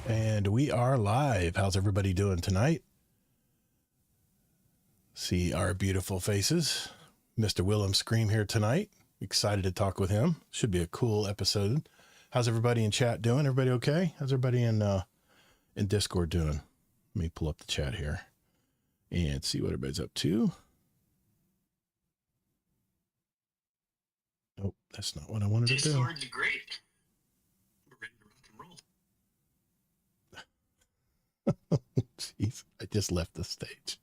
And we are live. How's everybody doing tonight? See our beautiful faces. Mr. Willhe1m here tonight. Excited to talk with him. Should be a cool episode. How's everybody in chat doing? Everybody okay? How's everybody in Discord doing? Let me pull up the chat here and see what everybody's up to. Oh, that's not what I wanted to do. Discord's great. We're ready to rock and roll. Jeez, I just left the stage.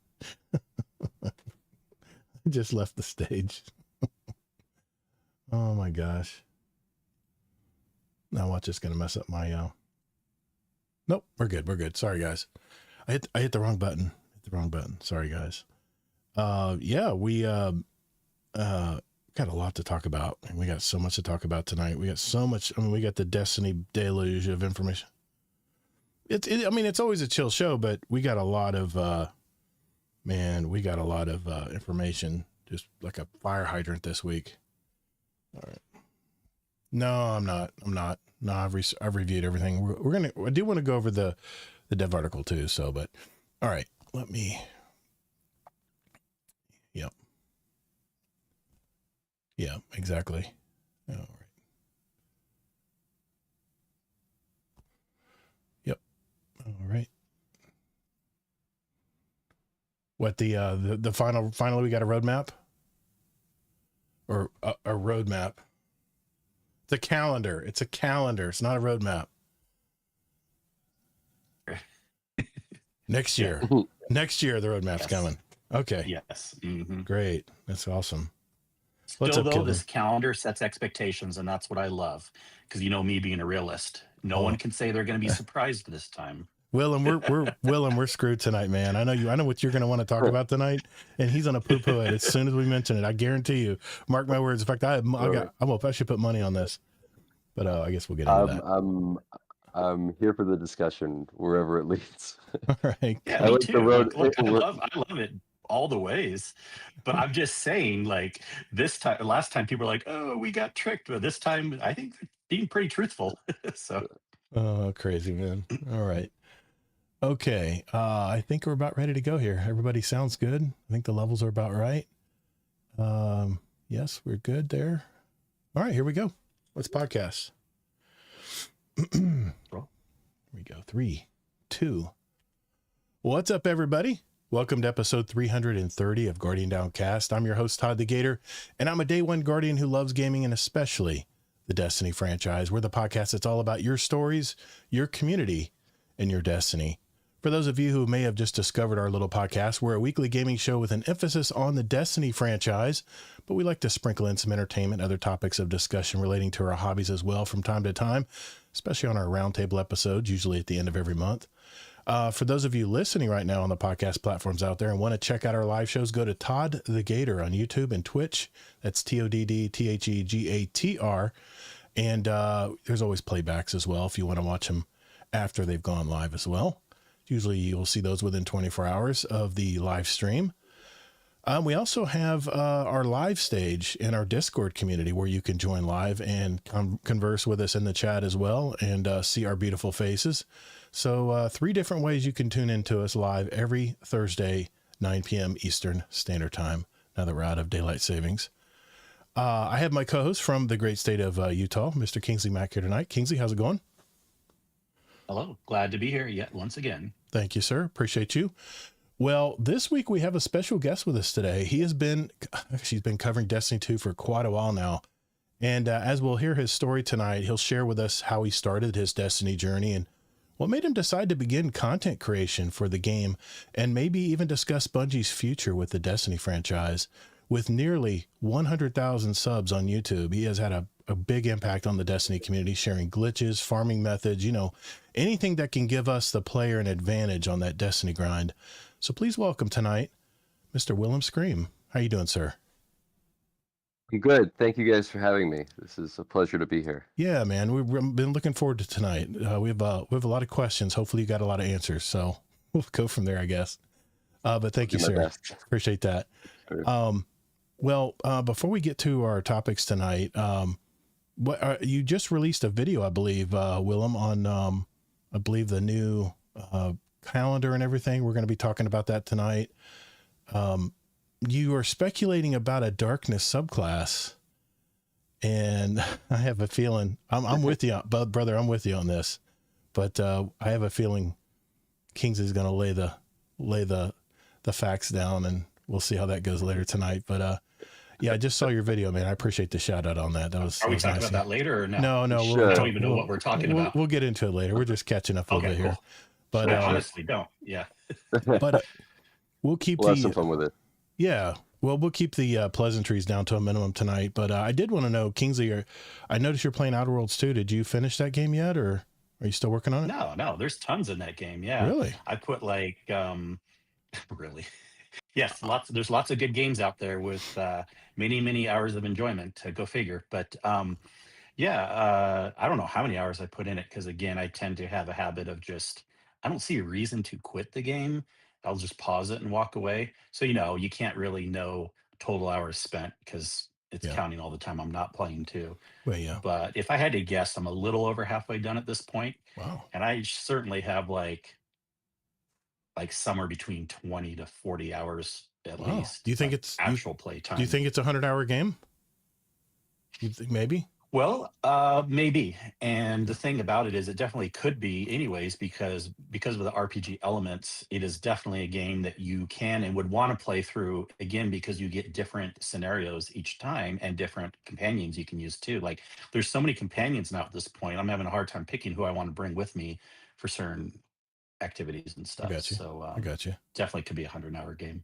I just left the stage. Oh my gosh. Now watch, it's gonna mess up my nope, we're good. We're good. Sorry guys. I hit the wrong button. Sorry guys. Yeah, we got a lot to talk about, and we got so much to talk about tonight. We got so much. I mean, we got the Destiny deluge of information. I mean, it's always a chill show, but we got a lot of, information, just like a fire hydrant this week. All right. No, I'm not. No, I've reviewed everything. I do want to go over the dev article too. So, but all right, let me, yep. Yeah, exactly. All right. All right. What the finally we got a roadmap, or a roadmap. It's a calendar. It's a calendar. It's not a roadmap. Next year. Next year the roadmap's coming. Okay. Yes. Great. That's awesome. Still though, this calendar sets expectations, and that's what I love. Because you know me being a realist. No one can say they're going to be surprised this time. Willhe1m, we're screwed tonight, man. I know what you're going to want to talk about tonight, and he's going to poo-poo it as soon as we mention it. I guarantee you. Mark my words. In fact, I should put money on this, but I guess we'll get into that. I'm here for the discussion wherever it leads. All right. Yeah, me too. Look, I love it all the ways, but I'm just saying, like, last time people were like, "Oh, we got tricked," but this time I think they're being pretty truthful. So. Oh, crazy, man. All right. Okay. I think we're about ready to go here. Everybody sounds good. I think the levels are about right. Yes, we're good there. All right, here we go. Let's podcast. Here we go. 3, 2. What's up, everybody? Welcome to episode 330 of Guardian Downcast. I'm your host, Todd the Gator, and I'm a day one Guardian who loves gaming, and especially the Destiny franchise. We're the podcast that's all about your stories, your community, and your destiny. For those of you who may have just discovered our little podcast, we're a weekly gaming show with an emphasis on the Destiny franchise, but we like to sprinkle in some entertainment, other topics of discussion relating to our hobbies as well from time to time, especially on our roundtable episodes, usually at the end of every month. For those of you listening right now on the podcast platforms out there and want to check out our live shows, go to Todd the Gator on YouTube and Twitch. That's TODDTHEGATR. And there's always playbacks as well if you want to watch them after they've gone live as well. Usually you'll see those within 24 hours of the live stream. We also have our live stage in our Discord community where you can join live and converse with us in the chat as well and see our beautiful faces. So 3 different ways you can tune into us live every Thursday, 9 p.m. Eastern Standard Time, now that we're out of daylight savings. I have my co-host from the great state of Utah, Mr. Kingsley Mack, here tonight. Kingsley, how's it going? Hello. Glad to be here yet once again. Thank you, sir. Appreciate you. Well, this week we have a special guest with us today. She's been covering Destiny 2 for quite a while now. And as we'll hear his story tonight, he'll share with us how he started his Destiny journey and what made him decide to begin content creation for the game, and maybe even discuss Bungie's future with the Destiny franchise. With nearly 100,000 subs on YouTube, he has had a big impact on the Destiny community, sharing glitches, farming methods, anything that can give us, the player, an advantage on that Destiny grind. So please welcome tonight, Mr. Willhe1m. How you doing, sir? Good. Thank you guys for having me. This is a pleasure to be here. Yeah, man. We've been looking forward to tonight. We have a lot of questions. Hopefully you got a lot of answers. So we'll go from there, I guess. But thank you, sir. Appreciate that. Sure. Well, before we get to our topics tonight, you just released a video, I believe, Willhe1m, I believe the new calendar and everything. We're going to be talking about that tonight. You are speculating about a darkness subclass, and I have a feeling I'm with you, brother. I'm with you on this, but I have a feeling Kingsley's going to lay the facts down, and we'll see how that goes later tonight. But yeah, I just saw your video, man. I appreciate the shout out on that. Are we talking nice. about that later or no? No, Sure. I don't even know what we're talking about. We'll get into it later. We're just catching up a little bit here. But I honestly don't. Yeah. But we'll keep We'll have some fun with it. Yeah. Well, we'll keep the pleasantries down to a minimum tonight. But I did want to know, Kingsley, I noticed you're playing Outer Worlds 2. Did you finish that game yet, or are you still working on it? No, there's tons in that game. Yeah. Really? I put like, really? Yes, there's lots of good games out there with many hours of enjoyment, to go figure. But yeah, I don't know how many hours I put in it, because again, I tend to have a habit of just, I don't see a reason to quit the game. I'll just pause it and walk away. So, you can't really know total hours spent, because it's counting all the time I'm not playing too. Well, yeah. But if I had to guess, I'm a little over halfway done at this point. Wow. And I certainly have like somewhere between 20 to 40 hours at least. Do you think it's actual play time? Do you think it's a 100-hour game? You think maybe? Well, maybe. And the thing about it is, it definitely could be anyways, because of the RPG elements, it is definitely a game that you can and would want to play through again, because you get different scenarios each time and different companions you can use too. Like, there's so many companions now at this point, I'm having a hard time picking who I want to bring with me for certain activities and stuff. I got you. So I got you. Definitely could be a 100-hour game.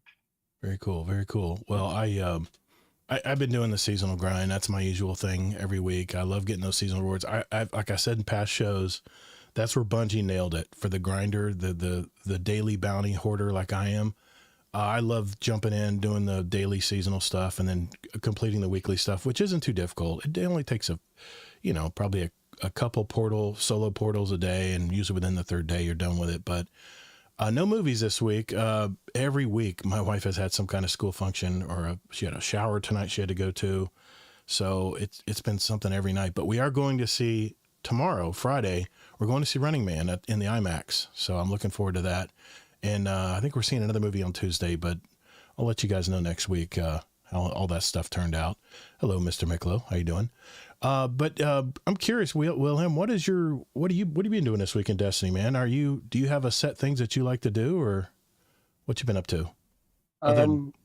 Very cool. Very cool. Well, I've been doing the seasonal grind. That's my usual thing every week. I love getting those seasonal rewards. I like I said in past shows, that's where Bungie nailed it for the grinder, the daily bounty hoarder like I am. I love jumping in, doing the daily seasonal stuff, and then completing the weekly stuff, which isn't too difficult. It only takes probably a couple solo portals a day, and usually within the third day you're done with it. But no movies this week. Every week my wife has had some kind of school function, or she had a shower tonight she had to go to. So it's been something every night. But we are going to see tomorrow, Friday, we're going to see Running Man in the IMAX. So I'm looking forward to that. And I think we're seeing another movie on Tuesday, but I'll let you guys know next week how all that stuff turned out. Hello, Mr. Miklo. How you doing? But I'm curious, Willhe1m, what have you been doing this week in Destiny, man? Do you have a set things that you like to do, or what you been up to?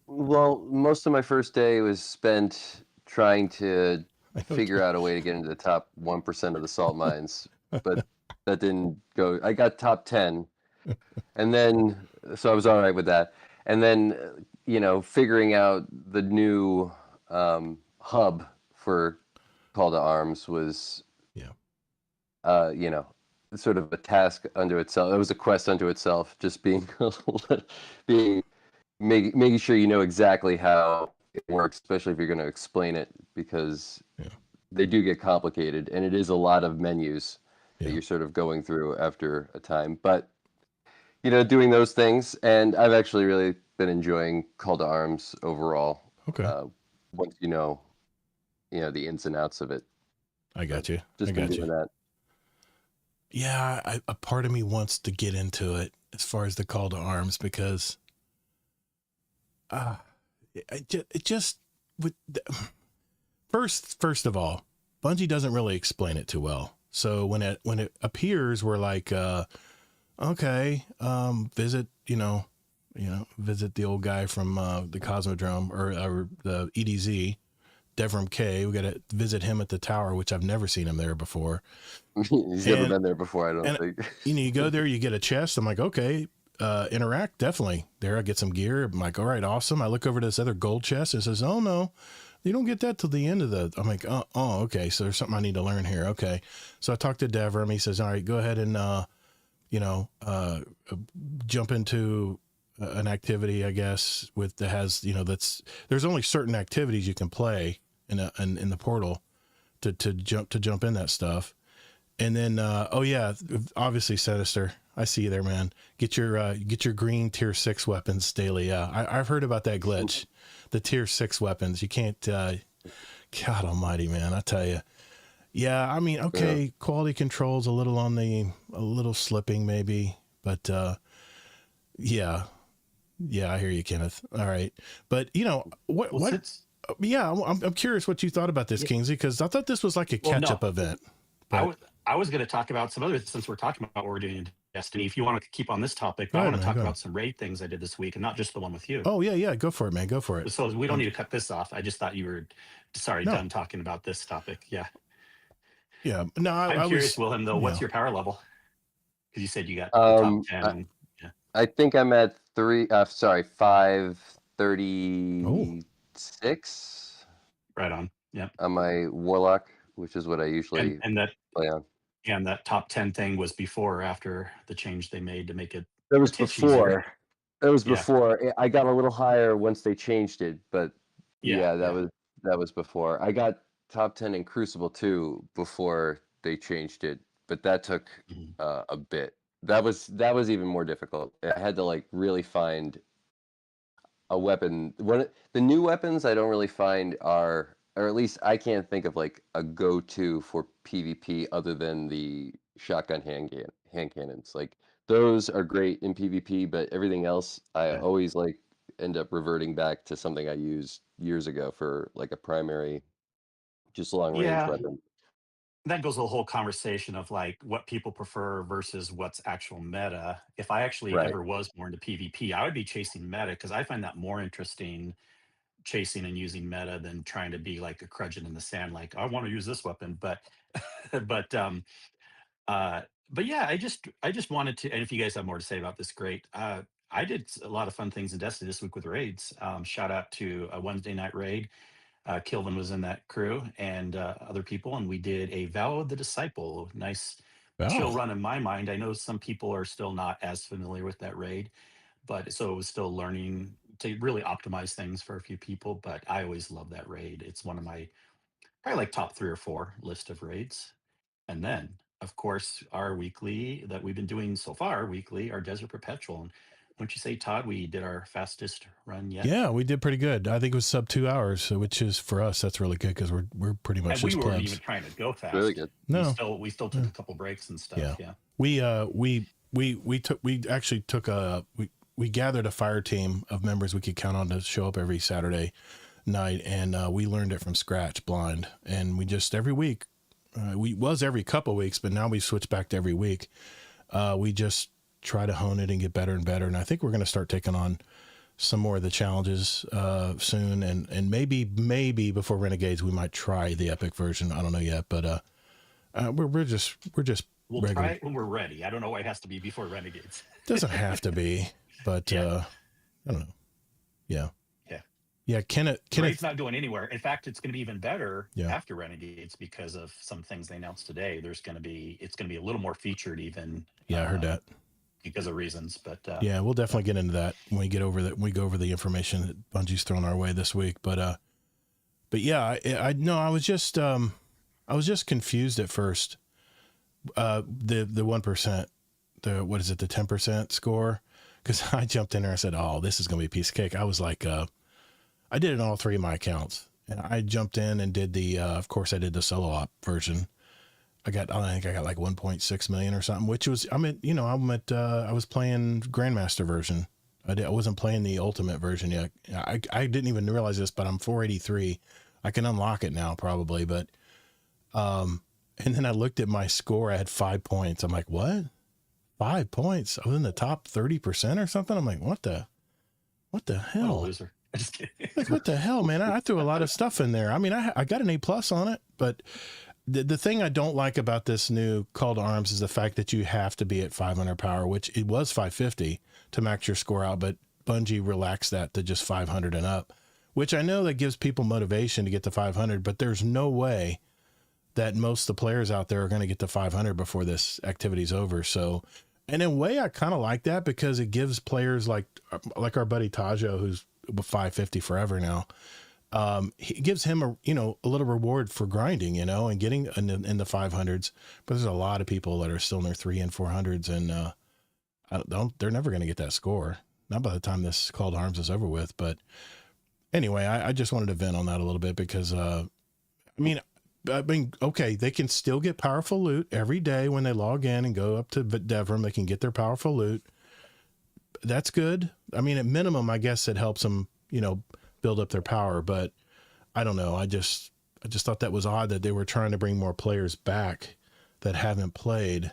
Well, most of my first day was spent trying to figure out a way to get into the top 1% of the salt mines, but that didn't go. I got top 10, and then, so I was all right with that. And then, figuring out the new hub for Call to Arms was, sort of a task unto itself. It was a quest unto itself, just making sure you know exactly how it works, especially if you're going to explain it, because they do get complicated, and it is a lot of menus that you're sort of going through after a time. But, doing those things, and I've actually really been enjoying Call to Arms overall. Okay. Once you know the ins and outs of it. I got you. Just been doing that. Yeah, a part of me wants to get into it as far as the Call to Arms, because first of all, Bungie doesn't really explain it too well. So when it appears, we're like, okay, visit the old guy from the Cosmodrome, or the EDZ, Devram K. We got to visit him at the tower, which I've never seen him there before. He's never been there before, I don't think. You go there, you get a chest. I'm like, okay, interact, definitely. There, I get some gear. I'm like, all right, awesome. I look over to this other gold chest. It says, oh no, you don't get that till the end of the. I'm like, oh, okay. So there's something I need to learn here. Okay, so I talked to Devram. He says, all right, go ahead and jump into an activity, I guess, there's only certain activities you can play in the portal to jump in that stuff. And then obviously Sinister, I see you there, man. Get your green tier 6 weapons daily. Yeah, I've heard about that glitch, the tier 6 weapons. You can't. God Almighty, man! I tell you, Yeah, I mean, okay, quality control's a little slipping maybe, but yeah, I hear you, Kenneth. All right, but yeah, I'm curious what you thought about this, Kingsley, because I thought this was like a catch-up event. But I was going to talk about some other, since we're talking about what we're doing in Destiny. If you want to keep on this topic, I want to talk about some raid things I did this week, and not just the one with you. Oh yeah, go for it, man. Go for it. So we don't need to cut this off. I just thought you were done talking about this topic. Yeah. Yeah. No, I'm curious, Willhe1m, though. What's your power level? Because you said you got the top 10. I think I'm at 536. Right on. Yeah. On my Warlock, which is what I usually play on. And that top 10 thing was before or after the change they made to make it. It was before. It was before. I got a little higher once they changed it, but that was before. I got top 10 in Crucible too before they changed it, but that took a bit. That was even more difficult. I had to like really find a weapon. The new weapons I don't really find are, or at least I can't think of like a go-to for PvP other than the shotgun hand cannons. Like those are great in PvP, but everything else I always like end up reverting back to something I used years ago for like a primary, just long range weapon. That goes to the whole conversation of like what people prefer versus what's actual meta. If I actually ever was more into PvP, I would be chasing meta, because I find that more interesting, chasing and using meta, than trying to be like a crudgeon in the sand, like I want to use this weapon. But yeah, I just wanted to, and if you guys have more to say about this, great. I did a lot of fun things in Destiny this week with raids. Shout out to a Wednesday night raid. Kilvin was in that crew, and other people, and we did a Vow of the Disciple. Nice chill run in my mind. I know some people are still not as familiar with that raid, but so it was still learning to really optimize things for a few people. But I always love that raid. It's one of my probably like top 3 or 4 list of raids. And then, of course, our weekly that we've been doing so far, our Desert Perpetual. And wouldn't you say, Todd, we did our fastest run yet? Yeah, we did pretty good. I think it was sub 2 hours, which is, for us, that's really good, because we're pretty much and just we weren't plebs. even trying to go fast. Really good. No, we still took a couple breaks and stuff. Yeah. We gathered a fire team of members we could count on to show up every Saturday night, and we learned it from scratch, blind. And we just every week, every couple of weeks, but now we switched back to every week. We just try to hone it and get better and better. And I think we're going to start taking on some more of the challenges soon, and maybe before Renegades we might try the epic version. I don't know yet, but we'll try it when we're ready. I don't know why it has to be before Renegades. Doesn't have to be, but I don't know. Yeah. Kenneth's not going anywhere. In fact, it's going to be even better after Renegades, because of some things they announced today. It's going to be a little more featured even. Yeah, I heard that. Because of reasons, but we'll definitely get into that when we get over that. We go over the information that Bungie's thrown our way this week, but yeah, I know I was just confused at first. The 1%, the 10% score, because I jumped in there and said, "Oh, this is gonna be a piece of cake." I was like, I did it on all 3 of my accounts, and I jumped in and did of course I did the solo op version. I think I got like 1.6 million or something, which was, I was playing Grandmaster version. I wasn't playing the Ultimate version yet. I didn't even realize this, but I'm 483. I can unlock it now probably, but, and then I looked at my score. I had 5 points. I'm like, what? 5 points? I was in the top 30% or something. I'm like, what the hell? What a loser. I'm just kidding. Like, what the hell, man? I threw a lot of stuff in there. I mean, I got an A+ on it, but the thing I don't like about this new Call to Arms is the fact that you have to be at 500 power, which it was 550 to max your score out, but Bungie relaxed that to just 500 and up, which I know that gives people motivation to get to 500, but there's no way that most of the players out there are going to get to 500 before this activity's over. So, and in a way, I kind of like that, because it gives players like our buddy Tajo, who's 550 forever now. He gives him a little reward for grinding, and getting in the 500s, but there's a lot of people that are still in their 300s and 400s, and they're never going to get that score. Not by the time this Call to Arms is over with. But anyway, I just wanted to vent on that a little bit, because, I mean, okay, they can still get powerful loot every day when they log in and go up to Devrim. They can get their powerful loot. That's good. I mean, at minimum, I guess it helps them, build up their power. But I don't know. I just thought that was odd that they were trying to bring more players back that haven't played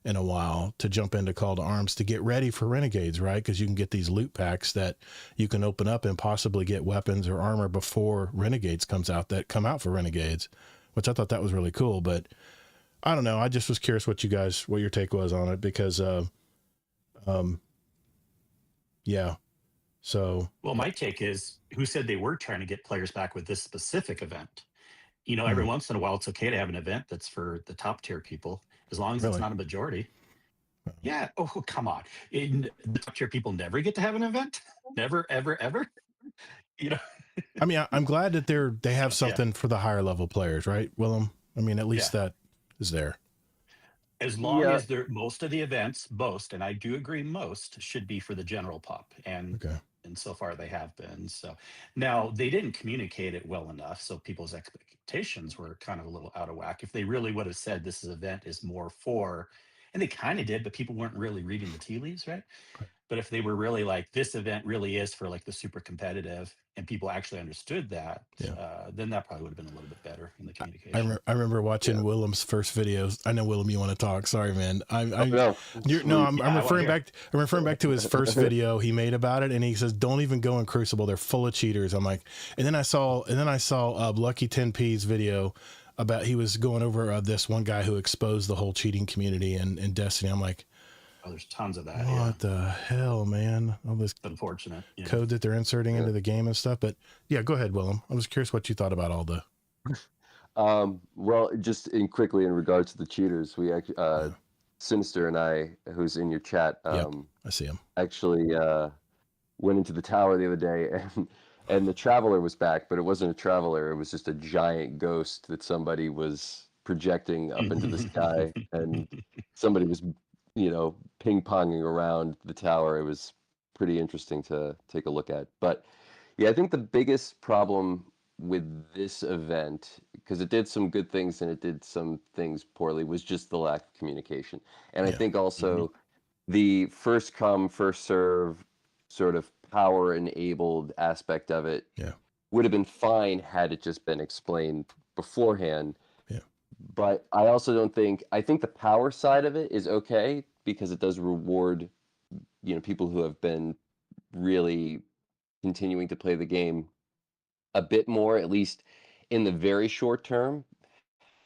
in a while to jump into Call to Arms to get ready for Renegades, right? Because you can get these loot packs that you can open up and possibly get weapons or armor before Renegades come out for Renegades, which I thought that was really cool. But I don't know. I just was curious what your take was on it, because, yeah. So, well, my take is, who said they were trying to get players back with this specific event? Every once in a while, it's okay to have an event that's for the top tier people, as long as it's not a majority. Yeah. Oh, come on. The top tier people never get to have an event. Never, ever, ever. I mean, I'm glad that they have something for the higher level players, right, Willem? I mean, at least that is there. As long as most of the events, and I do agree, most should be for the general pop, and so far they have been. So now they didn't communicate it well enough, so people's expectations were kind of a little out of whack. If they really would have said this event is more for, and they kind of did, but people weren't really reading the tea leaves, right? But if they were really like, this event really is for like the super competitive, and people actually understood that, then that probably would have been a little bit better in the communication. I remember watching Willem's first videos. I know, Willem, you want to talk. Sorry, man. I'm referring back to his first video he made about it, and he says, "Don't even go in Crucible. They're full of cheaters." I'm like, and then I saw Lucky 10P's video about, he was going over this one guy who exposed the whole cheating community in Destiny. I'm like, oh, there's tons of that. What the hell, man? All this unfortunate code that they're inserting into the game and stuff. But yeah, go ahead, Willem. I was curious what you thought about all the. Well, just quickly in regards to the cheaters, we actually, Sinister and I, who's in your chat, I see him, actually went into the tower the other day, and the Traveler was back, but it wasn't a Traveler. It was just a giant ghost that somebody was projecting up into the sky, and somebody was ping-ponging around the tower. It was pretty interesting to take a look at. But yeah, I think the biggest problem with this event, because it did some good things and it did some things poorly, was just the lack of communication. And I think also the first come, first serve sort of power-enabled aspect of it would have been fine had it just been explained beforehand. But I also don't think, I think the power side of it is okay, because it does reward, people who have been really continuing to play the game a bit more, at least in the very short term.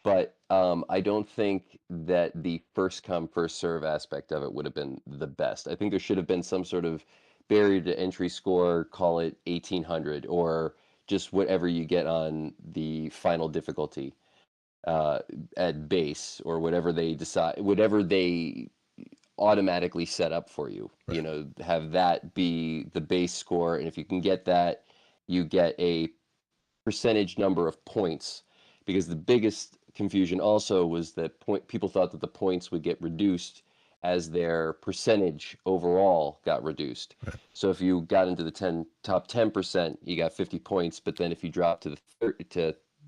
But I don't think that the first come, first serve aspect of it would have been the best. I think there should have been some sort of barrier to entry score, call it 1800, or just whatever you get on the final difficulty. At base, or whatever they decide, whatever they automatically set up for you, have that be the base score. And if you can get that, you get a percentage number of points, because the biggest confusion also was that people thought that the points would get reduced as their percentage overall got reduced. So if you got into the top 10%, you got 50 points, but then if you dropped to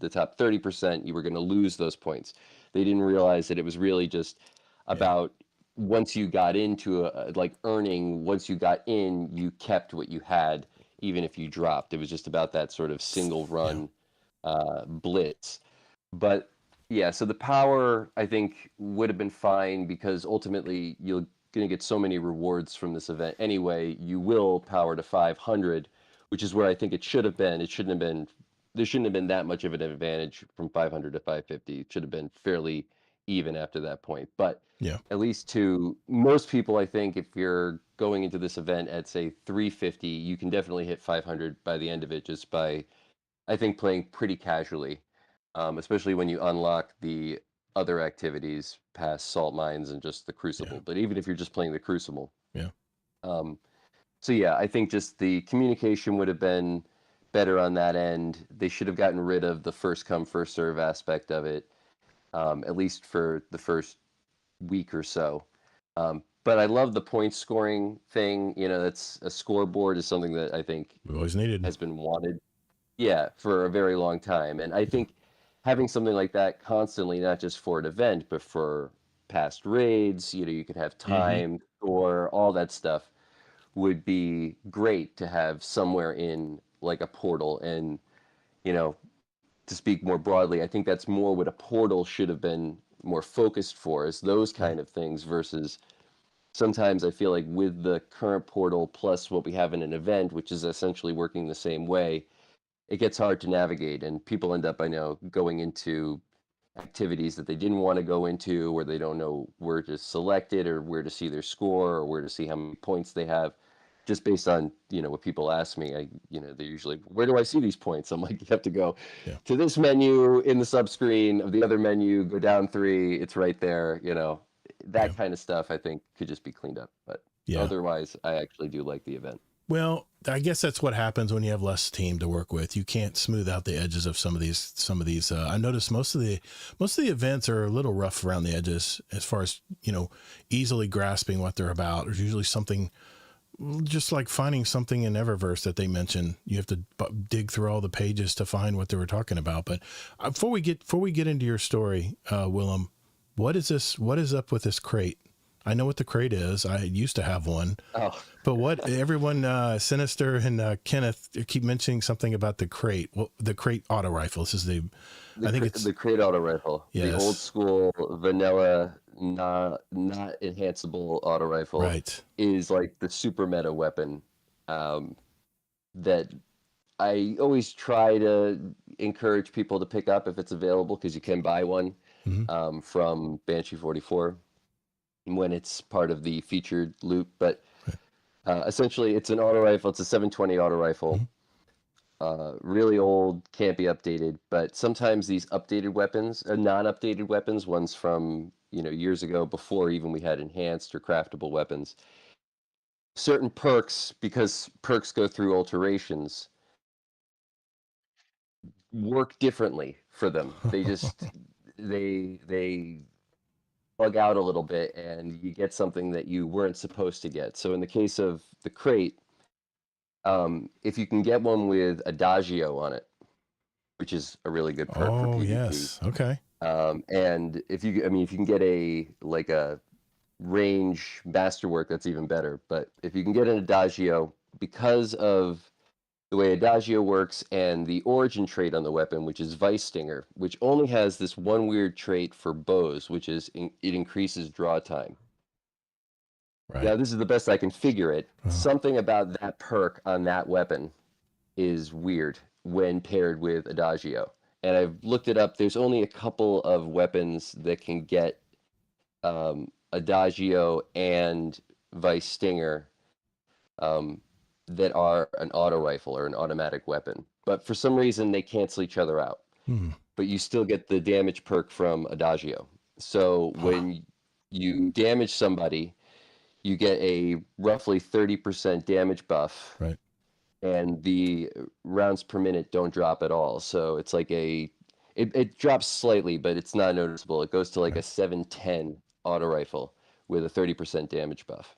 the top 30%, you were going to lose those points. They didn't realize that it was really just about once you got into earning, once you got in, you kept what you had, even if you dropped. It was just about that sort of single run blitz. But yeah, so the power, I think, would have been fine, because ultimately you're going to get so many rewards from this event anyway. You will power to 500, which is where I think it should have been. It shouldn't have been. There shouldn't have been that much of an advantage from 500 to 550. It should have been fairly even after that point. But at least to most people, I think if you're going into this event at, say, 350, you can definitely hit 500 by the end of it, just by, I think, playing pretty casually, especially when you unlock the other activities past Salt Mines and just the Crucible. But even if you're just playing the Crucible. So yeah, I think just the communication would have been better on that end. They should have gotten rid of the first come, first serve aspect of it, at least for the first week or so. But I love the point scoring thing. That's a scoreboard is something that I think we've always needed, has been wanted, for a very long time. And I think having something like that constantly, not just for an event, but for past raids, you could have time or all that stuff would be great to have somewhere in like a portal. And, to speak more broadly, I think that's more what a portal should have been more focused for, is those kind of things versus sometimes I feel like with the current portal plus what we have in an event, which is essentially working the same way, it gets hard to navigate, and people end up, I know, going into activities that they didn't want to go into, or they don't know where to select it or where to see their score or where to see how many points they have, just based on, what people ask me. They're usually, where do I see these points? I'm like, you have to go to this menu in the subscreen of the other menu, go down 3, it's right there, that kind of stuff I think could just be cleaned up. But otherwise, I actually do like the event. Well, I guess that's what happens when you have less team to work with. You can't smooth out the edges of some of these. I noticed most of the events are a little rough around the edges as far as, easily grasping what they're about. There's usually something, just like finding something in Eververse that they mention. You have to dig through all the pages to find what they were talking about. But before we get into your story, Willhe1m, what is up with this crate? I know what the crate is. I used to have one. Oh. But what everyone, Sinister and Kenneth keep mentioning something about the crate. Well, the crate auto rifle. This is it's the crate auto rifle. Yes. The old school vanilla, not enhanceable auto rifle. Right. Is like the super meta weapon that I always try to encourage people to pick up if it's available, because you can buy one from Banshee 44 when it's part of the featured loot. But essentially, it's an auto rifle. It's a 720 auto rifle. Really old, can't be updated. But sometimes these updated weapons, non-updated weapons, ones from years ago before even we had enhanced or craftable weapons, certain perks, because perks go through alterations, work differently for them. They just they bug out a little bit, and you get something that you weren't supposed to get. So in the case of the crate, if you can get one with Adagio on it, which is a really good perk for PvP. Yes. Okay. And if you can get a range masterwork, that's even better. But if you can get an Adagio, because of the way Adagio works and the origin trait on the weapon, which is Vice Stinger, which only has this one weird trait for bows, which is it increases draw time. Right. Now, this is the best I can figure it. Something about that perk on that weapon is weird when paired with Adagio. And I've looked it up. There's only a couple of weapons that can get Adagio and Vice Stinger that are an auto rifle or an automatic weapon. But for some reason, they cancel each other out. But you still get the damage perk from Adagio. So when you damage somebody, you get a roughly 30% damage buff. Right. And the rounds per minute don't drop at all. So it's like it drops slightly, but it's not noticeable. It goes to like a 710 auto rifle with a 30% damage buff.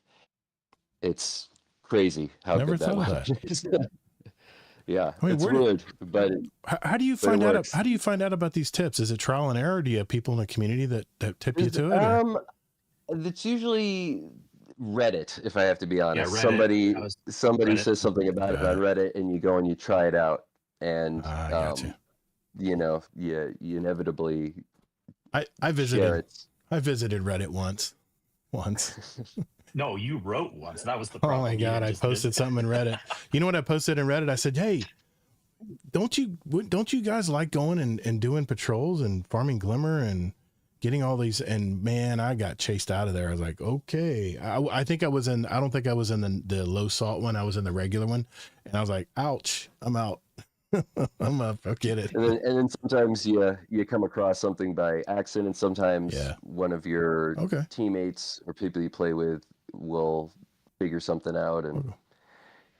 It's crazy how Never good that thought of is. Yeah, I mean, it's weird, but how do you find out? How do you find out about these tips? Is it trial and error? Do you have people in the community that tip you to it? It's usually Reddit, if I have to be honest. Yeah, somebody Reddit. says something about it on Reddit, and you go and you try it out, and you inevitably I visited Reddit once. No, you wrote once. That was the problem. Oh my God, I posted something in Reddit. You know what I posted in Reddit? I said, hey, don't you guys like going and doing patrols and farming glimmer and getting all these? And man, I got chased out of there. I was like, okay. I think I don't think I was in the low salt one. I was in the regular one. And I was like, ouch, I'm out. I'm up. Forget it. And then sometimes you come across something by accident. Sometimes one of your teammates or people you play with will figure something out, and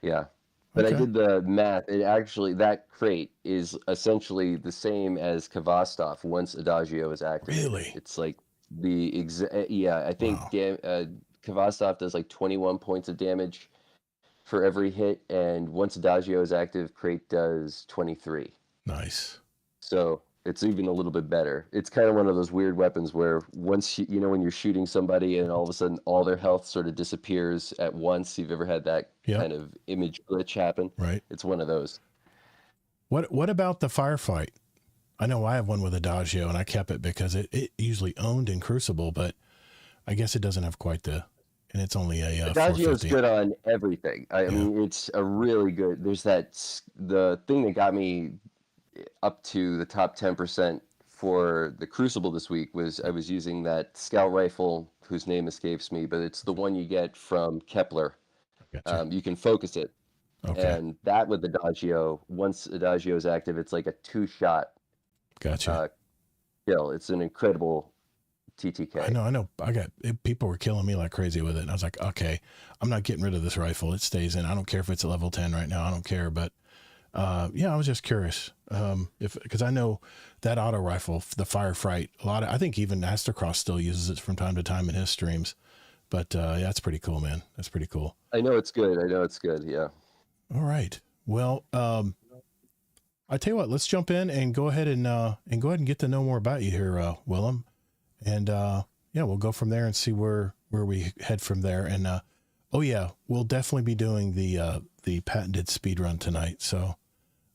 But I did the math. It actually, that crate is essentially the same as Kvastov once Adagio is activated. Really? It's like I think Kvastov does like 21 points of damage for every hit, and once Adagio is active, crate does 23. Nice. So It's even a little bit better. It's kind of one of those weird weapons where once when you're shooting somebody and all of a sudden all their health sort of disappears at once. You've ever had that kind of image glitch happen? Right. It's one of those. What about the firefight? I know I have one with Adagio, and I kept it because it usually owned in Crucible, but I guess it doesn't have quite the, and it's only a Adagio is 450. good on everything. I mean, it's a really good. There's the thing that got me up to the top 10% for the Crucible this week was I was using that scout rifle whose name escapes me, but it's the one you get from Kepler. Gotcha. You can focus it. Okay. And that with Adagio, once Adagio is active, it's like a 2-shot Gotcha. kill. It's an incredible TTK. I know. People were killing me like crazy with it. And I was like, okay, I'm not getting rid of this rifle. It stays in. I don't care if it's at level 10 right now. I don't care. But I was just curious because I know that auto rifle, the Firefight, I think even Astrocross still uses it from time to time in his streams. But that's pretty cool, man. That's pretty cool. I know it's good. Yeah. All right. Well, I tell you what, let's jump in and go ahead and get to know more about you here, Willhe1m. And we'll go from there and see where we head from there. And we'll definitely be doing the patented speed run tonight. So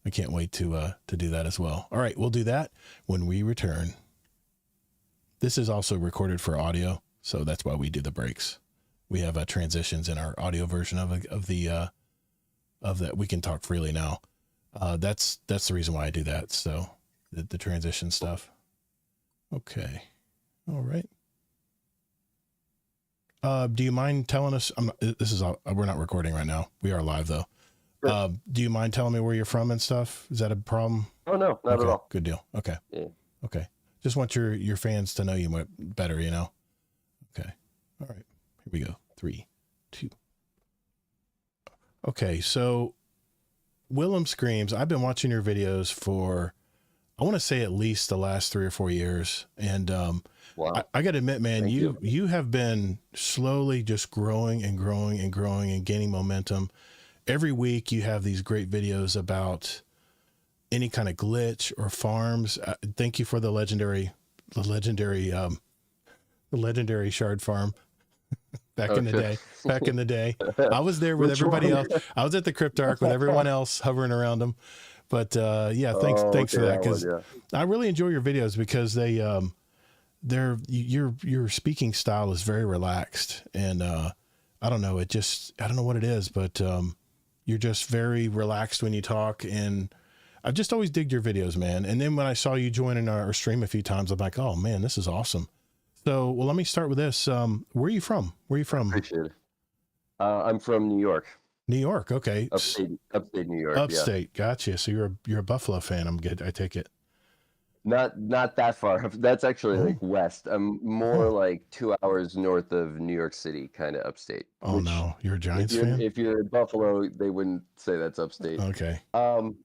I can't wait to do that as well. All right, we'll do that when we return. This is also recorded for audio, so that's why we do the breaks. We have transitions in our audio version of that. We can talk freely now. That's the reason why I do that. So the transition stuff. Okay. All right. Do you mind telling us, we're not recording right now. We are live though. Sure. Do you mind telling me where you're from and stuff? Is that a problem? Oh, no, not at all. Good deal. Okay. Yeah. Okay. Just want your fans to know you better, Okay. All right. Here we go. 3, 2. Okay. So Willhe1m Screams, I've been watching your videos for, I want to say at least the last 3 or 4 years. And, wow. I got to admit, man, Thank you. You have been slowly just growing and growing and growing and gaining momentum. Every week you have these great videos about any kind of glitch or farms. Thank you for the legendary shard farm back in the day. I was there with everybody else. I was at the Cryptarch with everyone else hovering around them. But thanks for that. Cause I really enjoy your videos because your speaking style is very relaxed. And, I don't know what it is, but, you're just very relaxed when you talk, and I've just always digged your videos, man. And then when I saw you join in our stream a few times, I'm like, oh man, this is awesome. So, well, let me start with this. Where are you from? I appreciate it. I'm from New York. New York. Okay. Upstate New York. Upstate. Yeah. Gotcha. So you're a Buffalo fan. I'm good. I take it. Not that far. That's actually like west. I'm more like 2 hours north of New York City, kind of upstate. Oh no, you're a Giants fan? If you're in Buffalo, they wouldn't say that's upstate. Okay. I'm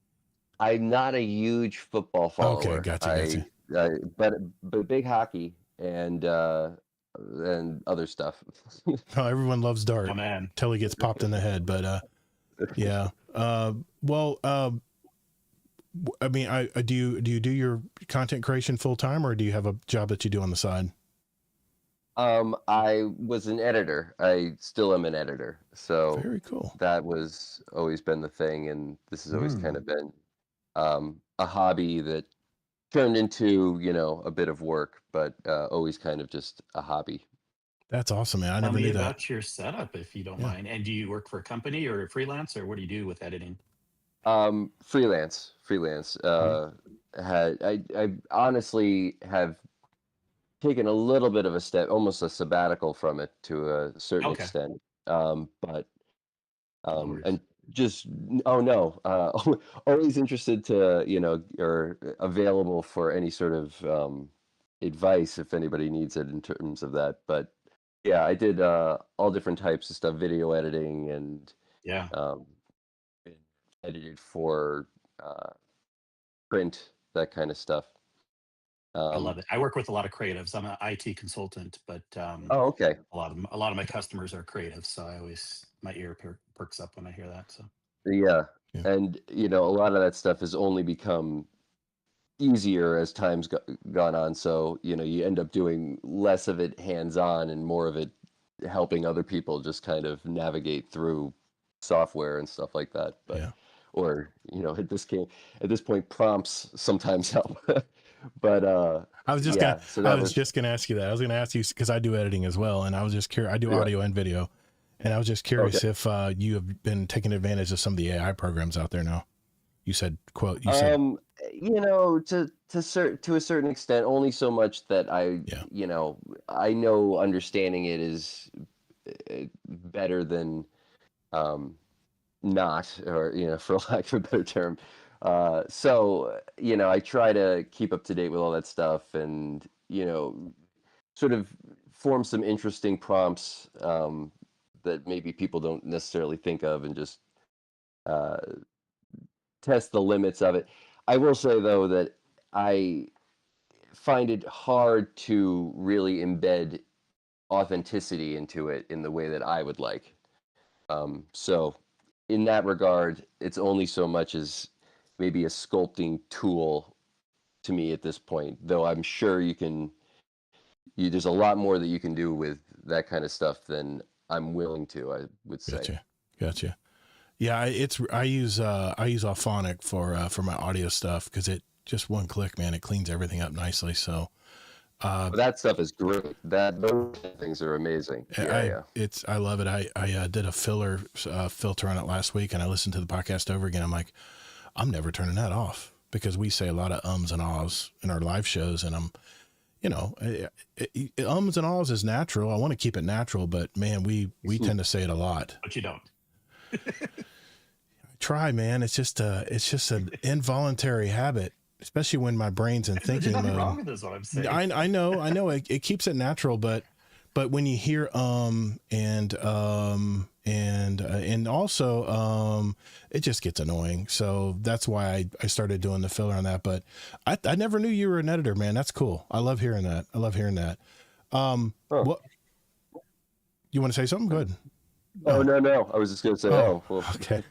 not a huge football follower. Okay, gotcha. But big hockey and other stuff. Oh, everyone loves dart. Oh man, Till he gets popped in the head. But yeah. I mean, do you do your content creation full time, or do you have a job that you do on the side? I was an editor. I still am an editor. So very cool. That was always been the thing, and this has always kind of been a hobby that turned into a bit of work, but always kind of just a hobby. That's awesome, man. I Tell never me knew that. about your setup, if you don't mind. And do you work for a company or a freelance, or what do you do with editing? Freelance. I honestly have taken a little bit of a step, almost a sabbatical from it to a certain extent. And just, always interested to, or available for any sort of advice if anybody needs it in terms of that. But yeah, I did all different types of stuff, video editing and edited for print, that kind of stuff. I love it. I work with a lot of creatives. I'm an IT consultant, but okay. A lot of my customers are creative, so my ear perks up when I hear that. So yeah. And a lot of that stuff has only become easier as time's gone on. So, you know, you end up doing less of it hands-on and more of it helping other people just kind of navigate through software and stuff like that. But Yeah. or, you know, at this point, prompts sometimes help. But I was just yeah, gonna, so I that was was just gonna ask you that. I was gonna ask you because I do editing as well, and I was just curious. I do yeah. audio and video, and I was just curious Okay. if you have been taking advantage of some of the AI programs out there now. You said, quote, you said, You know, to a certain extent, only so much that yeah, you know, I know understanding it is better than um not, or you know, for lack of a better term. So you know, I try to keep up to date with all that stuff, and you know, sort of form some interesting prompts that maybe people don't necessarily think of, and just uh, test the limits of it. I will say though that I find it hard to really embed authenticity into it in the way that I would like. So in that regard, it's only so much as maybe a sculpting tool to me at this point, though I'm sure there's a lot more that you can do with that kind of stuff than I'm willing to, I would say. gotcha. Yeah, I use Auphonic for my audio stuff because it just one click, man, it cleans everything up nicely. So But that stuff is great. Those things are amazing. Yeah. I love it. I did a filler filter on it last week, and I listened to the podcast over again. I'm like, I'm never turning that off because we say a lot of ums and ahs in our live shows, and I'm, you know, ums and ahs is natural. I want to keep it natural, but man, we tend to say it a lot. But you don't. Try, man. It's just an involuntary habit, especially when my brain's in thinking There's nothing mode. wrong with this, what I'm saying. I know. It keeps it natural, but when you hear and also it just gets annoying. So that's why I started doing the filler on that. But I never knew you were an editor, man. That's cool. I love hearing that. What you want to say something? Go ahead. Oh no. I was just gonna say, well, okay.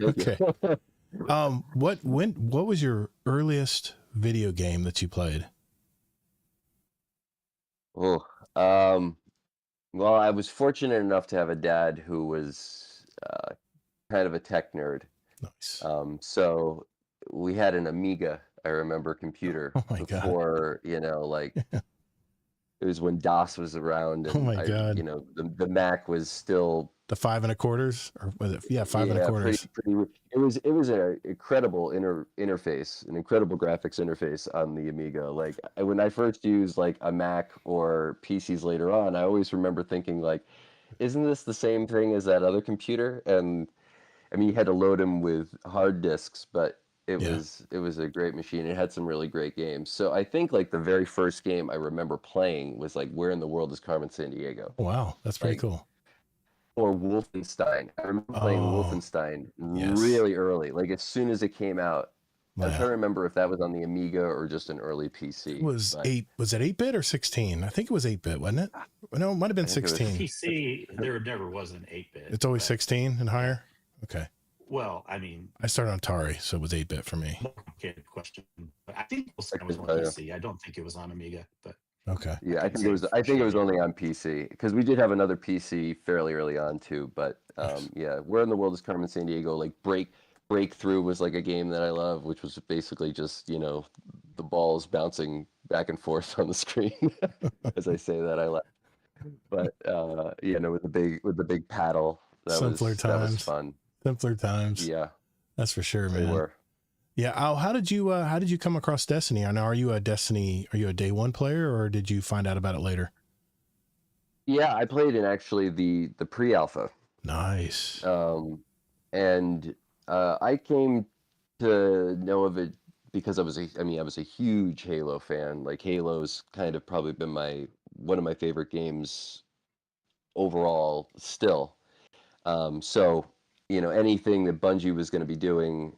What was your earliest video game that you played? Oh, well, I was fortunate enough to have a dad who was kind of a tech nerd. Nice. So we had an Amiga, I remember, computer Oh my God. before, you know, like it was when DOS was around, and Oh my God. you know, the Mac was still the 5 1/4s, or was it? Yeah, 5 1/4s. It was an incredible interface, an incredible graphics interface on the Amiga. Like when I first used like a Mac or PCs later on, I always remember thinking like, isn't this the same thing as that other computer? And I mean, you had to load them with hard disks, but it was a great machine. It had some really great games. So I think like the very first game I remember playing was like, Where in the World is Carmen Sandiego? Wow, that's pretty cool. Or Wolfenstein. I remember playing Wolfenstein really early, like as soon as it came out. I was trying to remember if that was on the Amiga or just an early PC. It was was it 8-bit or 16? I think it was 8-bit, wasn't it? No, it might have been 16. PC, there never was an 8-bit. It's always 16 and higher? Okay. Well, I mean, I started on Atari, so it was 8-bit for me. More complicated question, but I think it was on PC. I don't think it was on Amiga, but okay. Yeah, I think it was only on PC, because we did have another PC fairly early on too. But yeah, Where in the World is Carmen Sandiego? Like Breakthrough was like a game that I love, which was basically just, you know, the balls bouncing back and forth on the screen. As I say that, I laugh. But you know, with the big paddle, that was fun. Simpler times. Yeah, that's for sure, man. They were. Yeah. Al, how did you come across Destiny? I know, are you a day one player, or did you find out about it later? Yeah, I played in actually the pre-alpha. Nice. And I came to know of it because I was a huge Halo fan. Like Halo's kind of probably been one of my favorite games overall still. So, you know, anything that Bungie was going to be doing,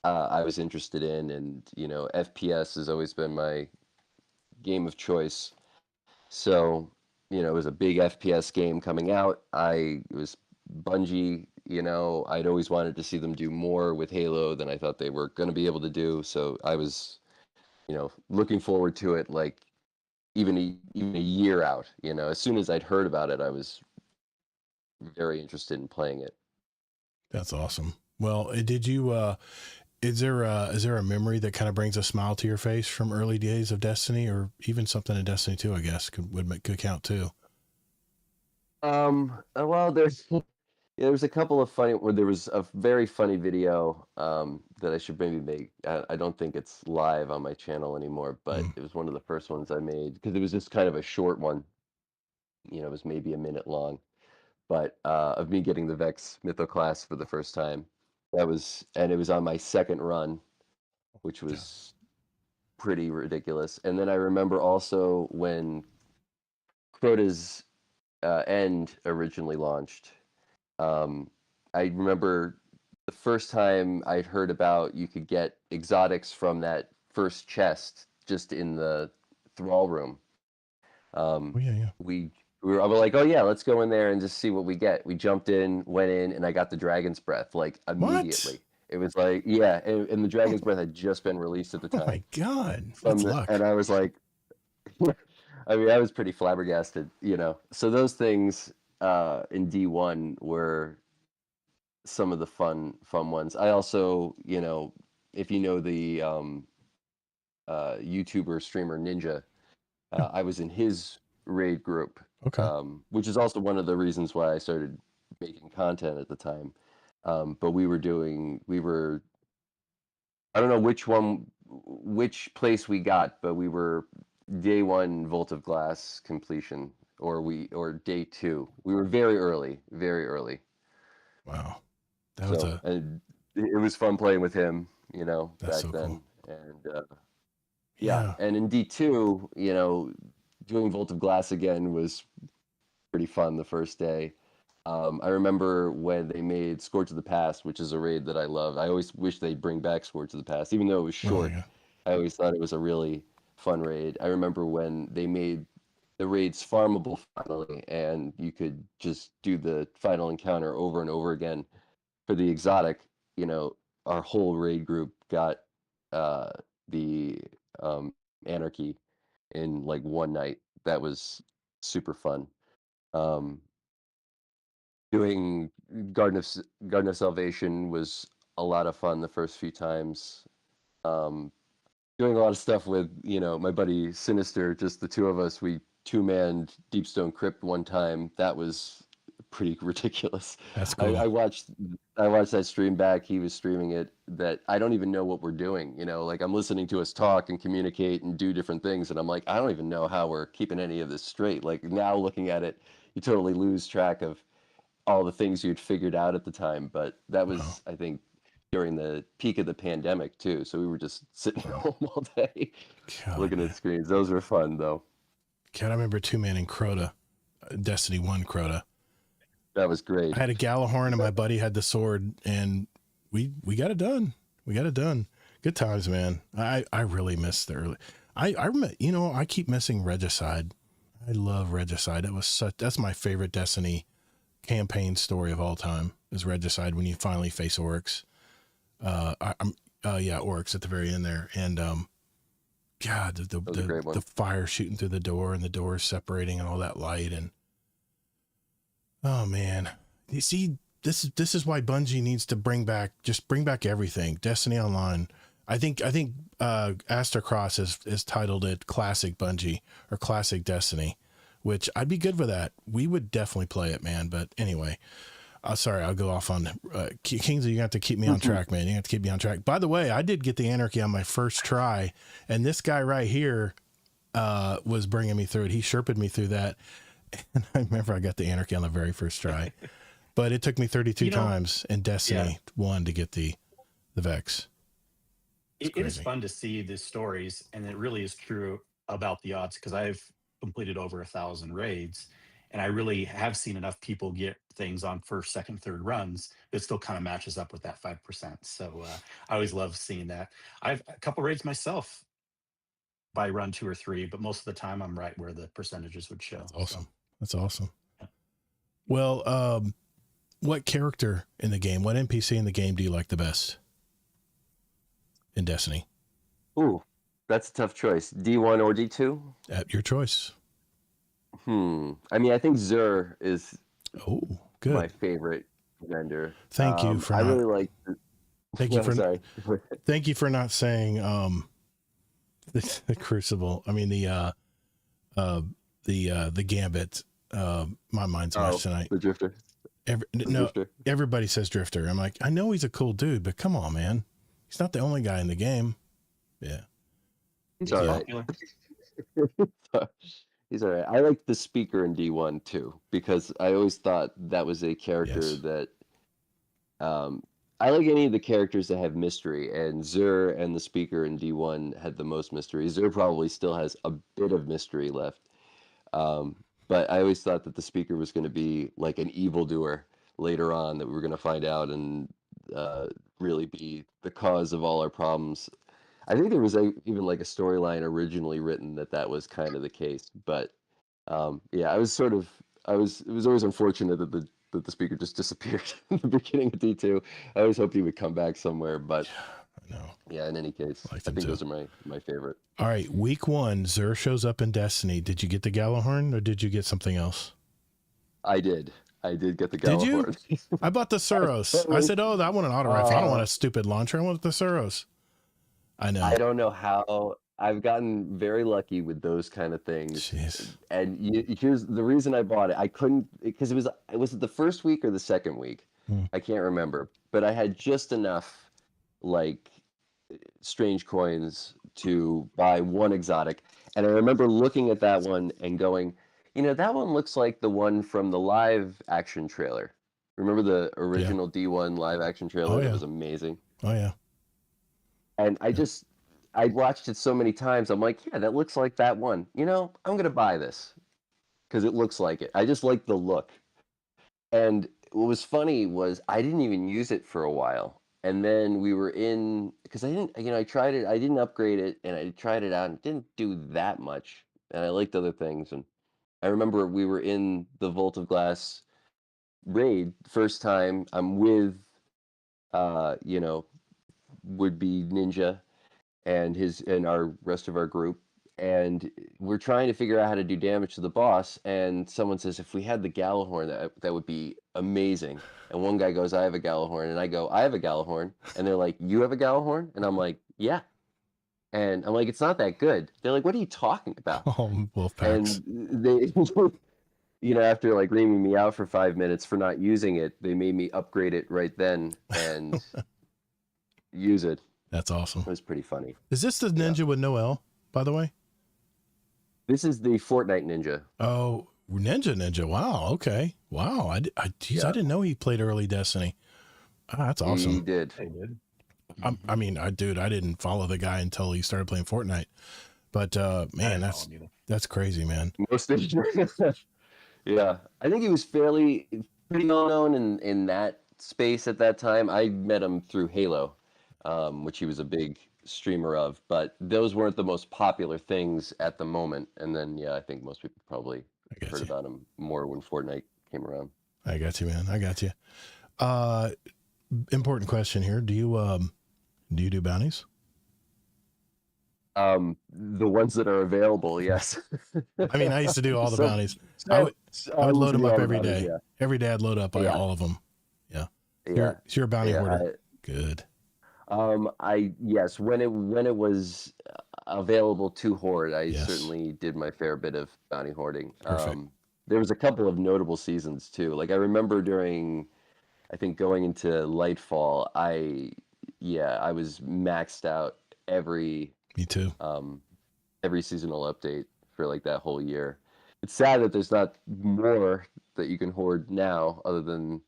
I was interested in, and you know, FPS has always been my game of choice. So, you know, it was a big FPS game coming out. It was Bungie, you know, I'd always wanted to see them do more with Halo than I thought they were going to be able to do. So I was looking forward to it, like even a year out. As soon as I'd heard about it, I was very interested in playing it. That's awesome. Well, did you, is there a memory that kind of brings a smile to your face from early days of Destiny, or even something in Destiny 2, I guess could count too? Well, there's a couple of funny, where there was a very funny video that I should maybe make. I don't think it's live on my channel anymore, but it was one of the first ones I made, because it was just kind of a short one. It was maybe a minute long, but of me getting the Vex Mytho class for the first time. And it was on my second run, which was pretty ridiculous. And then I remember also when Crota's End originally launched. I remember the first time I'd heard about you could get exotics from that first chest just in the thrall room. Yeah. I was like, oh yeah, let's go in there and just see what we get. We jumped in, went in, and I got the Dragon's Breath like immediately. What? It was like, yeah, and the Dragon's Breath had just been released at the time. Oh my God, that's luck. And I was like, I mean, I was pretty flabbergasted, So those things in D1 were some of the fun ones. I also, if you know the YouTuber streamer Ninja, I was in his raid group. Okay. Which is also one of the reasons why I started making content at the time. But we were, I don't know which place we got, but we were day 1 Vault of Glass completion, or day 2. We were very early, very early. Wow. And it was fun playing with him, back so then. Cool. And yeah. And in D2, doing Vault of Glass again was pretty fun the first day. I remember when they made Scourge of the Past, which is a raid that I love. I always wish they'd bring back Scourge of the Past, even though it was short. Yeah. I always thought it was a really fun raid. I remember when they made the raids farmable finally, and you could just do the final encounter over and over again. For the exotic, our whole raid group got the Anarchy in like one night. That was super fun. Doing Garden of Salvation was a lot of fun the first few times. Doing a lot of stuff with my buddy Sinister, just the two of us. We 2-manned Deepstone Crypt one time. That was pretty ridiculous. That's cool. I watched that stream back. He was streaming it. That I don't even know what we're doing. Like I'm listening to us talk and communicate and do different things, and I'm like, I don't even know how we're keeping any of this straight. Like now looking at it, you totally lose track of all the things you'd figured out at the time. But that was, I think, during the peak of the pandemic too. So we were just sitting home all day, looking at screens. Those were fun though. I remember 2-manning Crota, Destiny 1 Crota. That was great. I had a Galahorn and my buddy had the sword, and we got it done. Good times, man. I really miss the early. I keep missing Regicide. I love Regicide. That's my favorite Destiny campaign story of all time, is Regicide, when you finally face orcs. Orcs at the very end there, and God, the fire shooting through the door and the doors separating and all that light, and oh man, you see, this is why Bungie needs to bring back everything. Destiny Online. I think Aster Cross has titled it Classic Bungie or Classic Destiny, which I'd be good with that. We would definitely play it, man. But anyway, sorry, I'll go off on Kingsley. You have to keep me on track, man. You have to keep me on track. By the way, I did get the Anarchy on my first try, and this guy right here was bringing me through it. He Sherped me through that, and I remember I got the Anarchy on the very first try, but it took me 32 times in Destiny 1 to get the Vex. It is fun to see the stories, and it really is true about the odds, because I've completed over 1,000 raids, and I really have seen enough people get things on first, second, third runs that still kind of matches up with that 5%. So I always love seeing that. I've a couple raids myself by run 2 or 3, but most of the time I'm right where the percentages would show. That's awesome. So. That's awesome. Yeah. Well, what character in the game, what NPC in the game do you like the best in Destiny? Ooh, That's a tough choice. D1 or D2? At your choice. I mean, I think Zur is Oh, my good. favorite vendor. Thank you for I not. really like. Thank you for. Sorry. Thank you for not saying the Crucible. I mean the Gambit. My mind's a mess tonight. The Drifter. Drifter. Everybody says Drifter. I'm like, I know he's a cool dude, but come on, man. He's not the only guy in the game. Yeah. He's all right. He's all right. I like the speaker in D1 too, because I always thought that was a character that I like any of the characters that have mystery, and Zur and the speaker in D1 had the most mystery. Zur probably still has a bit of mystery left. But I always thought that the speaker was going to be like an evildoer later on, that we were going to find out and really be the cause of all our problems. I think there was even like a storyline originally written that was kind of the case. But yeah, it was always unfortunate that the speaker just disappeared in the beginning of D2. I always hoped he would come back somewhere, but yeah, in any case, I think those are my favorite. All right, week 1, Zur shows up in Destiny. Did you get the Gallahorn or did you get something else? I did get the Gallahorn. Did you? I bought the Suros. I said, oh, I want an auto rifle. I don't want a stupid launcher. I want the Suros. I know. I don't know how. I've gotten very lucky with those kind of things. Jeez. And here's the reason I bought it. I couldn't, because was it the first week or the second week? I can't remember. But I had just enough like strange coins to buy one exotic. And I remember looking at that one and going, that one looks like the one from the live action trailer. Remember the original D1 live action trailer? Oh, yeah. That was amazing. Oh, yeah. And I watched it so many times. I'm like, yeah, that looks like that one. I'm going to buy this because it looks like it. I just like the look. And what was funny was I didn't even use it for a while. And then we were because I tried it. I didn't upgrade it, and I tried it out and it didn't do that much. And I liked other things. And I remember we were in the Vault of Glass raid first time. I'm with, would-be Ninja and our rest of our group, and we're trying to figure out how to do damage to the boss, and someone says, if we had the Gallahorn, that would be amazing. And one guy goes, I have a Gallahorn, and I go, I have a Gallahorn, and they're like, you have a Gallahorn? And I'm like, yeah. And I'm like, it's not that good. They're like, what are you talking about? Oh, Wolfpacks. And they after like reaming me out for 5 minutes for not using it, they made me upgrade it right then and use it. That's awesome. It was pretty funny. Is this the Ninja with no L, by the way? This is the Fortnite Ninja. Oh, Ninja. Wow. Okay. Wow. I didn't know he played early Destiny. Oh, that's awesome. He did. I didn't follow the guy until he started playing Fortnite. But man, that's crazy, man. Yeah, I think he was pretty well known in that space at that time. I met him through Halo, which he was a big streamer of, but those weren't the most popular things at the moment. And then, I think most people probably heard about him more when Fortnite came around. I got you, man. I got you. Important question here. Do you do bounties? The ones that are available, yes. I mean, I used to do all the bounties. I would load them up every day. Yeah. Every day I'd load up all of them. Yeah. You're a bounty hoarder. Good. Yes, when it was available to hoard, I certainly did my fair bit of bounty hoarding. There was a couple of notable seasons too. Like I remember during, I think going into Lightfall, I was maxed out every. Me too. Every seasonal update for like that whole year. It's sad that there's not more that you can hoard now, other than,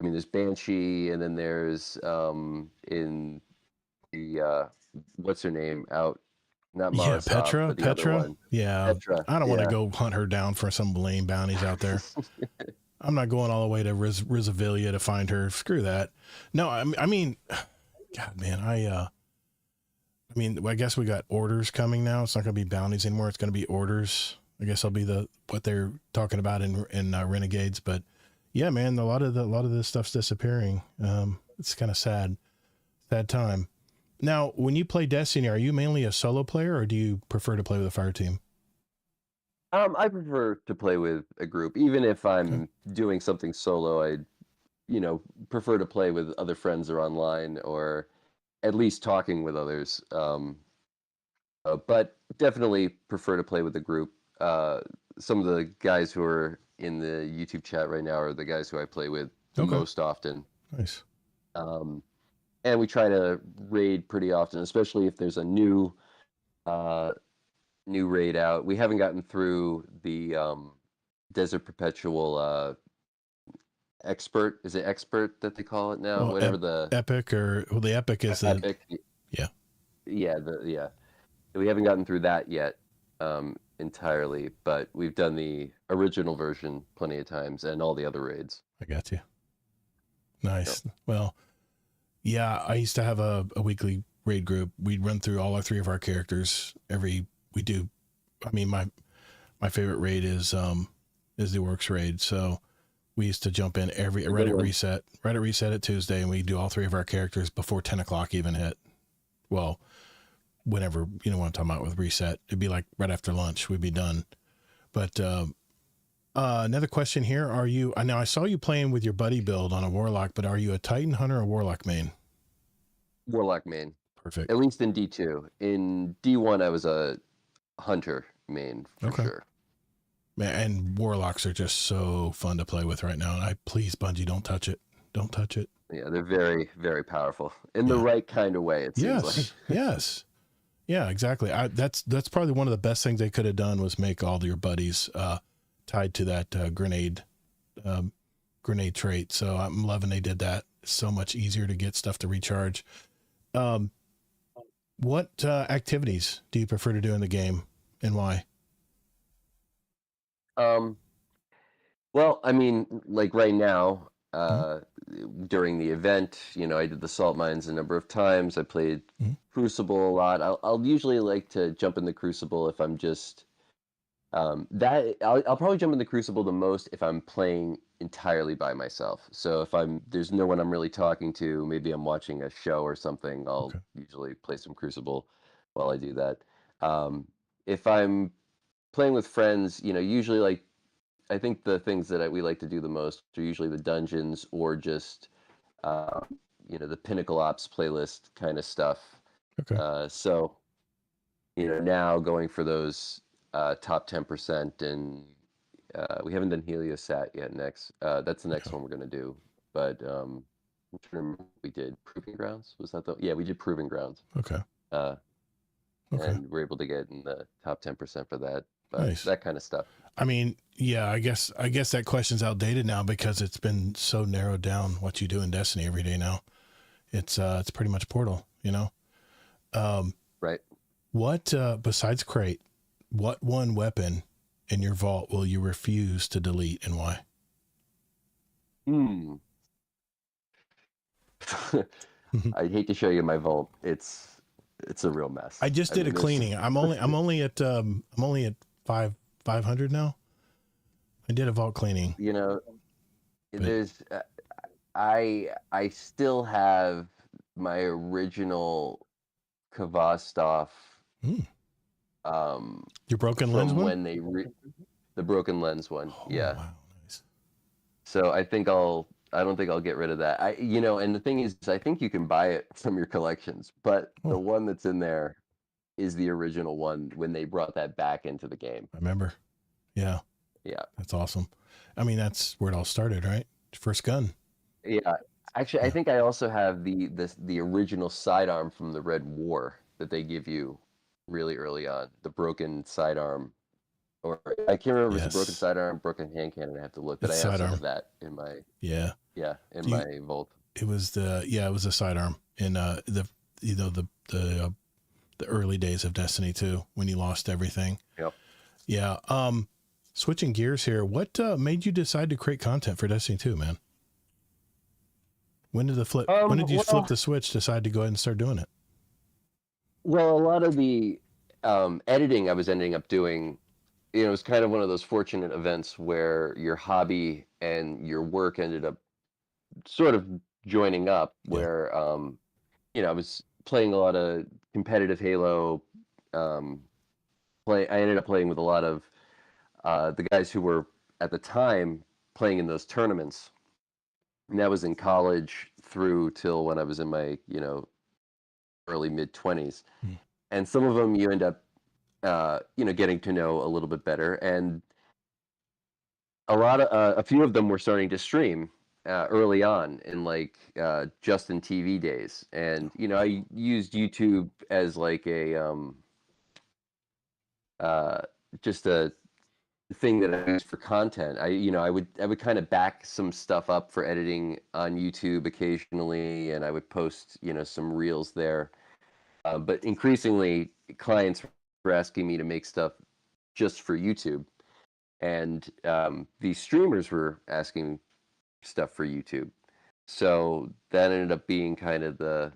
there's Banshee, and then there's in the what's her name out, not Marisov, but the other one. Yeah, Petra. I don't want to go hunt her down for some lame bounties out there. I'm not going all the way to Rizavilia to find her. Screw that. No, I mean, God, man, I guess we got orders coming now. It's not going to be bounties anymore. It's going to be orders. I guess I'll be what they're talking about in Renegades. But yeah, man, a lot of this stuff's disappearing. It's kind of sad time. Now, when you play Destiny, are you mainly a solo player, or do you prefer to play with a fire team? I prefer to play with a group, even if I'm doing something solo. I, prefer to play with other friends or online, or at least talking with others. But definitely prefer to play with a group. Some of the guys who are in the YouTube chat right now are the guys who I play with the most often. Nice. And we try to raid pretty often, especially if there's a new raid out. We haven't gotten through the Desert Perpetual expert. Is it expert that they call it now? Well, Whatever the epic, or the epic is epic. Yeah. Yeah. We haven't gotten through that yet entirely, but we've done the original version plenty of times and all the other raids. I got you. Nice. Yep. Well, yeah, I used to have a weekly raid group. We'd run through all 3 of our characters my favorite raid is the Works raid. So we used to jump in right at reset at Tuesday, and we do all 3 of our characters before 10 o'clock even hit. Well, whenever, what I'm talking about with reset, it'd be like right after lunch, we'd be done. But another question here. Now I saw you playing with your buddy build on a Warlock, but are you a Titan Hunter or Warlock main? Warlock main. Perfect. At least in D2. In D1, I was a Hunter main for sure. Man, and Warlocks are just so fun to play with right now. And please, Bungie, don't touch it. Don't touch it. Yeah, they're very, very powerful in the right kind of way, it seems like. Yes. Yeah, exactly. That's probably one of the best things they could have done, was make all your buddies tied to that grenade trait. So I'm loving they did that. It's so much easier to get stuff to recharge. What activities do you prefer to do in the game, and why? Well, I mean, like right now, during the event, I did the salt mines a number of times. I played Crucible a lot. I'll usually like to jump in the Crucible if I'm just I'll probably jump in the Crucible the most if I'm playing entirely by myself. So if there's no one I'm really talking to, maybe I'm watching a show or something, I'll usually play some Crucible while I do that. If I'm playing with friends, usually, like, I think the things that we like to do the most are usually the dungeons, or just the Pinnacle Ops playlist kind of stuff. So now going for those top 10%, and we haven't done Heliosat yet. That's the next one we're going to do. But I'm trying to remember what we did. Proving Grounds, was that yeah, we did Proving Grounds. And we're able to get in the top 10% for that. But nice. That kind of stuff. I mean, yeah, I guess that question's outdated now, because it's been so narrowed down what you do in Destiny every day now. It's pretty much Portal, Right. What besides Crate, what one weapon in your vault will you refuse to delete, and why? I'd hate to show you my vault. It's a real mess. I just did a cleaning. I'm only at 500 now. I did a vault cleaning. There's I still have my original Kvostov. Your broken lens one? When the broken lens one. Yeah. Wow, nice. So I don't think I'll get rid of that. And the thing is, I think you can buy it from your collections, but the one that's in there is the original one when they brought that back into the game. I remember. Yeah. Yeah. That's awesome. I mean, that's where it all started, right? First gun. Yeah. Actually, I think I also have the original sidearm from the Red War that they give you really early on. The broken sidearm, or I can't remember if it's a broken sidearm, broken hand cannon. I have to look, but I also have that in my my vault. It was a sidearm in the early days of Destiny 2, when you lost everything. Yep. Yeah. Switching gears here, what made you decide to create content for Destiny 2, man? When did you flip the switch, decide to go ahead and start doing it? Well, a lot of the editing I was ending up doing, it was kind of one of those fortunate events where your hobby and your work ended up sort of joining up, where I was playing a lot of competitive Halo. I ended up playing with a lot of the guys who were at the time playing in those tournaments. And that was in college through till when I was in my, early mid 20s. Hmm. And some of them you end up, getting to know a little bit better. And a few of them were starting to stream early on in like Justin TV days. And, I used YouTube as like uh, just a thing that I use for content. I would kind of back some stuff up for editing on YouTube occasionally, and I would post, some reels there. But increasingly, clients were asking me to make stuff just for YouTube, and these streamers were asking stuff for YouTube. So that ended up being kind of the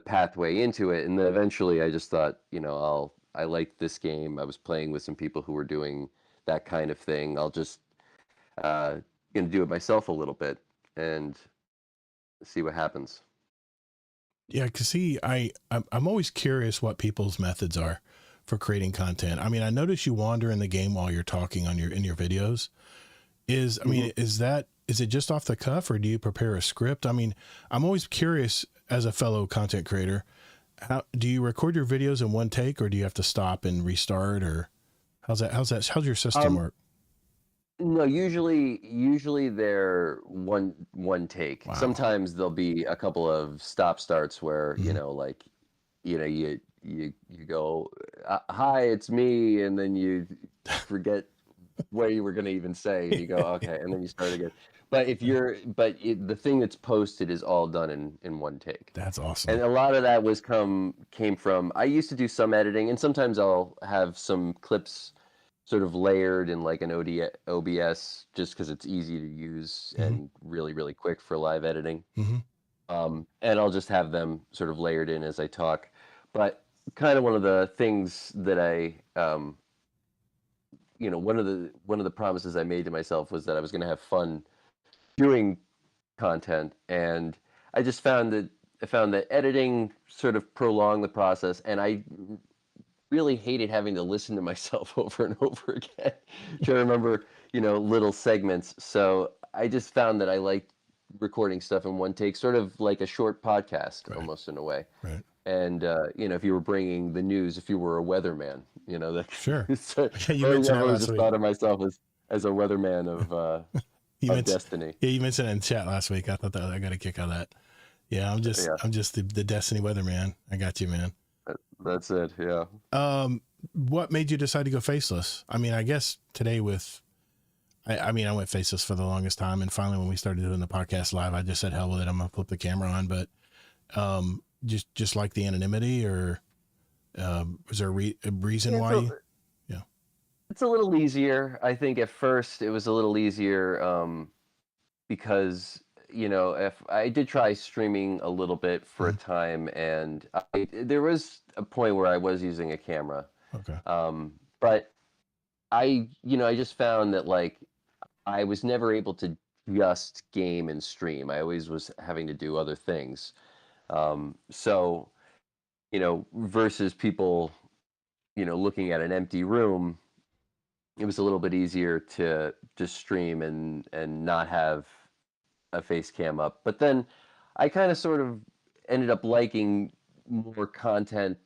pathway into it. And then eventually I just thought, I liked this game. I was playing with some people who were doing that kind of thing. I'll just do it myself a little bit and see what happens. Yeah, because see, I'm always curious what people's methods are for creating content. I mean, I notice you wander in the game while you're talking in your videos. Is it just off the cuff, or do you prepare a script? I mean, I'm always curious as a fellow content creator, how do you record your videos in one take, or do you have to stop and restart, or how's your system work? No, usually they're one take. Wow. Sometimes there'll be a couple of stop starts where, you go, hi, it's me, and then you forget what you were going to even say, and you go, okay, and then you start again. But the thing that's posted is all done in one take. That's awesome. And a lot of that came from, I used to do some editing, and sometimes I'll have some clips sort of layered in like an OBS just because it's easy to use and really, really quick for live editing. And I'll just have them sort of layered in as I talk. But kind of one of the things that one of the promises I made to myself was that I was going to have fun doing content, and I just found that editing sort of prolonged the process, and I really hated having to listen to myself over and over again to remember, little segments. So I just found that I liked recording stuff in one take, sort of like a short podcast, Right. almost in a way. Right. And if you were bringing the news, if you were a weatherman, that Sure. so, You mentioned that I always last just week. thought of myself as a weatherman of Destiny. Yeah, you mentioned it in chat last week. I thought that I got a kick out of that. Yeah, I'm just the Destiny weatherman. I got you, man. That's it. Yeah. What made you decide to go faceless? I mean, I guess today I went faceless for the longest time, and finally when we started doing the podcast live, I just said hell with it. I'm gonna flip the camera on, but just like the anonymity, or was there a reason why? It's a little easier. I think at first it was a little easier because if I did try streaming a little bit for a time, and there was a point where I was using a camera. Okay. But I just found that like I was never able to just game and stream. I always was having to do other things. So, versus people, looking at an empty room, it was a little bit easier to just stream and not have a face cam up. But then I kind of sort of ended up liking more content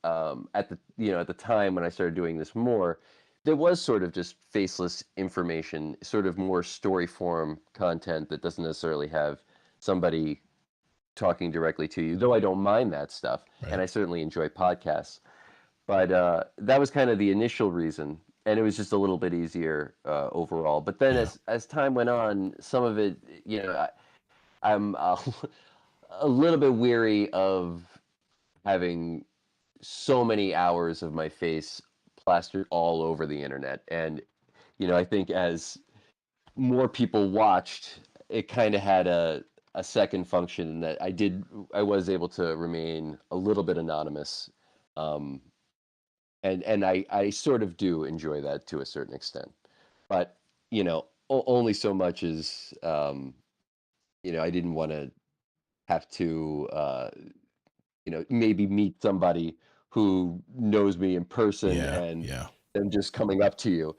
at the time when I started doing this more. There was sort of just faceless information, sort of more story form content that doesn't necessarily have somebody talking directly to you, though I don't mind that stuff. Right. And I certainly enjoy podcasts. But that was kind of the initial reason, and it was just a little bit easier overall. But then as time went on, some of it, I'm a little bit weary of having so many hours of my face plastered all over the internet. And, I think as more people watched, it kind of had a second function in that I was able to remain a little bit anonymous. And I sort of do enjoy that to a certain extent. But, only so much as, I didn't want to have to, maybe meet somebody who knows me in person and them just coming up to you.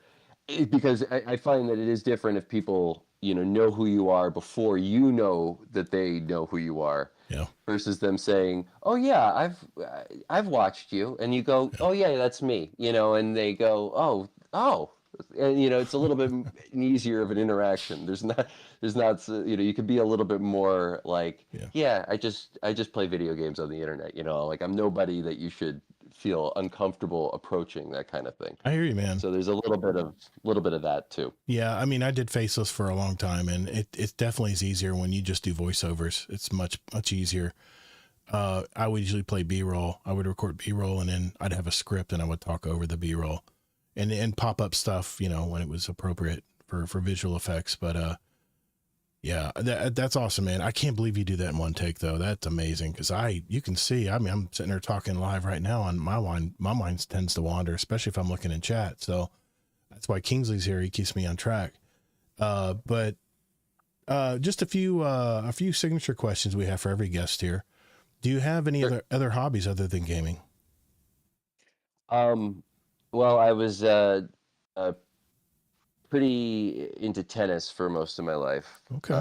Because I find that it is different if people, know who you are before you know that they know who you are. Yeah. Versus them saying, "Oh yeah, I've watched you," and you go, "Oh yeah, that's me," and they go, "Oh," and it's a little bit easier of an interaction. There's not, you could be a little bit more like, "Yeah, I just play video games on the internet," like I'm nobody that you should feel uncomfortable approaching, that kind of thing. I hear you, man. So there's a little bit of that too. Yeah, I mean, I did faceless for a long time, and it definitely is easier when you just do voiceovers. It's much easier. I would usually play B-roll. I would record B-roll, and then I'd have a script, and I would talk over the B-roll, and pop up stuff, when it was appropriate for visual effects. But yeah, that's awesome, man. I can't believe you do that in one take, though. That's amazing, because you can see. I mean, I'm sitting there talking live right now, and my mind tends to wander, especially if I'm looking in chat. So that's why Kingsley's here. He keeps me on track. But just a few signature questions we have for every guest here. Do you have any other hobbies other than gaming? Well, I was pretty into tennis for most of my life. Okay.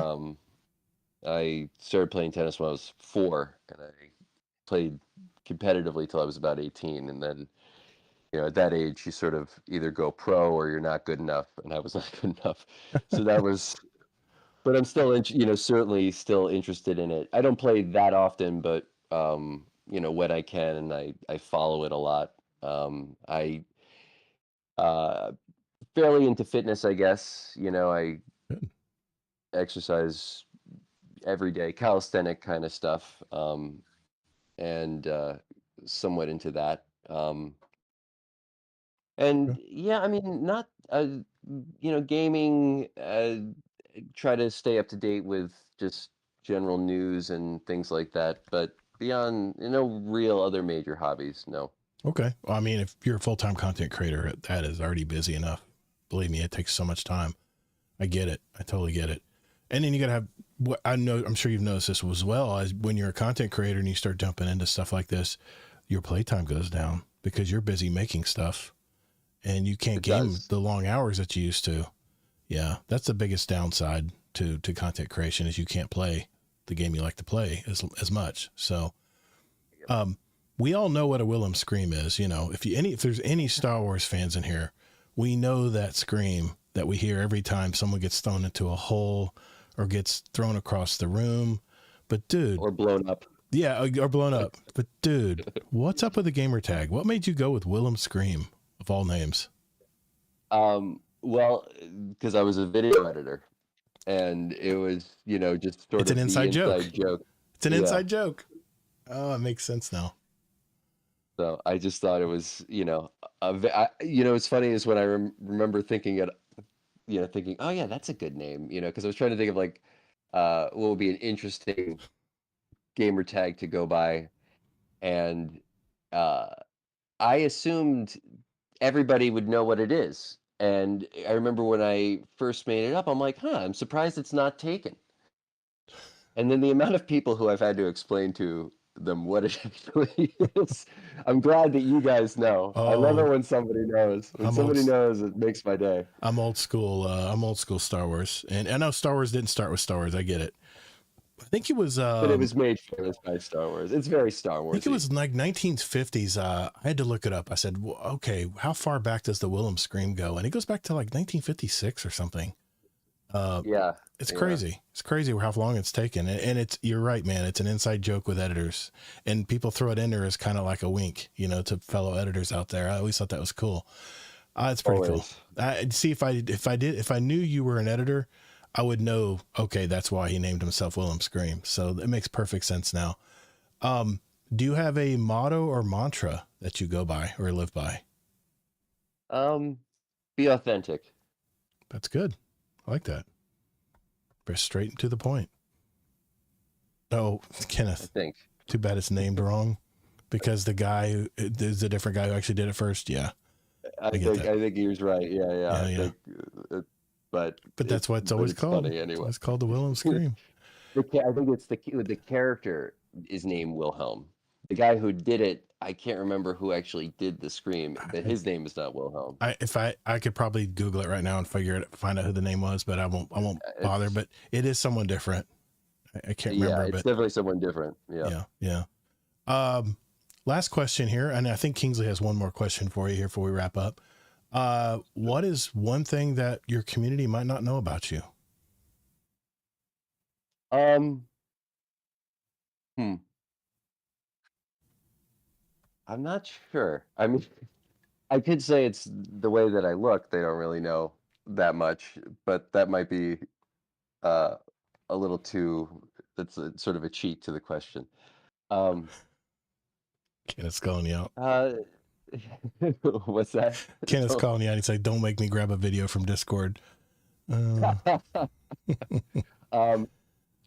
I started playing tennis when I was 4, and I played competitively till I was about 18, and then at that age you sort of either go pro or you're not good enough, and I was not good enough. So that was, but I'm still certainly still interested in it. I don't play that often, but when I can, and I follow it a lot. I fairly into fitness, I guess. I Good. exercise every day, calisthenic kind of stuff, and somewhat into that. And yeah, I mean, not gaming. Try to stay up to date with just general news and things like that. But beyond, real other major hobbies, no. Okay. Well, I mean, if you're a full-time content creator, that is already busy enough. Believe me, it takes so much time. I get it. I totally get it. And then you got to have, I'm sure you've noticed this as well, as when you're a content creator and you start jumping into stuff like this, your playtime goes down because you're busy making stuff and you can't game the long hours that you used to. Yeah. That's the biggest downside to content creation, is you can't play the game you like to play as much. So, we all know what a Willhe1m scream is. If there's any Star Wars fans in here, we know that scream that we hear every time someone gets thrown into a hole or gets thrown across the room. But dude, or blown up. Yeah, or blown up. But dude, what's up with the gamer tag? What made you go with Willhe1m Scream of all names? Well, because I was a video editor, and it was, just sort of an inside joke. It's an inside joke. Oh, it makes sense now. So I just thought it was, it's funny is when I remember thinking, oh yeah, that's a good name, because I was trying to think of like, what would be an interesting gamer tag to go by, and I assumed everybody would know what it is. And I remember when I first made it up, I'm like, I'm surprised it's not taken. And then the amount of people who I've had to explain to them what it actually is, I'm glad that you guys know. I love it when somebody knows. When somebody knows, it makes my day. I'm old school. I'm old school Star Wars, and I know Star Wars didn't start with Star Wars. I get it. I think it was. But it was made famous by Star Wars. It's very Star Wars. I think it was like 1950s. I had to look it up. I said, well, okay, how far back does the Willhe1m Scream go? And it goes back to like 1956 or something. Yeah. It's crazy. It's crazy how long it's taken. And you're right, man. It's an inside joke with editors, and people throw it in there as kind of like a wink, to fellow editors out there. I always thought that was cool. It's pretty cool. See, if I knew you were an editor, I would know, okay, that's why he named himself Willhe1m Scream. So it makes perfect sense now. Do you have a motto or mantra that you go by or live by? Be authentic. That's good. I like that. Very straight and to the point. Oh, Kenneth. I think. Too bad it's named wrong, because there's a different guy who actually did it first. Yeah. I think he was right. Yeah. But that's what it's always called. Funny anyway. It's called the Willhe1m Scream. I think it's the character is named Wilhelm, the guy who did it, I can't remember who actually did the scream, but his name is not Willhe1m. I could probably Google it right now and find out who the name was, but I won't bother. But it is someone different. I can't remember. Yeah, it's definitely someone different. Yeah. Last question here, and I think Kingsley has one more question for you here before we wrap up. What is one thing that your community might not know about you? I'm not sure. I mean, I could say it's the way that I look. They don't really know that much, but that might be a little too. That's sort of a cheat to the question. Kenneth's calling you out. What's that? Kenneth's calling you out. He's like, "Don't make me grab a video from Discord."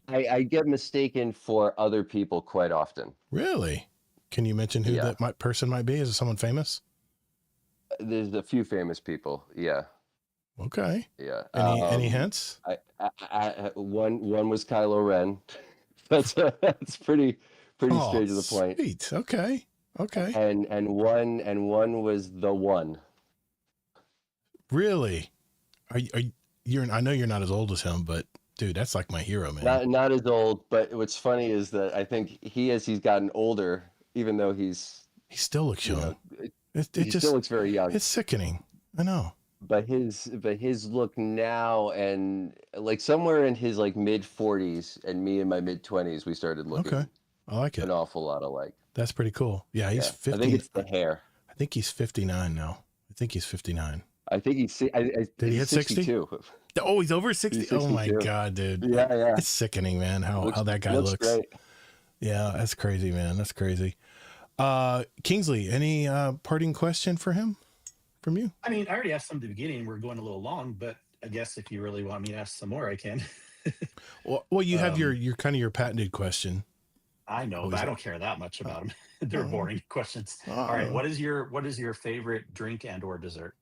I get mistaken for other people quite often. Really? Can you mention who that person might be? Is it someone famous? There's a few famous people. Yeah. Okay. Yeah. Any hints? One was Kylo Ren. That's pretty straight to the point. Sweet. Okay. And one was the one. Really? I know you're not as old as him, but dude, that's like my hero, man. Not as old, but what's funny is that I think he's gotten older, even though he still looks young. He still looks very young. It's sickening. I know. But his look now, and like somewhere in his like mid 40s and me in my mid 20s, we started looking. Okay. I like it. An awful lot alike. That's pretty cool. Yeah, he's 50. I think it's the hair. I think he's 59 now. I think he's 59. I think he's. Did he hit 60? Oh, he's over 60. Oh my God, dude. Yeah. It's sickening, man. How that guy looks. Great. Yeah, that's crazy, man. That's crazy. Kingsley, any parting question from you? I mean, I already asked some at the beginning. We're going a little long, but I guess if you really want me to ask some more, I can. well, you have your kind of your patented question. I know, but I don't care that much about them. They're boring questions. All right, what is your favorite drink and or dessert?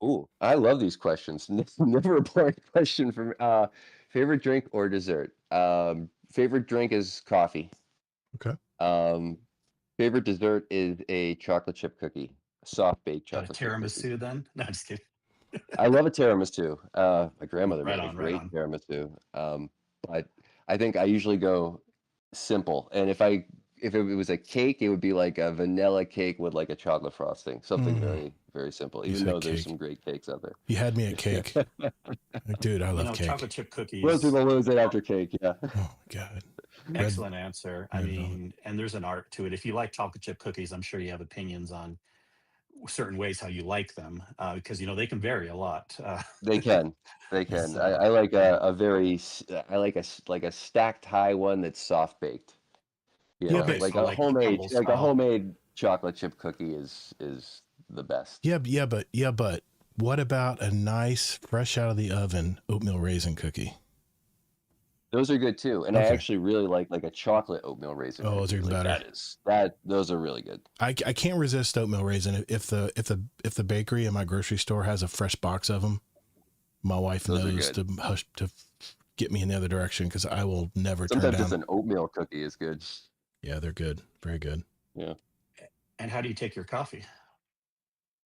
Ooh, I love these questions. Never a boring question from favorite drink or dessert. Favorite drink is coffee. Okay. Favorite dessert is a chocolate chip cookie, a soft baked chocolate chip cookie. Tiramisu then? No, I'm just kidding. I love a tiramisu. My grandmother made a great tiramisu. But I think I usually go simple. And if it was a cake, it would be like a vanilla cake with like a chocolate frosting. Something very, very simple. Even though there's some great cakes out there. You had me at cake. Dude, I love cake. Chocolate chip cookies. Most people lose it after cake, yeah. Oh my God. Excellent answer. I mean, and there's an art to it. If you like chocolate chip cookies, I'm sure you have opinions on certain ways how you like them, because they can vary a lot. They can. So, I like a stacked high one that's soft baked. Like a homemade chocolate chip cookie is the best. Yeah, but what about a nice fresh out of the oven oatmeal raisin cookie? Those are good too, and I actually really like a chocolate oatmeal raisin. Oh, those are even better. Those are really good. I can't resist oatmeal raisin. If the bakery in my grocery store has a fresh box of them, my wife knows to get me in the other direction, because I will never turn down. Sometimes just an oatmeal cookie is good. Yeah, they're good. Very good. Yeah. And how do you take your coffee?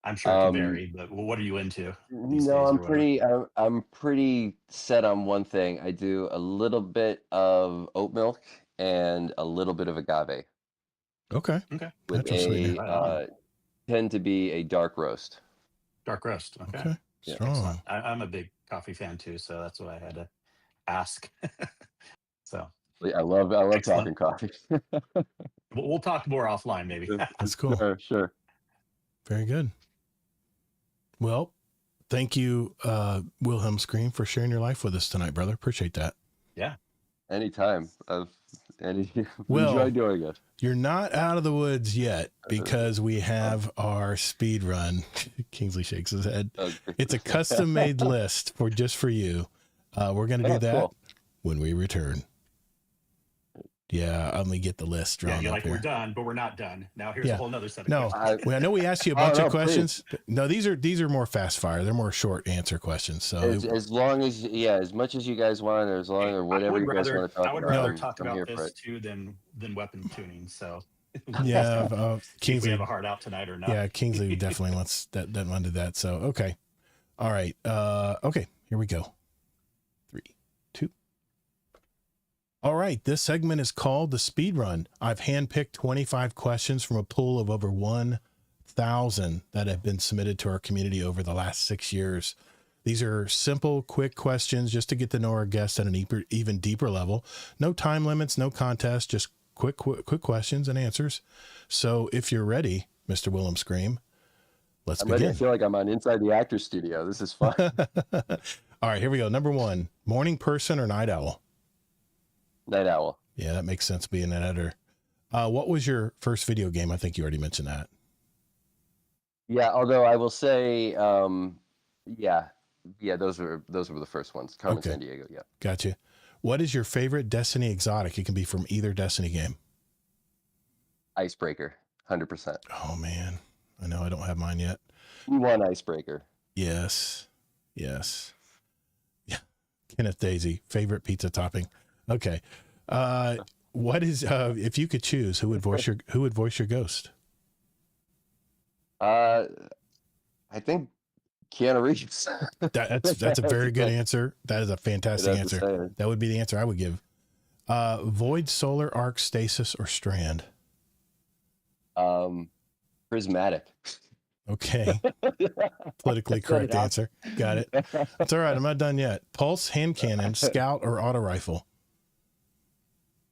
I'm sure it can vary, but what are you into? I'm pretty set on one thing. I do a little bit of oat milk and a little bit of agave. Okay. With tend to be a dark roast. Dark roast. Okay. Strong. I'm a big coffee fan too, so that's what I had to ask. So I love talking coffee. We'll talk more offline, maybe. That's cool. Sure. Very good. Well, thank you, Willhe1m Scream, for sharing your life with us tonight, brother. Appreciate that. Yeah. Anytime. Enjoy doing it. You're not out of the woods yet, because we have our speed run. Kingsley shakes his head. Okay. It's a custom-made list for you. We're going to do that when we return. Yeah, I'm gonna get the list drawn. You're like, we're done, but we're not done. Now here's a whole nother set of questions. I know we asked you a bunch of questions. No, these are more fast fire. They're more short answer questions. So as long as as much as you guys want, or as long or whatever you guys want to talk about. I would rather talk about this too than weapon tuning. So Yeah, See if we Kingsley. have a hard out tonight or not. Yeah, Kingsley definitely wants that one to that. So okay, all right. Okay, here we go. 3, 2. All right, this segment is called the Speed Run. I've handpicked 25 questions from a pool of over 1,000 that have been submitted to our community over the last 6 years. These are simple, quick questions just to get to know our guests at an even deeper level. No time limits, no contest, just quick questions and answers. So if you're ready, Mr. Willhe1m Scream, let's begin. Ready. I feel like I'm on Inside the Actors Studio. This is fun. All right, here we go. Number 1, morning person or night owl? Night owl. Yeah, that makes sense being an editor. What was your first video game? I think you already mentioned that. Yeah, although I will say, yeah, those were the first ones. Carmen Okay. Sandiego, yeah. Gotcha. What is your favorite Destiny exotic? It can be from either Destiny game. Icebreaker, 100%. Oh man, I know I don't have mine yet. You want Icebreaker. Yes. Yeah. Kenneth Daisy, favorite pizza topping. Okay. What is if you could choose, who would voice your ghost? I think Keanu Reeves. That's a very good answer. That is a fantastic That's answer. insane. That would be the answer I would give. Void, solar, arc, stasis, or strand? Prismatic. Okay. Politically correct answer. Got it. That's all right. I'm not done yet. Pulse, hand cannon, scout, or auto rifle?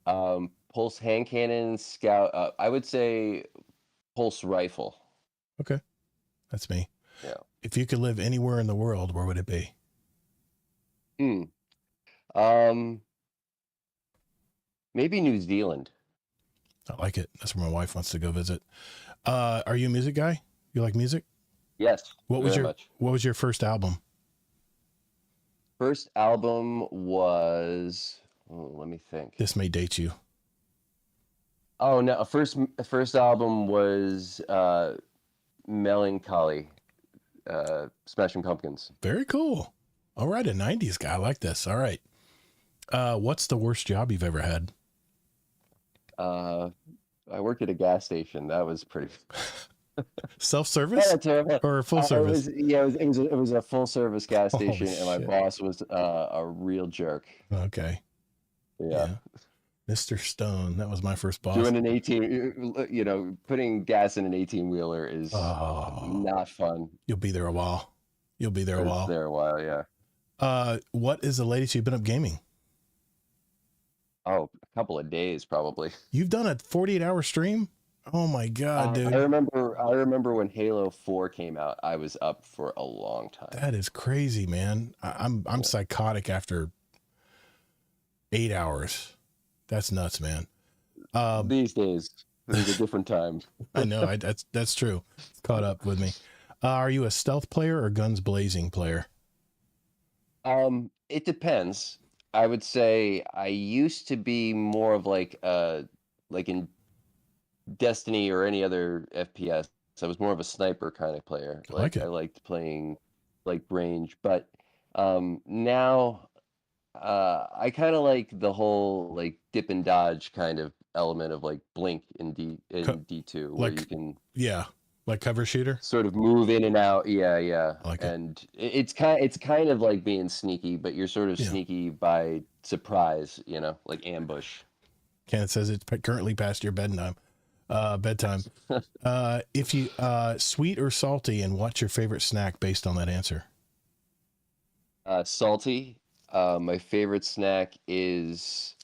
Pulse hand cannon, scout. I would say pulse rifle. Okay. That's me. Yeah. If you could live anywhere in the world, where would it be? Maybe New Zealand. I like it. That's where my wife wants to go visit. Are you a music guy? You like music? Yes. What was very much. your first album? First album was, let me think. This may date you. Oh no, first album was Melancholy, Smashing Pumpkins. Very cool. All right, a 90s guy. I like this. All right. What's the worst job you've ever had? I worked at a gas station. That was pretty Self-service Not terrible. or full service? It was a full service gas Oh, station, and my shit. boss was a real jerk. Okay. Yeah. Mr. Stone. That was my first boss. Doing an 18, putting gas in an 18-wheeler is not fun. You'll be there a while. You'll be there a while. There a while, yeah. What is the latest you've been up gaming? Oh, a couple of days probably. You've done a 48-hour stream? Oh my God, dude. I remember when Halo 4 came out. I was up for a long time. That is crazy, man. I'm psychotic after 8 hours. That's nuts, man. These days, there's a different time. I know. That's true. It's caught up with me. Are you a stealth player or guns blazing player? It depends. I would say I used to be more of like in Destiny or any other FPS. I was more of a sniper kind of player. I like it. I liked playing like range, but now I kind of like the whole like dip and dodge kind of element of like Blink in D2, where like- you can like cover shooter? sort of move in and out. Yeah. I like it. And it's kind of like being sneaky, but you're sort of Yeah. sneaky by surprise, like ambush. Kenneth says it's currently past your bedtime. If you sweet or salty, and what's your favorite snack based on that answer? Salty. My favorite snack is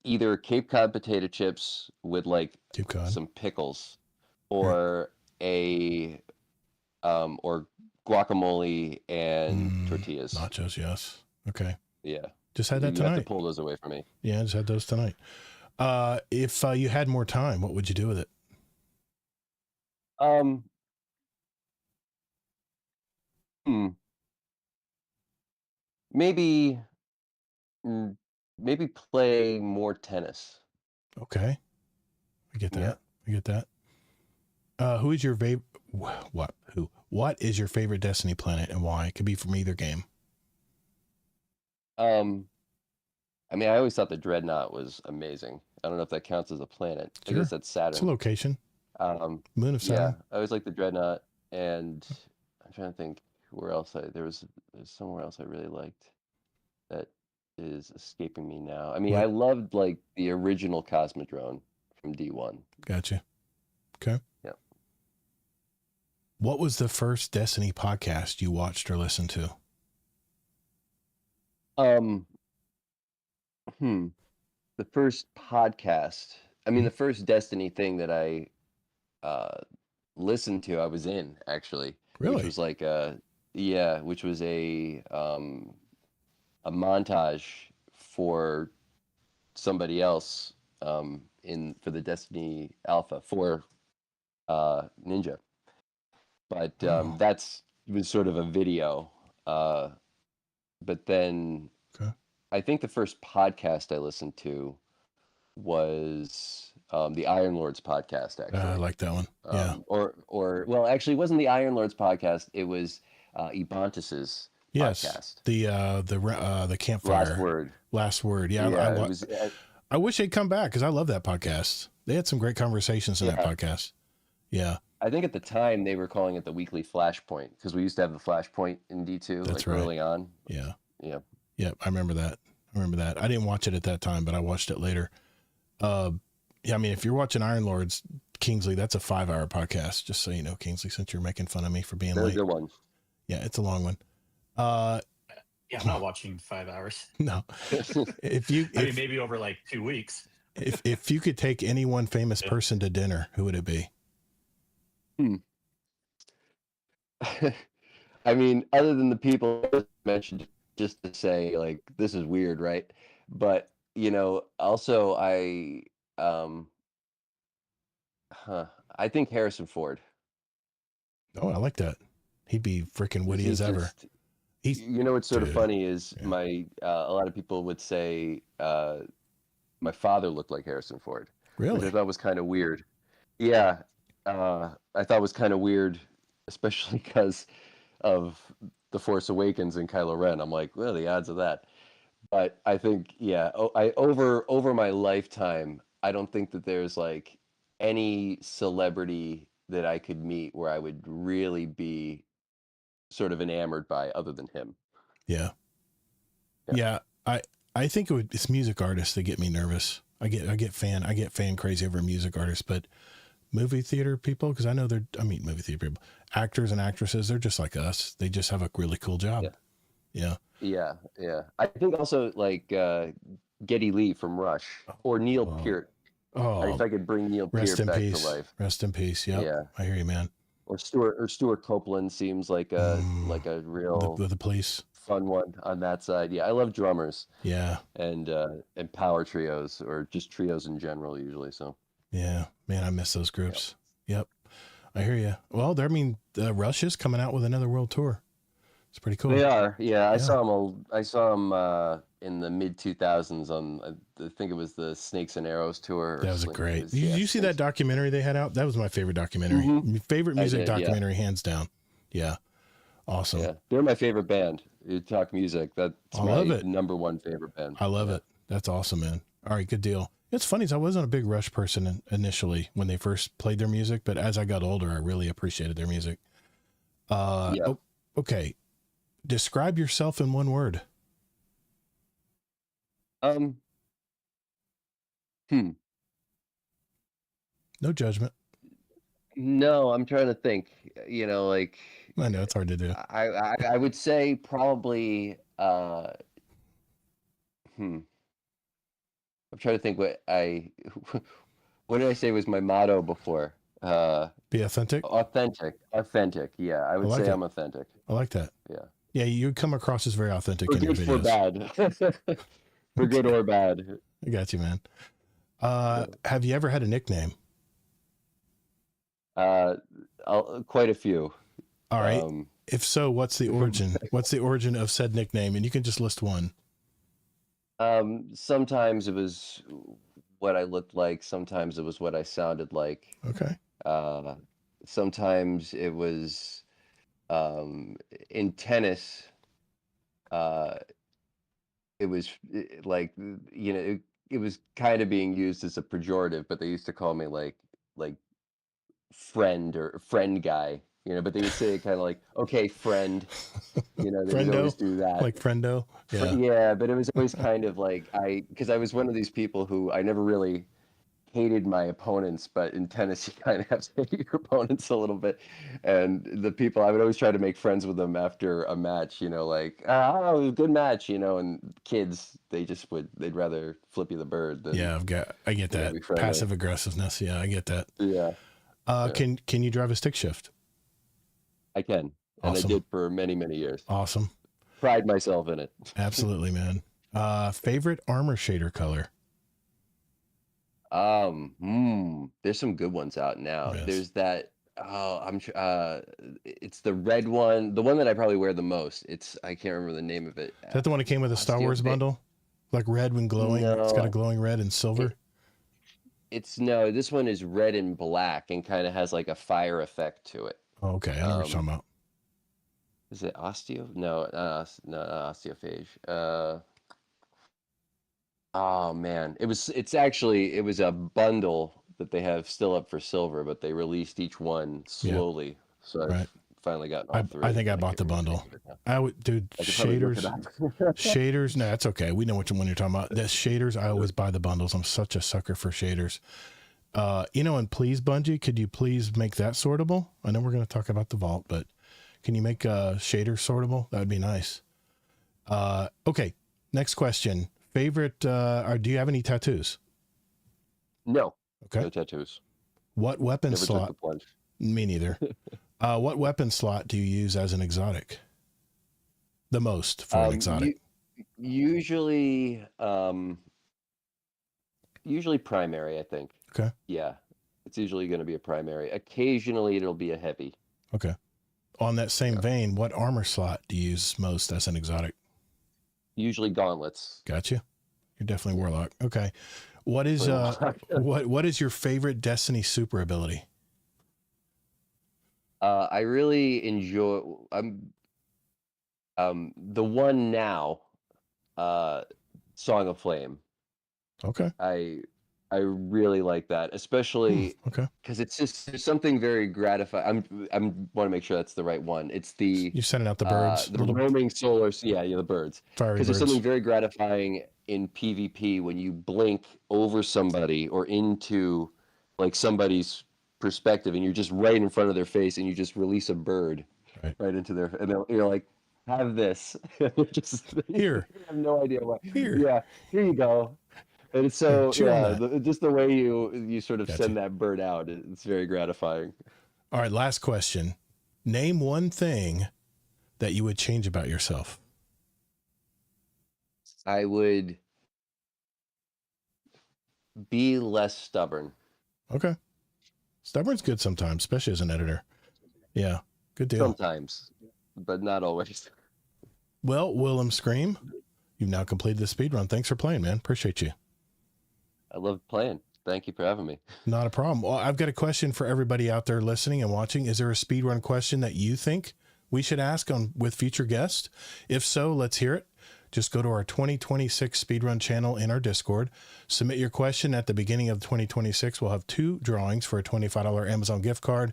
either Cape Cod potato chips with like Cape Cod. some pickles, or or guacamole and tortillas. Nachos, yes. Okay. Yeah. Just had that You have to tonight. pull those away from me. Yeah, just had those tonight. If you had more time, what would you do with it? Maybe play more tennis. Okay. I get that. Yeah. I get that. Who is your what is your favorite Destiny planet and why? It could be from either game. I mean, I always thought the Dreadnought was amazing. I don't know if that counts as a planet. I Sure. guess that's It's a Saturn. location. Moon of Yeah, Saturn. I always liked the Dreadnought, and I'm trying to think where else there's somewhere else I really liked that is escaping me now. I mean, What? I loved like the original Cosmodrome from D1. Gotcha. Okay. Yeah. What was the first Destiny podcast you watched or listened to? The first podcast. I mean, Mhm. the first Destiny thing that I listened to, I was in actually, which Really? was like which was a montage for somebody else in for the Destiny Alpha for Ninja. But Oh, that's was sort of a video. But then okay. I think the first podcast I listened to was the Iron Lords podcast, I actually. like that one. Yeah. Or well, actually, it wasn't the Iron Lords podcast. It was Ebontis's Yes. podcast. The campfire. Last Word. Last Word. Yeah. Yeah, it was. I wish they'd come back because I love that podcast. They had some great conversations in that podcast. Yeah. I think at the time they were calling it the weekly Flashpoint because we used to have the Flashpoint in D2 That's like right. early on. Yeah. Yeah. Yeah. I remember that. I didn't watch it at that time, but I watched it later. Yeah. I mean, if you're watching Iron Lords, Kingsley, that's a 5-hour podcast. Just so you know, Kingsley, since you're making fun of me for being They're a late. good one. Yeah. It's a long one. Yeah, I'm not watching 5 hours. No. I mean, maybe over like 2 weeks. if you could take any one famous person to dinner, who would it be? I mean, other than the people I mentioned, just to say, like, this is weird, right? But, also um, I think Harrison Ford. Oh, I like that. He'd be freaking witty He's as ever. just, He's what's sort of dude. funny is Yeah. a lot of people would say my father looked like Harrison Ford, which I Really? thought was kind of weird. Yeah, I thought was kind of weird, especially because of The Force Awakens and Kylo Ren. I'm like, well, the odds of that. But I think, yeah, over my lifetime, I don't think that there's like any celebrity that I could meet where I would really be sort of enamored by other than him. Yeah. Yeah. Yeah. I think it's music artists that get me nervous. I get fan crazy over music artists, but movie theater people, because I know movie theater people, actors and actresses, they're just like us. They just have a really cool job. Yeah. Yeah. Yeah, yeah. I think also like Geddy Lee from Rush or Neil Peart. Oh, If I could bring Neil rest Peart in back peace. to life. Rest in peace. Yep. Yeah. I hear you, man. Or Stuart Copeland seems like a real the Police. Fun one on that side. Yeah, I love drummers. Yeah. And power trios or just trios in general usually. So. Yeah, man, I miss those groups. Yep. I hear you. Well, Rush is coming out with another world tour. It's pretty cool. They are. Yeah, I saw them in the mid 2000s on I think it was the Snakes and Arrows tour. That was great. Did you see that documentary they had out? That was my favorite documentary. Mm-hmm. Favorite music documentary, hands down. Yeah. Awesome. Yeah, they're my favorite band. You talk music. That's my number one favorite band. I love it. That's awesome, man. All right, good deal. It's funny, I wasn't a big Rush person initially when they first played their music, but as I got older, I really appreciated their music. Okay. Describe yourself in one word. No judgment. No, I'm trying to think. Like I know it's hard to do. I would say probably I'm trying to think what did I say was my motto before? Be authentic. Authentic. Yeah, I would say I'm authentic. I like that. Yeah. Yeah, you come across as very authentic For in your good, videos. for bad. For good or bad. I got you, man. Have you ever had a nickname? Quite a few. All right. If so, what's the origin? What's the origin of said nickname? And you can just list one. Sometimes it was what I looked like. Sometimes it was what I sounded like. Okay. Sometimes it was in tennis. like, it was kind of being used as a pejorative, but they used to call me like friend or friend guy, but they would say it kind of like, okay, friend, they would always Friendo, do that. like friendo. Yeah. Yeah, but it was always kind of like because I was one of these people who I never really hated my opponents, but in tennis you kind of have to hate your opponents a little bit. And the people, I would always try to make friends with them after a match, like, oh, it was a good match, and kids, they'd rather flip you the bird than Yeah, I get that be friendly. passive aggressiveness. Yeah, I get that. Yeah. Yeah. Can you drive a stick shift? I can. And Awesome. I did for many, many years. Awesome. Pride myself in it. Absolutely, man. Favorite armor shader color? There's some good ones out now. Yes. There's that, it's the red one, the one that I probably wear the most. I can't remember the name of it. Is that the one that came with a Star Wars bundle? Like red when glowing? No, It's got a glowing red and silver? No, this one is red and black and kind of has like a fire effect to it. Oh, okay, I know what you're talking about. Is it osteo? No, not osteophage. Oh man, it was a bundle that they have still up for silver, but they released each one slowly. So I've finally gotten all three. I think I bought the bundle. Dude, shaders. Shaders. No, that's okay. We know which one you're talking about. The shaders. I always buy the bundles. I'm such a sucker for shaders. And please, Bungie, could you please make that sortable? I know we're going to talk about the vault, but can you make shader sortable? That would be nice. Okay. Next question. Favorite, do you have any tattoos? No. Okay. No tattoos. What weapon Never slot? took the plunge. Me neither. What weapon slot do you use as an exotic? The most for an exotic? Usually primary, I think. Okay. Yeah. It's usually going to be a primary. Occasionally it'll be a heavy. Okay. On that same vein, what armor slot do you use most as an exotic? Usually gauntlets. Gotcha. You're definitely warlock. Okay. What is what is your favorite Destiny super ability? I really enjoy the one now, Song of Flame. Okay. I really like that, especially because it's just there's something very gratifying. I want to make sure that's the right one. It's you're sending out the birds, the roaming solar. Yeah, the birds. Because there's something very gratifying in PvP when you blink over somebody or into like somebody's perspective, and you're just right in front of their face, and you just release a bird right into their, and you're like, have this. Just here. I have no idea why. Here. Yeah, here you go. And it's so just the way you sort of send that bird out, it's very gratifying. All right, last question. Name one thing that you would change about yourself. I would be less stubborn. Okay. Stubborn's good sometimes, especially as an editor. Yeah, good deal. Sometimes, but not always. Well, Willhe1m, you've now completed the speed run. Thanks for playing, man. Appreciate you. I love playing. Thank you for having me. Not a problem. Well, I've got a question for everybody out there listening and watching. Is there a speedrun question that you think we should ask with future guests? If so, let's hear it. Just go to our 2026 speedrun channel in our Discord. Submit your question at the beginning of 2026. We'll have 2 drawings for a $25 Amazon gift card.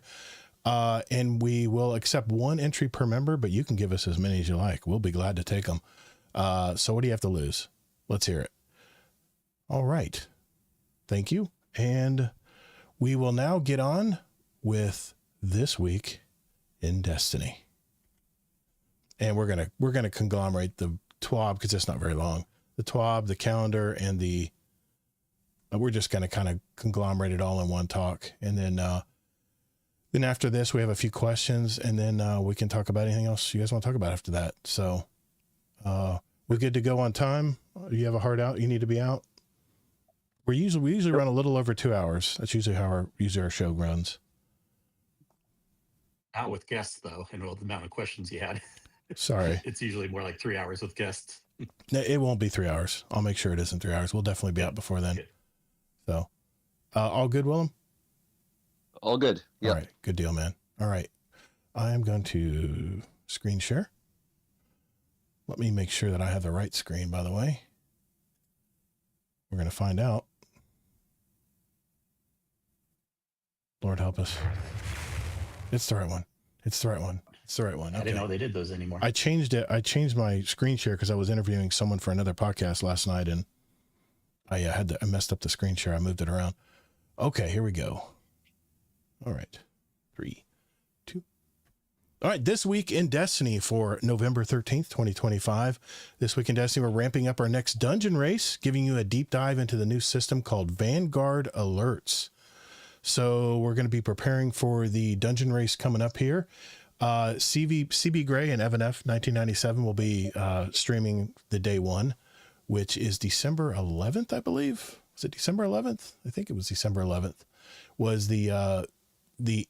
And we will accept 1 entry per member, but you can give us as many as you like. We'll be glad to take them. So what do you have to lose? Let's hear it. All right. Thank you. And we will now get on with this week in Destiny. And we're going to conglomerate the TWAB because it's not very long. The TWAB, the calendar, and we're just going to kind of conglomerate it all in one talk. And then after this, we have a few questions, and then we can talk about anything else you guys want to talk about after that. So we're good to go on time. You have a hard out? You need to be out? We usually run a little over 2 hours. That's usually how our show runs. Out with guests, though, and all the amount of questions you had. Sorry. It's usually more like 3 hours with guests. It won't be 3 hours. I'll make sure it isn't 3 hours. We'll definitely be out before then. Good. So, all good, Willhe1m? All good. Yeah. All right. Good deal, man. All right. I am going to screen share. Let me make sure that I have the right screen, by the way. We're going to find out. Lord help us. It's the right one. It's the right one. It's the right one. Okay. I didn't know they did those anymore. I changed it. I changed my screen share because I was interviewing someone for another podcast last night, and I messed up the screen share. I moved it around. Okay, here we go. All right. 3, 2. All right, this week in Destiny for November 13th, 2025. This week in Destiny, we're ramping up our next dungeon race, giving you a deep dive into the new system called Vanguard Alerts. So we're going to be preparing for the dungeon race coming up here. CB Gray and Evan F 1997 will be streaming the day one, which is December 11th, I believe. Was it December 11th? I think it was December 11th. Was the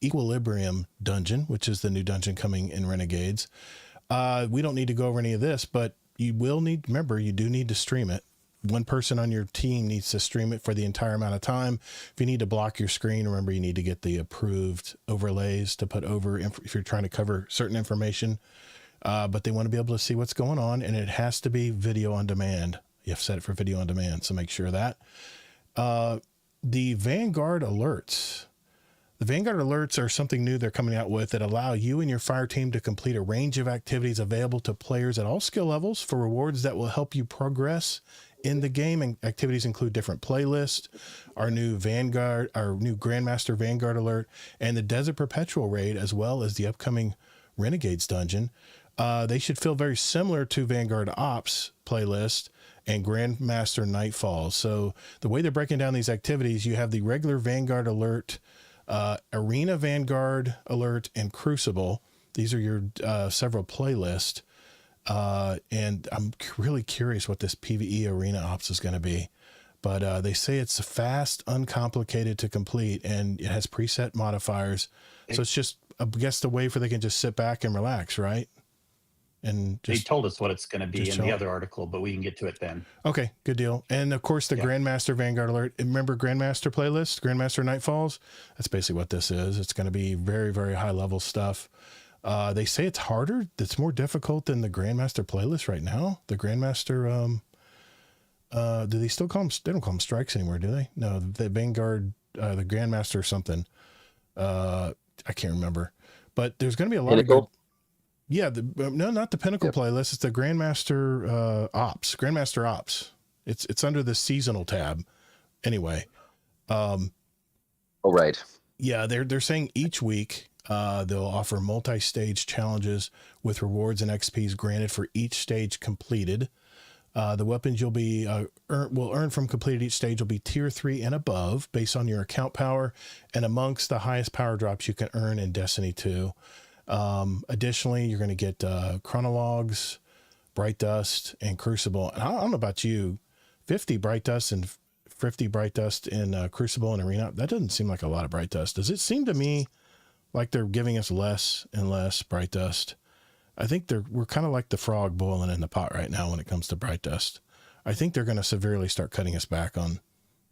Equilibrium dungeon, which is the new dungeon coming in Renegades. We don't need to go over any of this, but you will need, remember, you do need to stream it. One person on your team needs to stream it for the entire amount of time. If you need to block your screen, remember you need to get the approved overlays to put over if you're trying to cover certain information. But they want to be able to see what's going on, and it has to be video on demand. You have to set it for video on demand, so make sure of that. The Vanguard Alerts. The Vanguard Alerts are something new they're coming out with that allow you and your fire team to complete a range of activities available to players at all skill levels for rewards that will help you progress in the game. And activities include different playlists, our new Grandmaster Vanguard Alert, and the Desert Perpetual raid, as well as the upcoming Renegades dungeon. They should feel very similar to Vanguard Ops playlist and Grandmaster Nightfall. So the way they're breaking down these activities, you have the regular Vanguard Alert, Arena Vanguard Alert, and Crucible. These are your several playlists. And I'm really curious what this PvE Arena Ops is going to be. But they say it's fast, uncomplicated to complete, and it has preset modifiers. So it's just, I guess, the way for they can just sit back and relax, right? And they told us what it's going to be in the other article, but we can get to it then. Okay, good deal. And of course, the Grandmaster Vanguard Alert. Remember Grandmaster playlist, Grandmaster Nightfalls? That's basically what this is. It's going to be very, very high level stuff. They say it's harder. It's more difficult than the Grandmaster playlist right now. The Grandmaster, do they still call them? They don't call them strikes anymore, do they? No, the Vanguard, the Grandmaster something. I can't remember. But there's going to be a lot of good. Yeah, no, not the Pinnacle playlist. It's the Grandmaster Ops. Grandmaster Ops. It's under the seasonal tab. Anyway. Right. Yeah, they're saying each week they'll offer multi-stage challenges with rewards and XPs granted for each stage completed. The weapons you'll be will earn from completed each stage will be tier 3 and above based on your account power, and amongst the highest power drops you can earn in Destiny 2. Additionally, you're going to get chronologues, Bright Dust, and Crucible. And I don't know about you, 50 Bright Dust and 50 Bright Dust in Crucible and Arena. That doesn't seem like a lot of Bright Dust. Does it seem to me like they're giving us less and less Bright Dust? I think we're kind of like the frog boiling in the pot right now when it comes to Bright Dust. I think they're going to severely start cutting us back on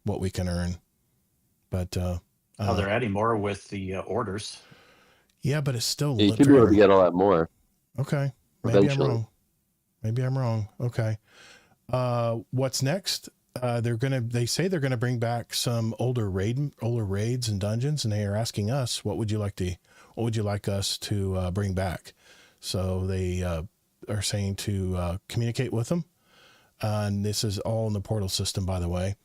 what we can earn. But they're adding more with the orders. Yeah, but it's still. You should be able to get a lot more. Okay, maybe I'm wrong. Okay, what's next? They say they're gonna bring back some older raids and dungeons, and they are asking us, what would you like us to bring back? So they are saying to communicate with them, and this is all in the portal system, by the way.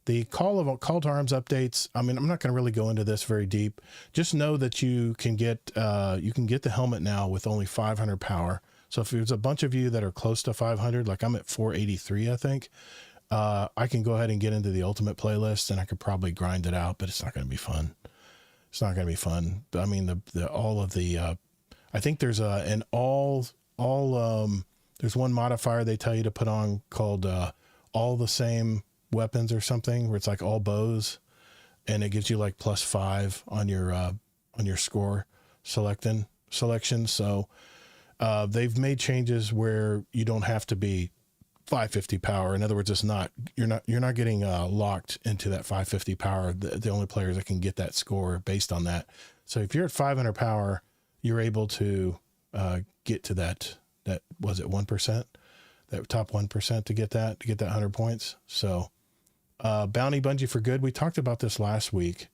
The call to arms updates. I mean, I'm not going to really go into this very deep. Just know that you can get the helmet now with only 500 power. So if there's a bunch of you that are close to 500, like I'm at 483, I think, I can go ahead and get into the ultimate playlist, and I could probably grind it out, but it's not going to be fun. It's not going to be fun. I mean, I think there's there's one modifier they tell you to put on called all the same weapons or something, where it's like all bows, and it gives you like +5 on your score selection. So they've made changes where you don't have to be 550 power. In other words, you're not getting locked into that 550 power. The only players that can get that score based on that. So if you're at 500 power, you're able to get to that that was it 1%, that top 1% to get that 100 points. So bounty Bungie for good. We talked about this last week.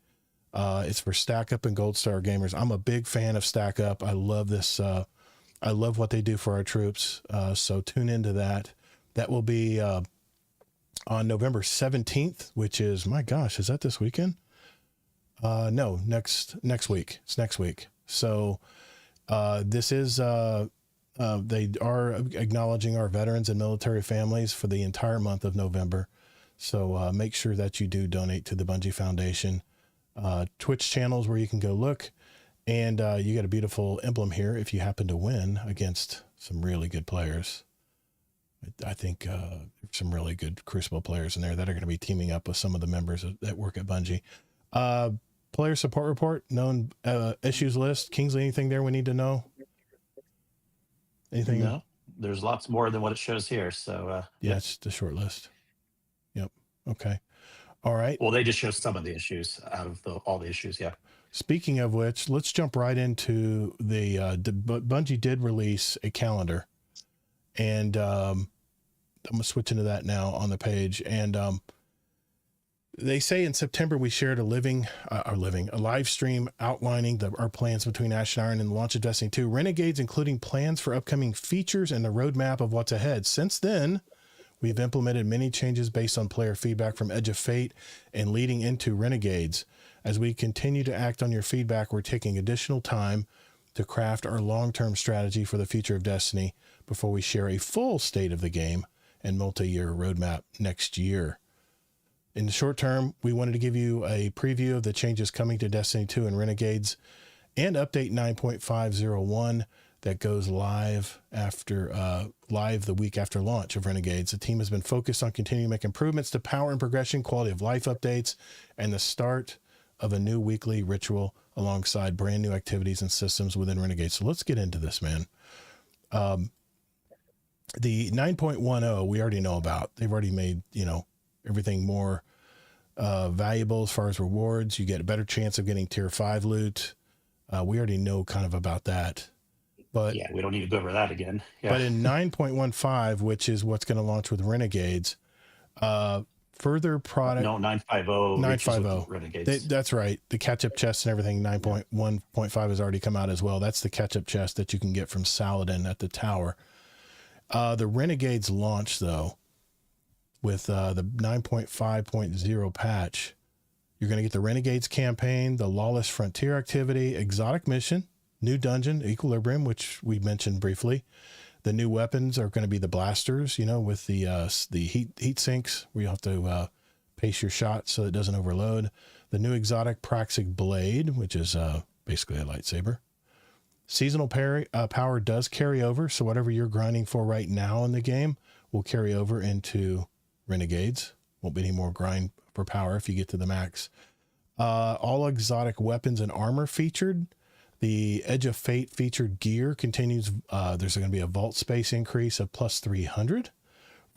It's for Stack Up and Gold Star gamers. I'm a big fan of Stack Up. I love this. I love what they do for our troops. So tune into that. That will be on November 17th, which is, my gosh, is that this weekend? No, next week. It's next week. So this is, they are acknowledging our veterans and military families for the entire month of November. So make sure that you do donate to the Bungie Foundation. Twitch channels where you can go look. And you got a beautiful emblem here if you happen to win against some really good players. I think some really good Crucible players in there that are going to be teaming up with some of the members that work at Bungie. Player support report, known issues list. Kingsley, anything there we need to know? Anything? No, there's lots more than what it shows here. So yeah, it's the short list. Yep. Okay. All right. Well, they just show some of the issues out of all the issues. Yeah. Speaking of which, let's jump right into the Bungie did release a calendar, and I'm gonna switch into that now on the page. And they say in September we shared a live stream outlining our plans between Ash and Iron and the launch of Destiny 2 Renegades, including plans for upcoming features and the roadmap of what's ahead. Since then, we've implemented many changes based on player feedback from Edge of Fate and leading into Renegades. As we continue to act on your feedback, we're taking additional time to craft our long-term strategy for the future of Destiny before we share a full state of the game and multi-year roadmap next year. In the short term, we wanted to give you a preview of the changes coming to Destiny 2 and Renegades and update 9.501 that goes live the week after launch of Renegades. The team has been focused on continuing to make improvements to power and progression, quality of life updates, and the start of a new weekly ritual alongside brand new activities and systems within Renegades. So let's get into this, man. The 9.10 we already know about. They've already made, everything more valuable as far as rewards. You get a better chance of getting tier 5 loot. We already know kind of about that. But yeah, we don't need to go over that again. Yeah. But in 9.15, which is what's going to launch with Renegades, further product. No, 950. 950. Renegades. That's right. The catch-up chest and everything, 9.1.5 has already come out as well. That's the catch-up chest that you can get from Saladin at the tower. The Renegades launch, though, with the 9.5.0 patch, you're going to get the Renegades campaign, the Lawless Frontier activity, exotic mission, new dungeon, Equilibrium, which we mentioned briefly. The new weapons are going to be the blasters, with the heat sinks where you have to pace your shot so it doesn't overload. The new exotic Praxic Blade, which is basically a lightsaber. Seasonal power does carry over, so whatever you're grinding for right now in the game will carry over into Renegades. Won't be any more grind for power if you get to the max. All exotic weapons and armor featured. The Edge of Fate featured gear continues. There's going to be a vault space increase of plus 300.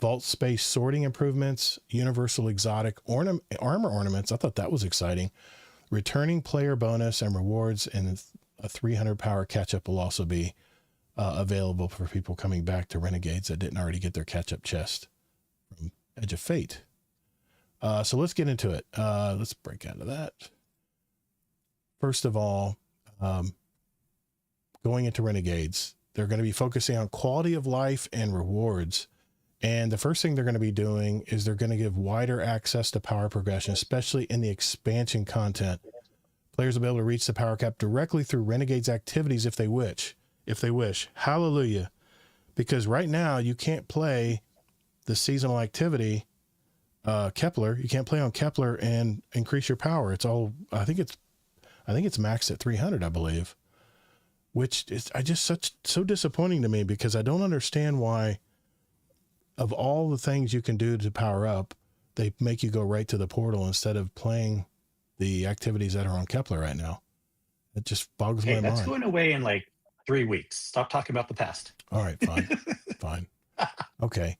Vault space sorting improvements. Universal exotic armor ornaments. I thought that was exciting. Returning player bonus and rewards, and a 300 power catch-up will also be available for people coming back to Renegades that didn't already get their catch-up chest from Edge of Fate. So let's get into it. Let's break out of that. First of all, going into Renegades, they're going to be focusing on quality of life and rewards. And the first thing they're going to be doing is they're going to give wider access to power progression, especially in the expansion content. Players will be able to reach the power cap directly through Renegades activities if they wish. Hallelujah. Because right now you can't play the seasonal activity, Kepler. You can't play on Kepler and increase your power. It's all, I think it's maxed at 300, I believe, which is so disappointing to me because I don't understand why, of all the things you can do to power up, they make you go right to the portal instead of playing the activities that are on Kepler right now. It just boggles my mind. That's going away in like 3 weeks. Stop talking about the past. All right, fine. Fine. Okay.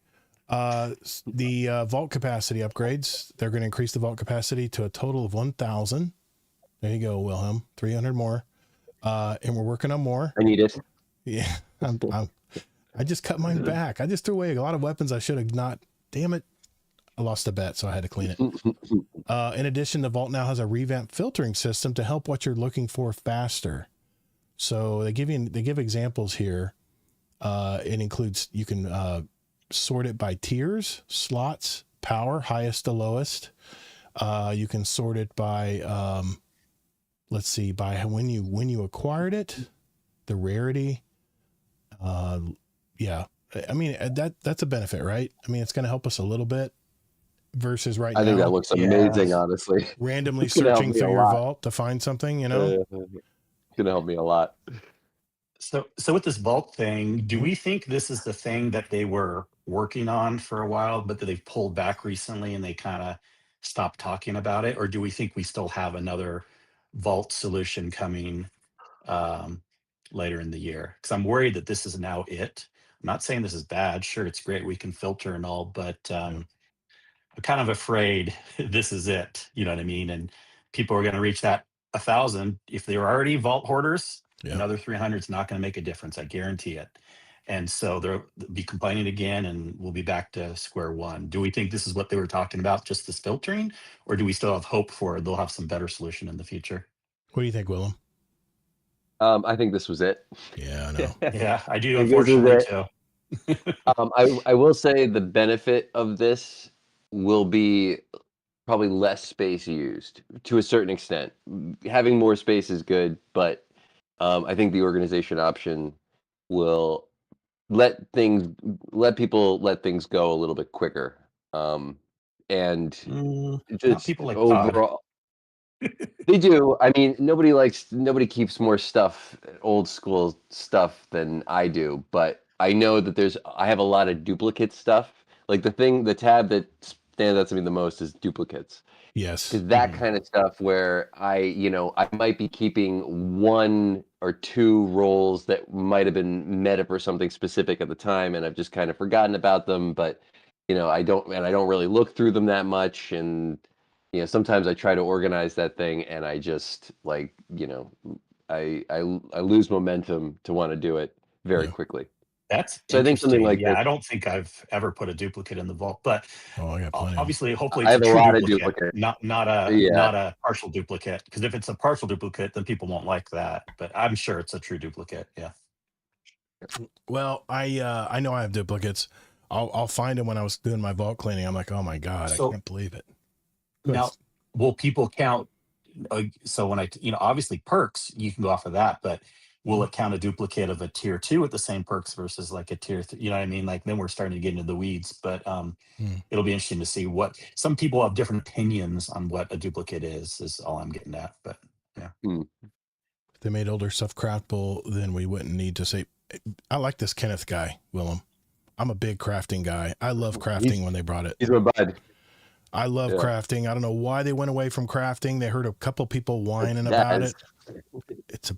The vault capacity upgrades, they're going to increase the vault capacity to a total of 1,000. There you go, Willhe1m. 300 more. And we're working on more. I need it. Yeah. I just cut mine back. I just threw away a lot of weapons I should have not. Damn it. I lost a bet, so I had to clean it. In addition, the Vault now has a revamped filtering system to help what you're looking for faster. So they give examples here. It includes, you can sort it by tiers, slots, power, highest to lowest. You can sort it by, let's see, by when you acquired it, the rarity. Yeah, I mean, that's a benefit, right? I mean, it's going to help us a little bit versus right now. I think that looks amazing, honestly. Randomly searching through your vault to find something, you know? It's going to help me a lot. So with this Vault thing, do we think this is the thing that they were working on for a while, but that they've pulled back recently and they kind of stopped talking about it? Or do we think we still have another Vault solution coming later in the year? Because I'm worried that this is now it. I'm not saying this is bad. Sure, it's great. We can filter and all, but I'm kind of afraid this is it. You know what I mean? And people are going to reach that 1,000. If they were already Vault hoarders, another 300 is not going to make a difference. I guarantee it. And so they'll be complaining again, and we'll be back to square one. Do we think this is what they were talking about, just this filtering? Or do we still have hope for they'll have some better solution in the future? What do you think, Willem? I think this was it. Yeah, I know. Yeah, I do, unfortunately, too. I will say the benefit of this will be probably less space used to a certain extent. Having more space is good, but I think the organization option will let people let things go a little bit quicker. And just people like overall, they do. I mean, nobody keeps more stuff, old school stuff, than I do. But I know that I have a lot of duplicate stuff. Like the tab that stands out to me the most is duplicates. Yes. Because that kind of stuff where I might be keeping 1 or 2 roles that might have been meta for something specific at the time, and I've just kind of forgotten about them. But I don't really look through them that much, and sometimes I try to organize that thing, and I just I lose momentum to want to do it very quickly. That's so. I think something like this. I don't think I've ever put a duplicate in the Vault, but I got plenty. Obviously, hopefully, I it's have a a true lot duplicate, of duplicates. not a partial duplicate. Because if it's a partial duplicate, then people won't like that. But I'm sure it's a true duplicate. Yeah. Well, I know I have duplicates. I'll find them when I was doing my Vault cleaning. I'm like, oh my God, I can't believe it. Now, will people count? So when obviously perks, you can go off of that, but will it count a duplicate of a tier 2 with the same perks versus like a tier 3? You know what I mean? Like then we're starting to get into the weeds, but it'll be interesting to see what some people have different opinions on what a duplicate is all I'm getting at. But yeah. If they made older stuff craftable, then we wouldn't need to say, I like this Kenneth guy, Willem. I'm a big crafting guy. I love crafting when they brought it. He's my bud. I love crafting. I don't know why they went away from crafting. They heard a couple people whining about it.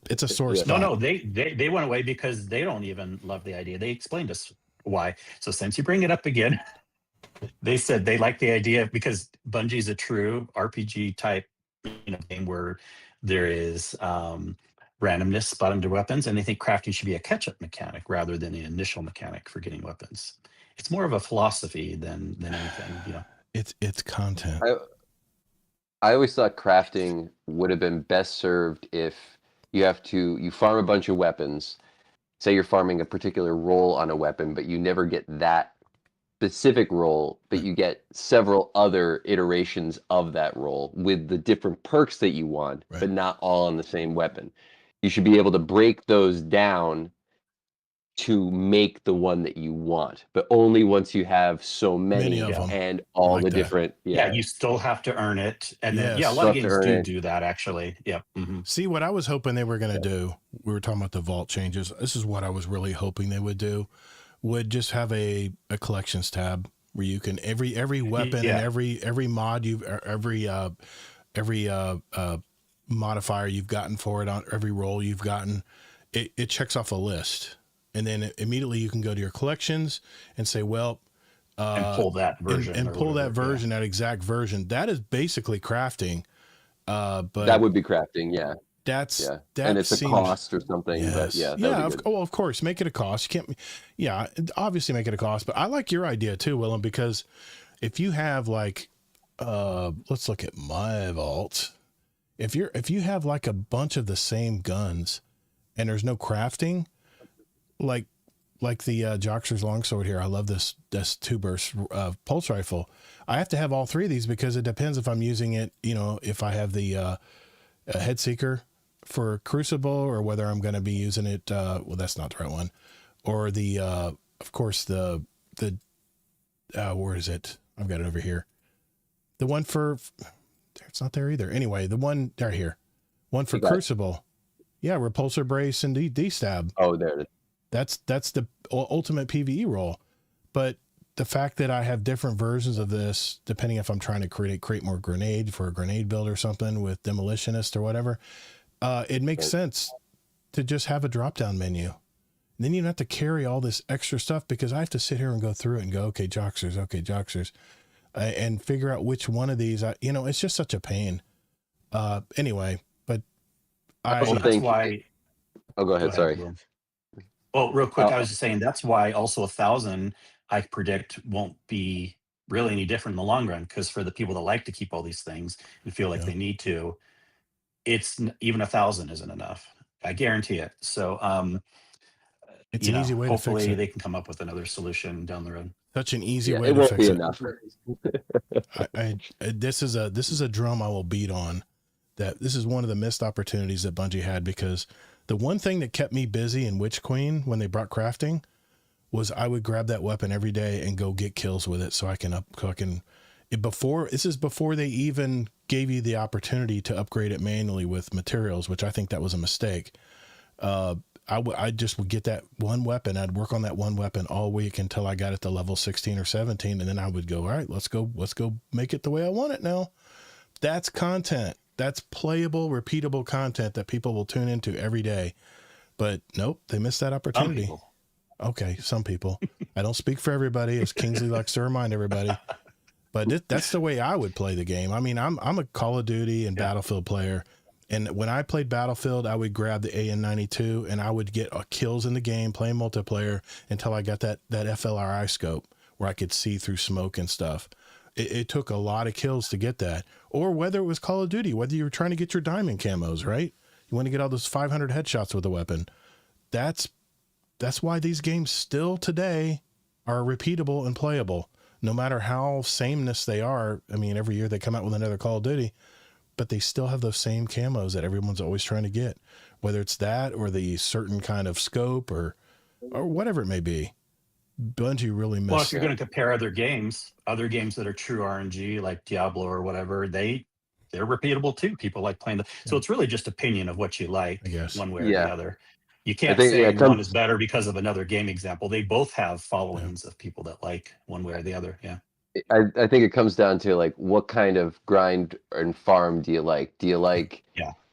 It's a sore spot. No, they went away because they don't even love the idea. They explained us why. So since you bring it up again, they said they like the idea because Bungie's a true RPG type game where there is randomness spot under weapons, and they think crafting should be a catch-up mechanic rather than the initial mechanic for getting weapons. It's more of a philosophy than anything, It's content. I always thought crafting would have been best served if you farm a bunch of weapons. Say you're farming a particular role on a weapon, but you never get that specific role, but you get several other iterations of that role with the different perks that you want, but not all on the same weapon. You should be able to break those down to make the one that you want, but only once you have so many of them and all like the that. different. Yeah, you still have to earn it, and then a lot of games do that actually. Yeah. See, what I was hoping they were going to do, we were talking about the Vault changes. This is what I was really hoping they would do. Would just have a collections tab where you can every weapon and every mod every modifier you've gotten for it on every role you've gotten, it checks off a list. And then immediately you can go to your collections and say, well, and pull that version and pull that version, that exact version. That is basically crafting. But that would be crafting. Yeah. Yeah, that and it's a seems, cost or something, but yes, yeah, that yeah. would be good. Of course, make it a cost. You can't, yeah, obviously make it a cost. But I like your idea too, Willem, because if you have like, let's look at my vault. If you have like a bunch of the same guns and there's no crafting, like the Joxer's longsword here. I love this two burst pulse rifle. I have to have all three of these because it depends if I'm using it. If I have the head seeker for Crucible or whether I'm going to be using it. Well, that's not the right one. Or the of course the where is it? I've got it over here. The one for it's not there either. Anyway, the one right here. One for Crucible. Yeah, repulsor brace and D-stab. Oh, there it is. That's the ultimate PvE role. But the fact that I have different versions of this, depending if I'm trying to create more grenade for a grenade build or something with demolitionist or whatever, it makes sense to just have a drop-down menu. And then you don't have to carry all this extra stuff because I have to sit here and go through it and go, okay, Joxers, and figure out which one of these. It's just such a pain. Anyway, but that's why. Oh, go ahead. Sorry. Will. Well, real quick, I was just saying that's why also 1,000 I predict won't be really any different in the long run, because for the people that like to keep all these things and feel like they need to, it's even 1,000 isn't enough. I guarantee it. So it's an easy way to fix it. Hopefully they can come up with another solution down the road. Such an easy way it to won't fix be it. enough. This is a drum I will beat on. That this is one of the missed opportunities that Bungie had, because the one thing that kept me busy in Witch Queen when they brought crafting was I would grab that weapon every day and go get kills with it so I can this is before they even gave you the opportunity to upgrade it manually with materials, which I think that was a mistake. I just would get that one weapon. I'd work on that one weapon all week until I got it to level 16 or 17. And then I would go, all right, let's go make it the way I want it now. That's content. That's playable, repeatable content that people will tune into every day. But nope, they missed that opportunity. Okay, some people. I don't speak for everybody, as Kingsley likes to remind everybody. But that's the way I would play the game. I mean, I'm a Call of Duty and Battlefield player. And when I played Battlefield, I would grab the AN-92 and I would get kills in the game, playing multiplayer until I got that FLRI scope where I could see through smoke and stuff. It took a lot of kills to get that. Or whether it was Call of Duty, whether you were trying to get your diamond camos, right? You want to get all those 500 headshots with a weapon. That's why these games still today are repeatable and playable, no matter how sameness they are. I mean, every year they come out with another Call of Duty, but they still have those same camos that everyone's always trying to get, whether it's that or the certain kind of scope or whatever it may be. Bungie really missed. Well, if you're going to compare other games that are true RNG, like Diablo or whatever, they're repeatable too. People like playing so it's really just opinion of what you like, I guess, one way or the other. You can't say one is better because of another game example. They both have followings of people that like one way or the other. Yeah. I think it comes down to like what kind of grind and farm do you like? Do you like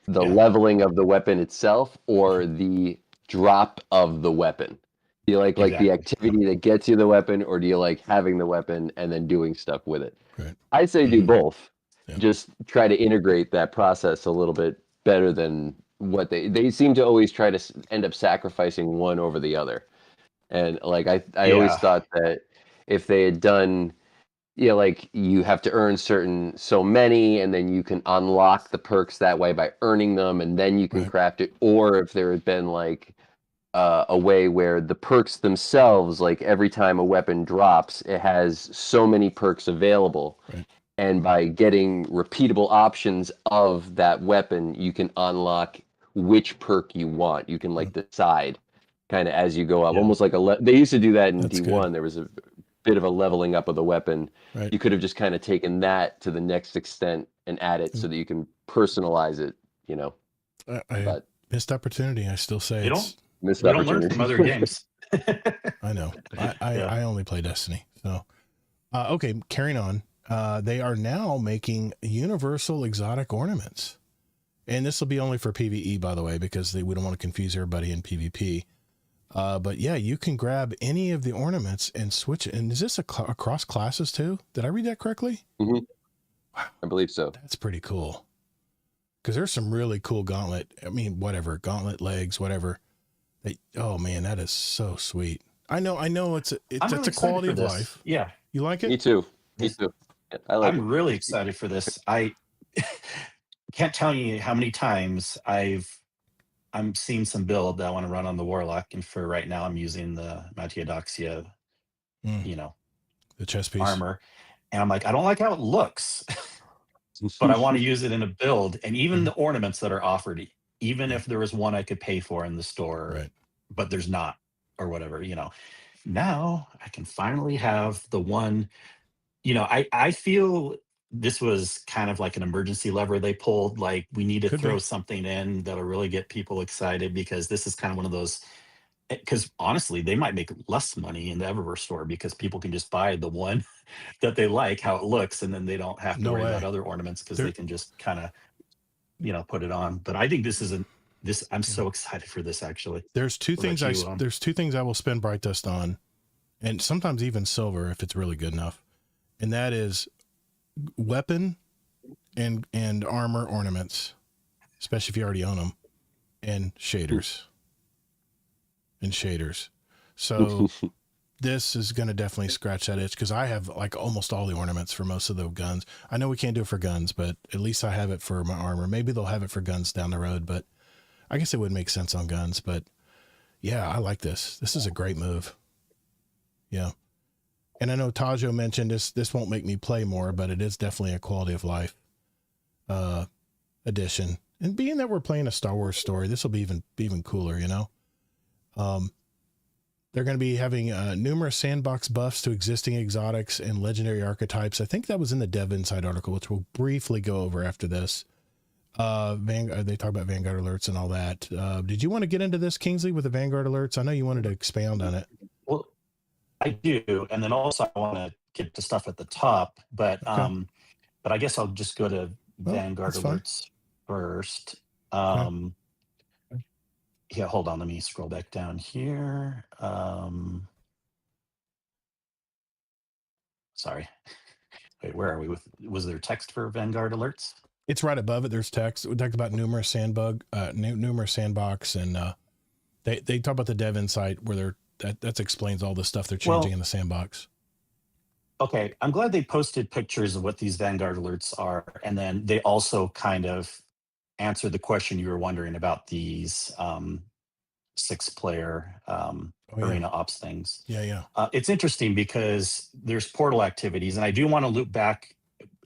the leveling of the weapon itself or the drop of the weapon? Do you like the activity that gets you the weapon, or do you like having the weapon and then doing stuff with it? Right. I say do both. Yeah. Just try to integrate that process a little bit better than what they seem to always try to end up sacrificing one over the other. And like I always thought that if they had done, like you have to earn so many, and then you can unlock the perks that way by earning them, and then you can craft it. Or if there had been like a way where the perks themselves, like every time a weapon drops, it has so many perks available. Right. And by getting repeatable options of that weapon, you can unlock which perk you want. You can decide kind of as you go up, almost like they used to do that in D1. Good. There was a bit of a leveling up of the weapon. Right. You could have just kind of taken that to the next extent and add it so that you can personalize it, but missed opportunity. I still say we don't learn from other games. I know. I only play Destiny. So, okay, carrying on. They are now making universal exotic ornaments. And this will be only for PvE, by the way, because we don't want to confuse everybody in PvP. But yeah, you can grab any of the ornaments and switch it. And is this across classes too? Did I read that correctly? Mm-hmm. Wow. I believe so. That's pretty cool. because there's some really cool gauntlet. I mean, whatever, gauntlet legs, whatever. Oh man, that is so sweet. I know it's really a quality of this. life. Yeah. You like it? Me too. Me too. Yeah, I like I'm really excited for this. I can't tell you how many times I'm seeing some build that I want to run on the Warlock, and for right now I'm using the Matiodoxia, the chest piece armor, and I'm like, I don't like how it looks, but I want to use it in a build, and even the ornaments that are offered, even if there was one I could pay for in the store, right. but there's not, or whatever, now I can finally have the one. I feel this was kind of like an emergency lever they pulled. Like, we need to Could throw be. something in that'll really get people excited, because this is kind of one of those. Because honestly, they might make less money in the Eververse store because people can just buy the one that they like how it looks, and then they don't have to No worry way. about other ornaments because There- they can just kind of put it on. But I think this is I'm so excited for this, actually. There's two What things about you, there's two things I will spend bright dust on, and sometimes even silver if it's really good enough. And that is weapon and armor ornaments, especially if you already own them, and shaders. So this is going to definitely scratch that itch, because I have like almost all the ornaments for most of the guns. I know we can't do it for guns, but at least I have it for my armor. Maybe they'll have it for guns down the road, but I guess it would make sense on guns. But yeah, I like this. This is a great move. Yeah. And I know Tajo mentioned this won't make me play more, but it is definitely a quality of life addition. And being that we're playing a Star Wars story, this will be even cooler, They're going to be having numerous sandbox buffs to existing exotics and legendary archetypes. I think that was in the Dev Inside article, which we'll briefly go over after this. They talk about Vanguard alerts and all that. Did you want to get into this, Kingsley, with the Vanguard alerts? I know you wanted to expound on it. Well, I do, and then also I want to get to stuff at the top, but Okay. but I guess I'll just go to Vanguard alerts first. Yeah, hold on, let me scroll back down here. Sorry. Wait, where are we? Was there text for Vanguard alerts? It's right above it. There's text. We talked about numerous sandbox, and they talk about the Dev Insight where that explains all the stuff they're changing in the sandbox. Okay, I'm glad they posted pictures of what these Vanguard alerts are, and then they also kind of answered the question you were wondering about these 6-player arena ops things. Yeah. It's interesting because there's portal activities, and I do want to loop back,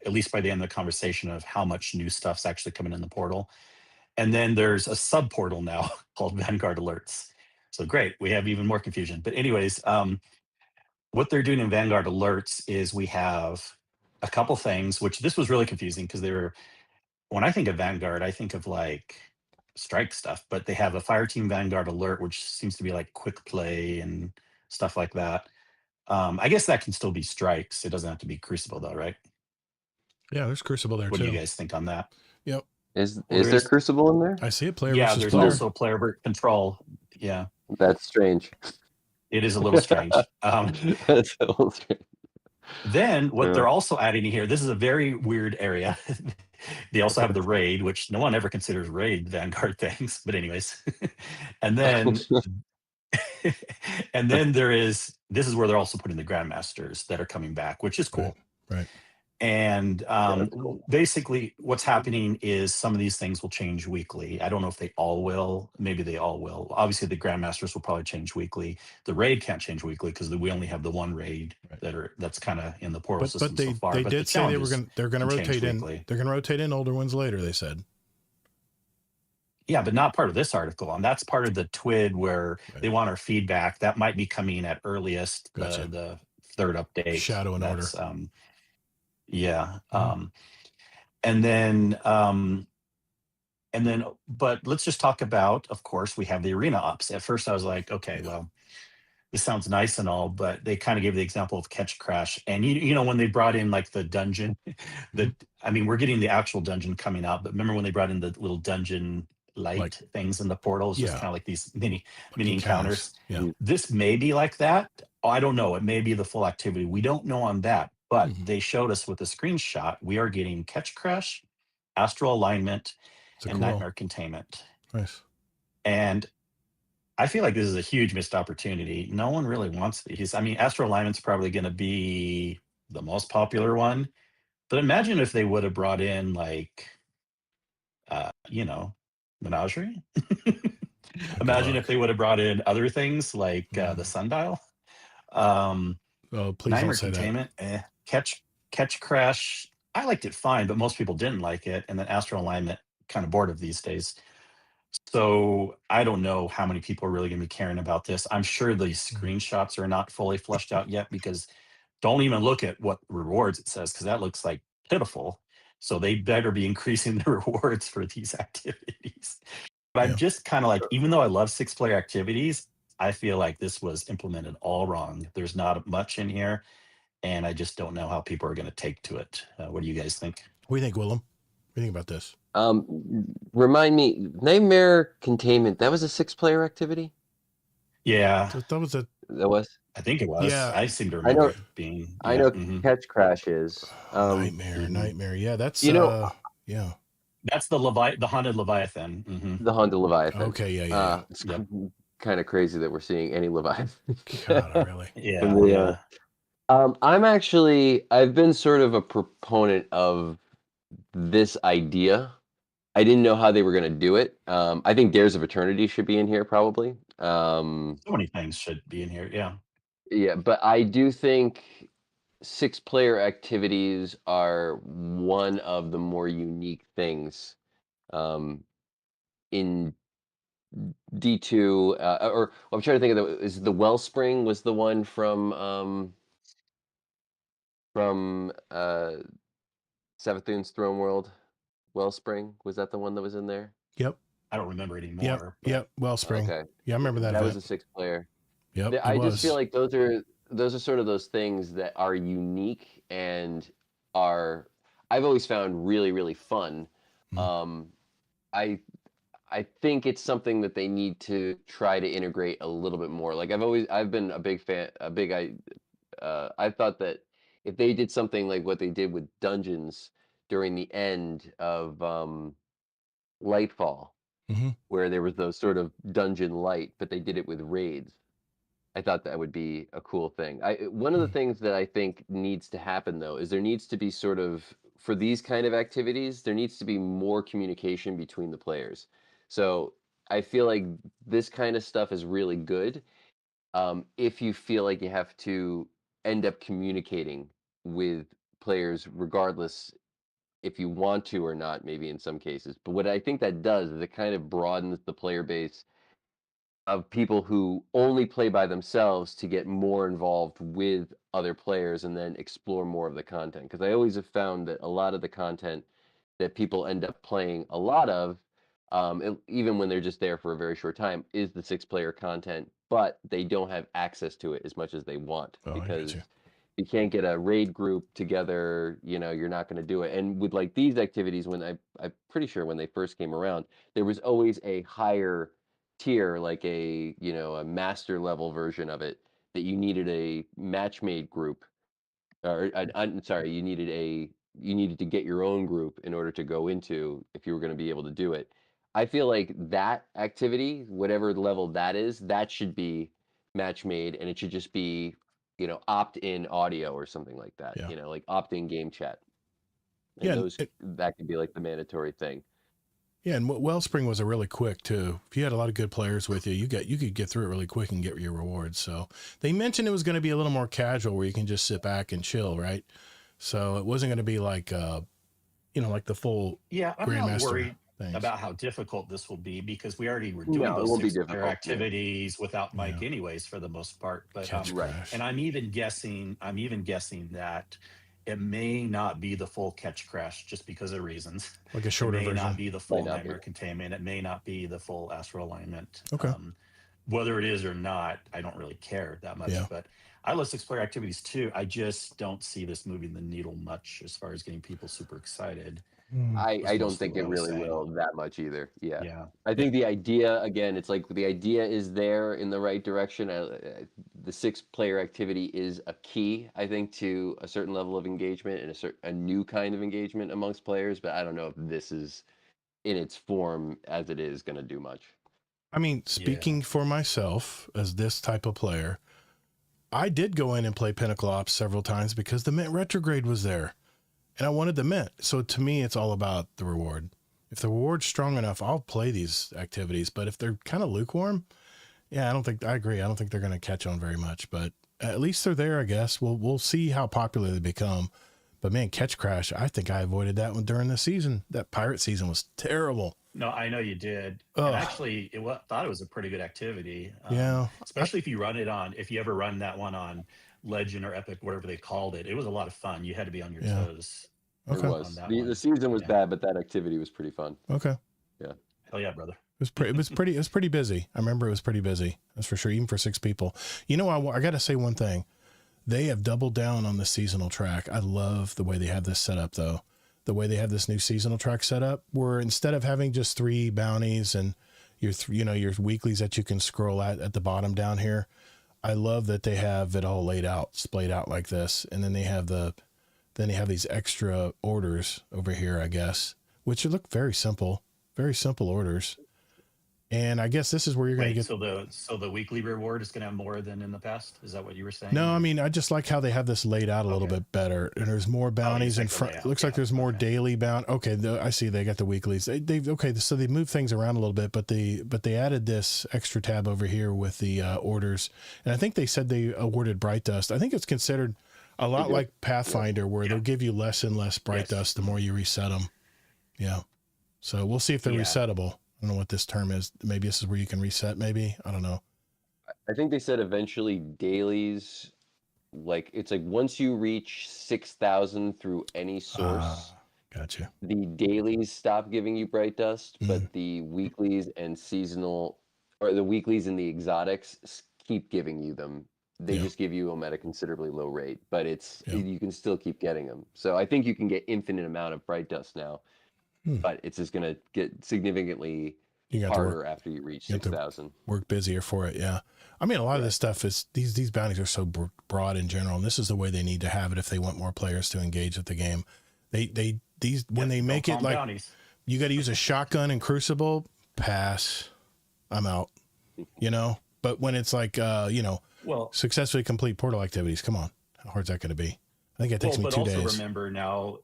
at least by the end of the conversation, of how much new stuff's actually coming in the portal. And then there's a sub portal now called Vanguard Alerts. So great, we have even more confusion. But anyways, what they're doing in Vanguard Alerts is we have a couple things, which this was really confusing because when I think of Vanguard, I think of like strike stuff, but they have a Fireteam Vanguard Alert, which seems to be like quick play and stuff like that. I guess that can still be strikes. It doesn't have to be Crucible though, right? Yeah, there's Crucible there what too. What do you guys think on that? Yep. Is there Crucible in there? I see a player yeah, versus there's player. also player control. Yeah. That's strange. It is a little strange. That's a little strange. Then what they're also adding here, this is a very weird area. They also have the raid, which no one ever considers raid Vanguard things, but anyways. And then this is where they're also putting the Grandmasters that are coming back, which is cool. Right. And cool. basically what's happening is some of these things will change weekly. I don't know if they all will. Maybe they all will. Obviously, the Grandmasters will probably change weekly. The raid can't change weekly because we only have the one raid that's kind of in the portal system so far. They did say they're going to rotate in. Weekly. They're going to rotate in older ones later, they said. Yeah, but not part of this article. And that's part of the TWID where they want our feedback. That might be coming at earliest, the third update. Shadow and Order. Yeah. And then, but let's just talk about, of course, we have the arena ops. At first I was like, okay, well, this sounds nice and all, but they kind of gave the example of Catch Crash. And when they brought in like the dungeon, we're getting the actual dungeon coming out, but remember when they brought in the little dungeon light things in the portals, just kind of like these mini encounters. Yeah. This may be like that. I don't know. It may be the full activity. We don't know on that, but they showed us with a screenshot, we are getting Catch Crash, Astral Alignment, It's a and cool. nightmare containment. Nice. And I feel like this is a huge missed opportunity. No one really wants these. I mean, Astro Alignment's probably going to be the most popular one, but imagine if they would have brought in like, you know, Menagerie. Imagine if they would have brought in other things like the sundial. Oh, please Nightmare don't say containment. Catch Crash. I liked it fine, but most people didn't like it. And then Astro Alignment, kind of bored of these days. So I don't know how many people are really going to be caring about this. I'm sure the screenshots are not fully fleshed out yet, because don't even look at what rewards it says, because that looks like pitiful. So they better be increasing the rewards for these activities. But I'm just kind of like, even though I love 6-player activities, I feel like this was implemented all wrong. There's not much in here, and I just don't know how people are going to take to it. What do you guys think? What do you think, Willem? What do you think about this? Remind me, Nightmare Containment, that was a 6-player activity? Yeah. So that was a... That was? I think it was. Yeah. I seem to remember it being. Yeah. I know Catch Crash is. Nightmare. Yeah, that's... yeah. That's the haunted Leviathan. The Haunted Leviathan. Okay, yeah. It's kind of crazy that we're seeing any Leviathan. God, really? Yeah. I've been sort of a proponent of this idea. I didn't know how they were going to do it. I think Dares of Eternity should be in here probably. So many things should be in here. Yeah. Yeah, but I do think 6-player activities are one of the more unique things in D2. Or I'm trying to think of is the Wellspring was the one from Savathun's Throne World. Wellspring, was that the one that was in there? Yep. I don't remember anymore. Yep. Wellspring. Okay. Yeah, I remember that. That was a 6-player. Yep. I just feel like those are sort of those things that are unique and are, I've always found really, really fun. I think it's something that they need to try to integrate a little bit more. Like I've been a big fan, I thought that if they did something like what they did with dungeons during the end of Lightfall, where there was those sort of dungeon light, but they did it with raids. I thought that would be a cool thing. One of the things that I think needs to happen though is there needs to be sort of, for these kind of activities, there needs to be more communication between the players. So I feel like this kind of stuff is really good if you feel like you have to end up communicating with players regardless if you want to or not, maybe in some cases. But what I think that does is it kind of broadens the player base of people who only play by themselves to get more involved with other players and then explore more of the content. Because I always have found that a lot of the content that people end up playing a lot of, even when they're just there for a very short time, is the 6-player content, but they don't have access to it as much as they want because you can't get a raid group together, you're not going to do it. And with like these activities, when I'm pretty sure when they first came around, there was always a higher tier, like a master level version of it, that you needed a match made group, or I'm sorry, you needed to get your own group in order to go into if you were going to be able to do it. I feel like that activity, whatever level that is, that should be match made, and it should just be opt-in audio or something like that. Like opt-in game chat. And that could be like the mandatory thing. Yeah, and Wellspring was a really quick too. If you had a lot of good players with you, you could get through it really quick and get your rewards. So they mentioned it was going to be a little more casual, where you can just sit back and chill, right? So it wasn't going to be like, like the full I'm not worried about how difficult this will be, because we already were doing those 6-player activities without Mike anyways for the most part. But and I'm even guessing that it may not be the full Catch Crash just because of reasons. Like a shorter version. It may not be the full Nightmare Containment. It may not be the full Astral Alignment. Okay. Whether it is or not, I don't really care that much. But I love 6-player activities too. I just don't see this moving the needle much as far as getting people super excited. I don't think it really will that much either. Yeah. I think the idea, again, it's like the idea is there in the right direction. The 6-player activity is a key, I think, to a certain level of engagement and a new kind of engagement amongst players. But I don't know if this is in its form as it is going to do much. I mean, speaking for myself as this type of player, I did go in and play Pinnacle Ops several times because the Mint retrograde was there and I wanted the Mint. So to me, it's all about the reward. If the reward's strong enough, I'll play these activities. But if they're kind of lukewarm, yeah, I agree. I don't think they're going to catch on very much, but at least they're there, I guess. We'll see how popular they become. But man, Catch Crash, I think I avoided that one during the season. That pirate season was terrible. No, I know you did. Ugh. And actually, thought it was a pretty good activity. Yeah. Especially if you ever run that one on Legend or Epic, whatever they called it. It was a lot of fun. You had to be on your toes. Okay. It was. The season was bad, but that activity was pretty fun. Okay. Yeah. Hell yeah, brother. It was pretty busy. I remember it was pretty busy. That's for sure. Even for 6 people. You know, I got to say one thing. They have doubled down on the seasonal track. I love the way they have this set up, though. The way they have this new seasonal track set up, where instead of having just 3 bounties and your weeklies that you can scroll at the bottom down here, I love that they have it all laid out, splayed out like this, and then they have these extra orders over here, I guess, which look very simple orders. And I guess this is where you're going to get. So the weekly reward is going to have more than in the past. Is that what you were saying? No, I mean, I just like how they have this laid out a little bit better, and there's more bounties in front. It looks like there's more daily bound. Okay, I see. They got the weeklies. So they moved things around a little bit, but they added this extra tab over here with the orders, and I think they said they awarded Bright Dust. I think it's considered a lot like Pathfinder, where they'll give you less and less Bright Dust the more you reset them. Yeah. So we'll see if they're resettable. I don't know what this term is. Maybe this is where you can reset, maybe. I don't know. I think they said eventually dailies, it's like once you reach 6,000 through any source, gotcha. The dailies stop giving you Bright Dust, but the weeklies and seasonal, or the weeklies and the exotics keep giving you them. They just give you them at a considerably low rate, but you can still keep getting them. So I think you can get infinite amount of Bright Dust now. But it's just going to get significantly harder after you reach 6,000. Work busier for it, yeah. I mean, a lot of this stuff is these bounties are so broad in general, and this is the way they need to have it if they want more players to engage with the game. When they make it like bounties. You got to use a shotgun in Crucible, pass, I'm out. But when it's like successfully complete portal activities, come on, how hard is that going to be? I think it takes me 2 days. But also remember now,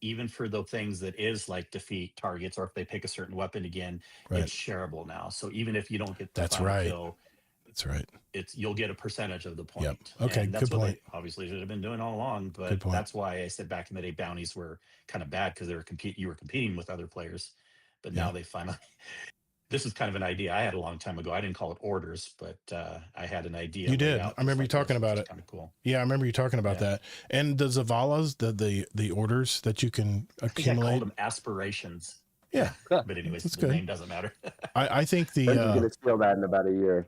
even for the things that is like defeat targets, or if they pick a certain weapon again, it's shareable now. So even if you don't get the final kill, that's right. You'll get a percentage of the point. Yep. Okay, and that's good point. They obviously should have been doing all along, but that's why I said back in the day bounties were kind of bad because you were competing with other players. But now they finally. This is kind of an idea I had a long time ago. I didn't call it orders, but I had an idea. You did. I remember you talking about it. Kind of cool. Yeah, I remember you talking about that. And the Zavalas, the orders that you can accumulate. I called them aspirations. Yeah. But anyways, the name doesn't matter. I think I'm going to steal that in about a year.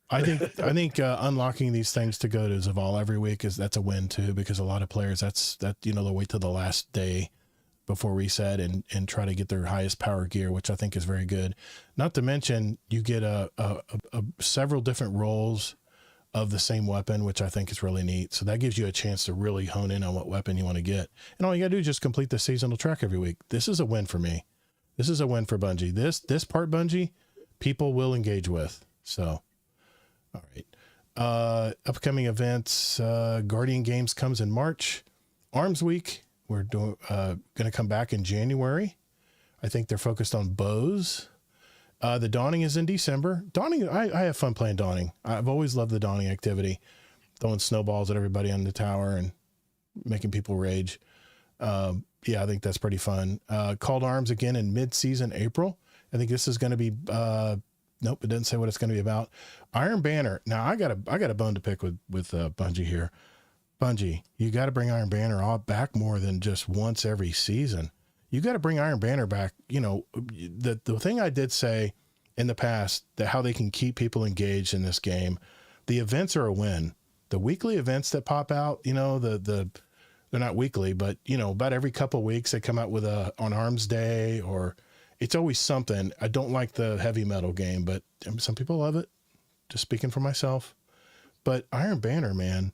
I think unlocking these things to go to Zavala every week that's a win too, because a lot of players they'll wait till the last day before reset and try to get their highest power gear, which I think is very good. Not to mention you get a several different rolls of the same weapon, which I think is really neat. So that gives you a chance to really hone in on what weapon you want to get. And all you gotta do is just complete the seasonal track every week. This is a win for me. This is a win for Bungie. This part, Bungie, people will engage with. So, all right. Upcoming events, Guardian Games comes in March. Arms Week, we're going to come back in January. I think they're focused on bows. The Dawning is in December. Dawning, I have fun playing Dawning. I've always loved the Dawning activity, throwing snowballs at everybody on the tower and making people rage. Yeah, I think that's pretty fun. Called Arms again in mid-season April. I think this is going to be, nope, it doesn't say what it's going to be about. Iron Banner. Now I got a bone to pick with Bungie here. Bungie, you got to bring Iron Banner back more than just once every season. You got to bring Iron Banner back. The thing I did say in the past, that how they can keep people engaged in this game, the events are a win. The weekly events that pop out, they're not weekly, but about every couple of weeks they come out with on Arms Day, or it's always something. I don't like the heavy metal game, but some people love it. Just speaking for myself. But Iron Banner, man,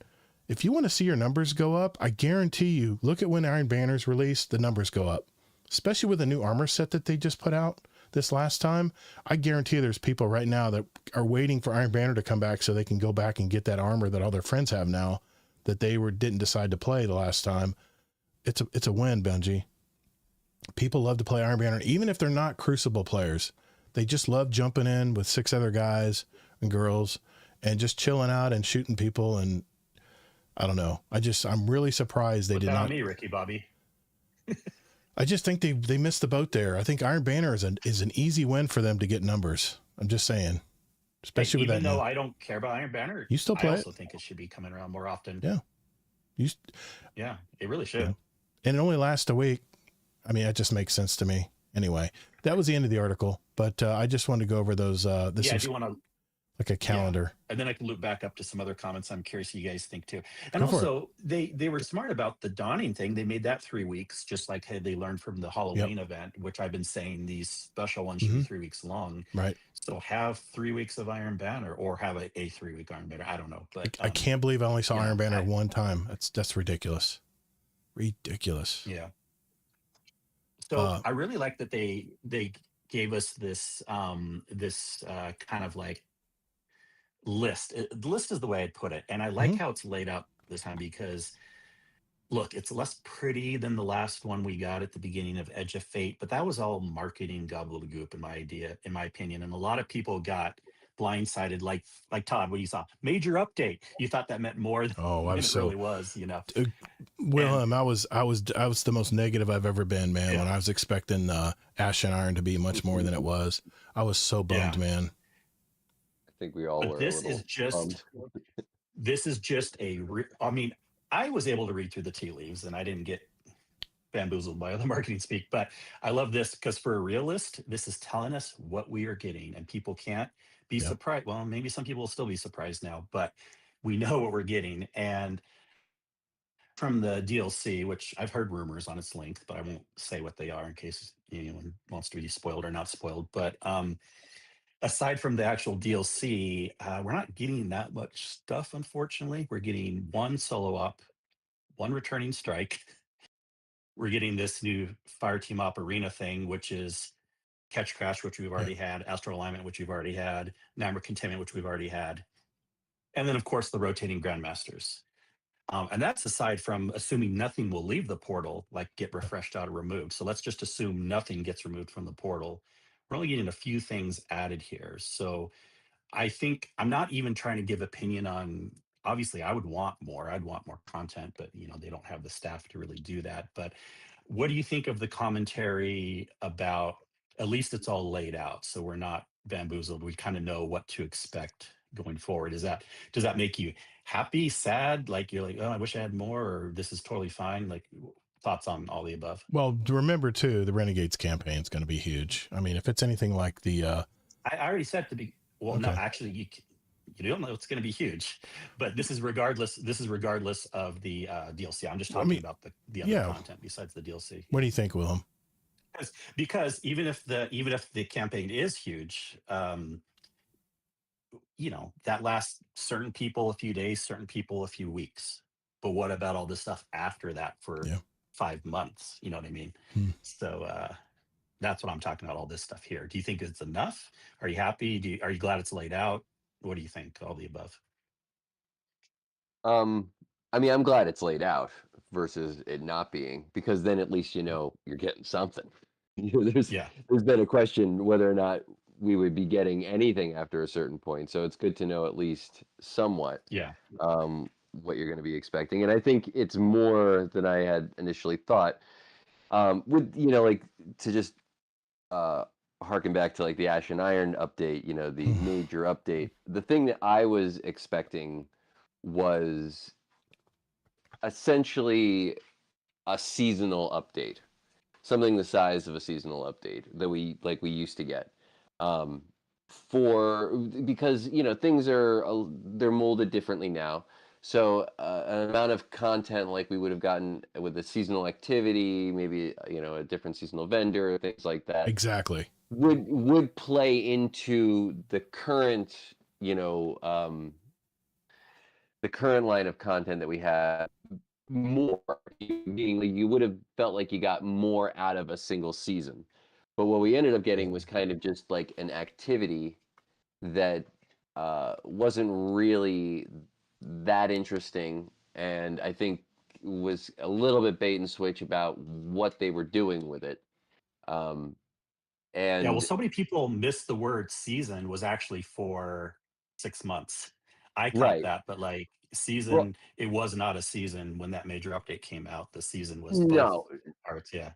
if you want to see your numbers go up, I guarantee you, look at when Iron Banner's released, the numbers go up. especially with the new armor set that they just put out this last time. I guarantee there's people right now that are waiting for Iron Banner to come back so they can go back and get that armor that all their friends have now that they didn't decide to play the last time. It's a win, Bungie. People love to play Iron Banner, even if they're not Crucible players. They just love jumping in with 6 other guys and girls and just chilling out and shooting people. And I don't know. I'm really surprised they Put did that not. on me, Ricky Bobby. I just think they missed the boat there. I think Iron Banner is an easy win for them to get numbers. I'm just saying, especially with that. Even though I don't care about Iron Banner, you still play I also think it should be coming around more often. Yeah. Yeah, it really should. Yeah. And it only lasts a week. I mean, that just makes sense to me. Anyway, that was the end of the article, but I just wanted to go over those. I do want to, like a calendar. Yeah. And then I can loop back up to some other comments. I'm curious what you guys think too. And Go for also, they were smart about the dawning thing. They made that 3 weeks, just like they learned from the Halloween event, which I've been saying these special ones should be 3 weeks long. Right. So have 3 weeks of Iron Banner, or have a 3-week Iron Banner. I don't know, but I can't believe I only saw Iron Banner one time. That's ridiculous. Ridiculous. Yeah. So I really like that they gave us this kind of like list. The list is the way I'd put it, and I like how it's laid out this time because, look, it's less pretty than the last one we got at the beginning of Edge of Fate, but that was all marketing gobbledygook in my opinion, and a lot of people got blindsided, like Todd, when you saw major update, you thought that meant more than it really was, Willhe1m, I was the most negative I've ever been, man. When I was expecting Ash and Iron to be much more than it was, I was so bummed, man. I think we all were. This is just I mean, I was able to read through the tea leaves, and I didn't get bamboozled by other marketing speak, but I love this because for a realist, this is telling us what we are getting, and people can't be surprised. Well, maybe some people will still be surprised now, but we know what we're getting. And from the DLC, which I've heard rumors on its length, but I won't say what they are in case anyone wants to be spoiled or not spoiled. But aside from the actual DLC, we're not getting that much stuff, unfortunately. We're getting one solo op, one returning strike. We're getting this new Fireteam Op Arena thing, which is Catch Crash, which we've already had, Astral Alignment, which we've already had, Namor Containment, which we've already had, and then, of course, the rotating Grandmasters. And that's aside from assuming nothing will leave the portal, like get refreshed out or removed. So let's just assume nothing gets removed from the portal. We're only getting a few things added here. So I think I'm not even trying to give opinion on, obviously I would want more. I'd want more content, but they don't have the staff to really do that. But what do you think of the commentary about, at least it's all laid out, so we're not bamboozled. We kind of know what to expect going forward. Does that make you happy, sad? Like you're like, oh, I wish I had more, or this is totally fine? Like, thoughts on all the above? Well, remember too, the Renegades campaign is going to be huge. I mean, if it's anything like the, I already said to be, well, no, actually you don't know it's going to be huge, but this is regardless of the DLC. I'm just talking about the other content besides the DLC. What do you think, Willhe1m? Because even if the campaign is huge, that lasts certain people a few days, certain people a few weeks. But what about all this stuff after that for 5 months? You know what I mean? So that's what I'm talking about, all this stuff here. Do you think it's enough? Are you happy? Are you glad it's laid out? What do you think? All the above. I mean, I'm glad it's laid out versus it not being, because then at least you're getting something. There's been a question whether or not we would be getting anything after a certain point, so it's good to know at least somewhat what you're going to be expecting. And I think it's more than I had initially thought. With like, to just harken back to like the Ash and Iron update, the major update, the thing that I was expecting was essentially a seasonal update, something the size of a seasonal update that we used to get, because things they're molded differently now. So an amount of content like we would have gotten with the seasonal activity, maybe a different seasonal vendor, things like that, exactly, would play into the current the current line of content that we have more, meaning like you would have felt like you got more out of a single season. But what we ended up getting was kind of just like an activity that wasn't really that interesting, and I think was a little bit bait and switch about what they were doing with it. Um, Yeah, well, and so many people miss the word season was actually for 6 months. I caught right, that, but like well, season, it was not a season when that major update came out. The season was both no, parts. Yeah.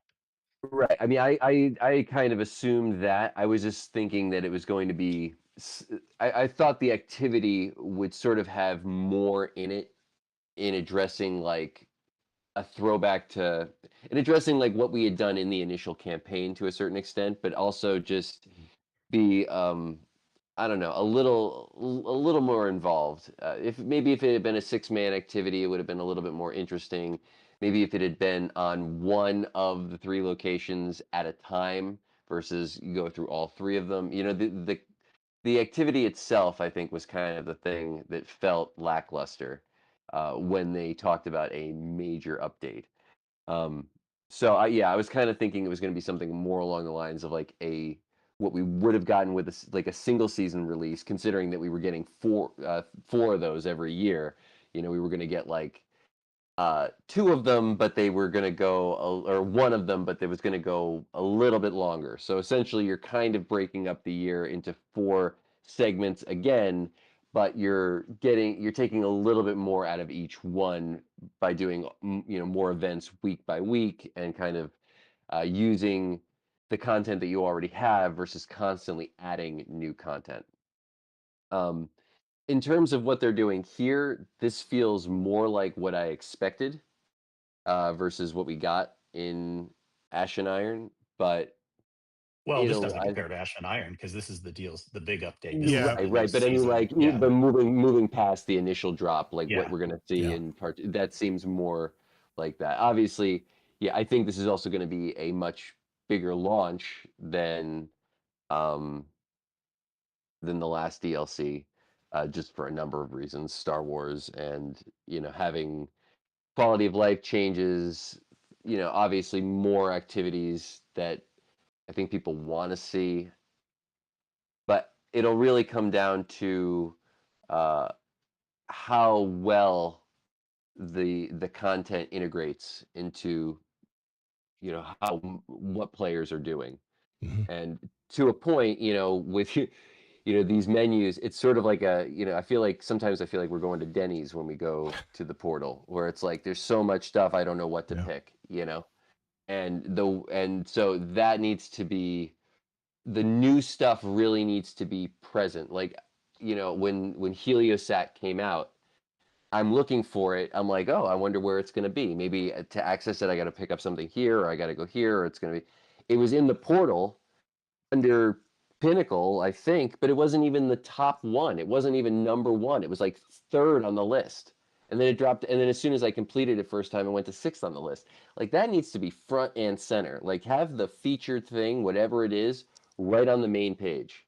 right. I mean, I kind of assumed that. I was just thinking that it was going to be. I thought the activity would sort of have more in it in addressing like a throwback to in addressing like what we had done in the initial campaign to a certain extent, but also just be I don't know, a little more involved. If maybe if it had been a 6-man activity, it would have been a little bit more interesting. Maybe if it had been on one of the 3 locations at a time versus you go through all 3 of them. You know, the activity itself, I think, was kind of the thing that felt lackluster when they talked about a major update. Um, so yeah, I was kind of thinking it was going to be something more along the lines of like a what we would have gotten with like a single season release, considering that we were getting four of those every year. You know, we were going to get like 2 of them, but they were going to go, or 1 of them, but they was going to go a little bit longer. So essentially, you're kind of breaking up the year into 4 segments again, but you're taking a little bit more out of each one by doing more events week by week and kind of using the content that you already have versus constantly adding new content. Um, in terms of what they're doing here, this feels more like what I expected versus what we got in Ash and Iron. But Well, this it'll, doesn't I compare to Ash and Iron because this is the big update. This Yeah. isn't right, the new right. But I mean, season. like, Yeah. but moving past the initial drop, like what Yeah. we're gonna see Yeah. in part, that seems more like that. Obviously, yeah, I think this is also going to be a much bigger launch um than the last DLC, just for a number of reasons. Star Wars and having quality of life changes, obviously more activities that I think people want to see, but it'll really come down to uh, how well the content integrates into what players are doing. Mhm. And to a point, with these menus, it's sort of like sometimes I feel like we're going to Denny's when we go to the portal, where it's like there's so much stuff I don't know what to Yeah. pick. And so that needs to be the new stuff really needs to be present. Like, when Heliosat came out, I'm looking for it. I'm like, oh, I wonder where it's going to be. Maybe to access it, I got to pick up something here, or I got to go here, or it's going to be. It was in the portal under Pinnacle, I think, but it wasn't even the top one. It wasn't even number one. It was like 3rd on the list. And then it dropped. And then as soon as I completed it first time, it went to 6th on the list. Like that needs to be front and center. Like have the featured thing, whatever it is, right on the main page.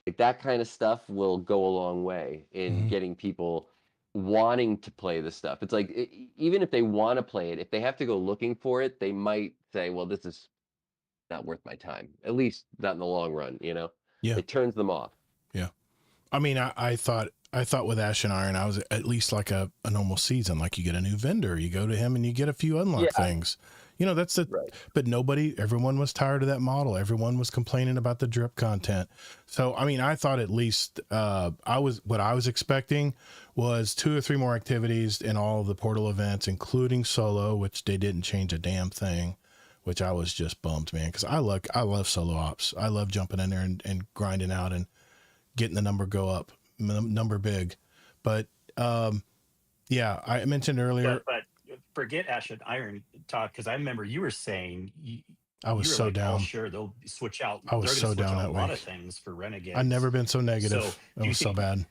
Like that kind of stuff will go a long way in Mhm. getting people wanting to play the stuff. It's like even if they want to play it, if they have to go looking for it, they might say, well, this is not worth my time. At least not in the long run. Yeah. It turns them off. Yeah. I mean, I thought with Ash and Iron, I was at least like a normal season. Like you get a new vendor, you go to him and you get a few unlock Yeah, things. That's it. right. But everyone was tired of that model. Everyone was complaining about the drip content. So, I mean, I thought at least what I was expecting was 2 or 3 more activities in all of the portal events, including solo, which they didn't change a damn thing, which I was just bummed, man. Cause I love solo ops. I love jumping in there and grinding out and getting the number go up, number big. But yeah, I mentioned earlier, But forget Ash and Iron, Todd, because I remember you were saying I was you were so like, oh, down. sure, they'll switch out. I was They're going to so switch down out a that lot of week. things for I've Renegades. never been so So negative. It do you was so think? bad.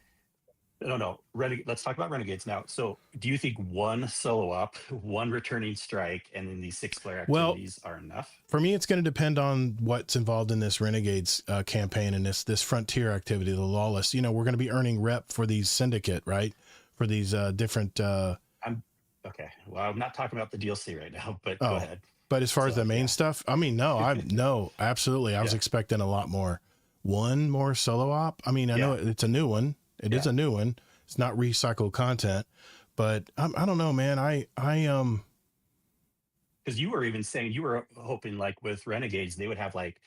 No. Let's talk about Renegades now. So do you think 1 solo op, 1 returning strike, and then these 6-player Well, activities are enough? for me, it's going to depend on what's involved in this Renegades campaign and this frontier activity, the lawless. We're going to be earning rep for these syndicate, right? For these different. I'm okay. Well, I'm not talking about the DLC right now, but Oh. go ahead. But as far as the main stuff, I mean, no, absolutely. I was Yeah. expecting a lot more. One more solo op. I mean, I know it's a new one. It is a new one. It's not recycled content, but I don't know, man. Because you were even saying you were hoping like with Renegades, they would have like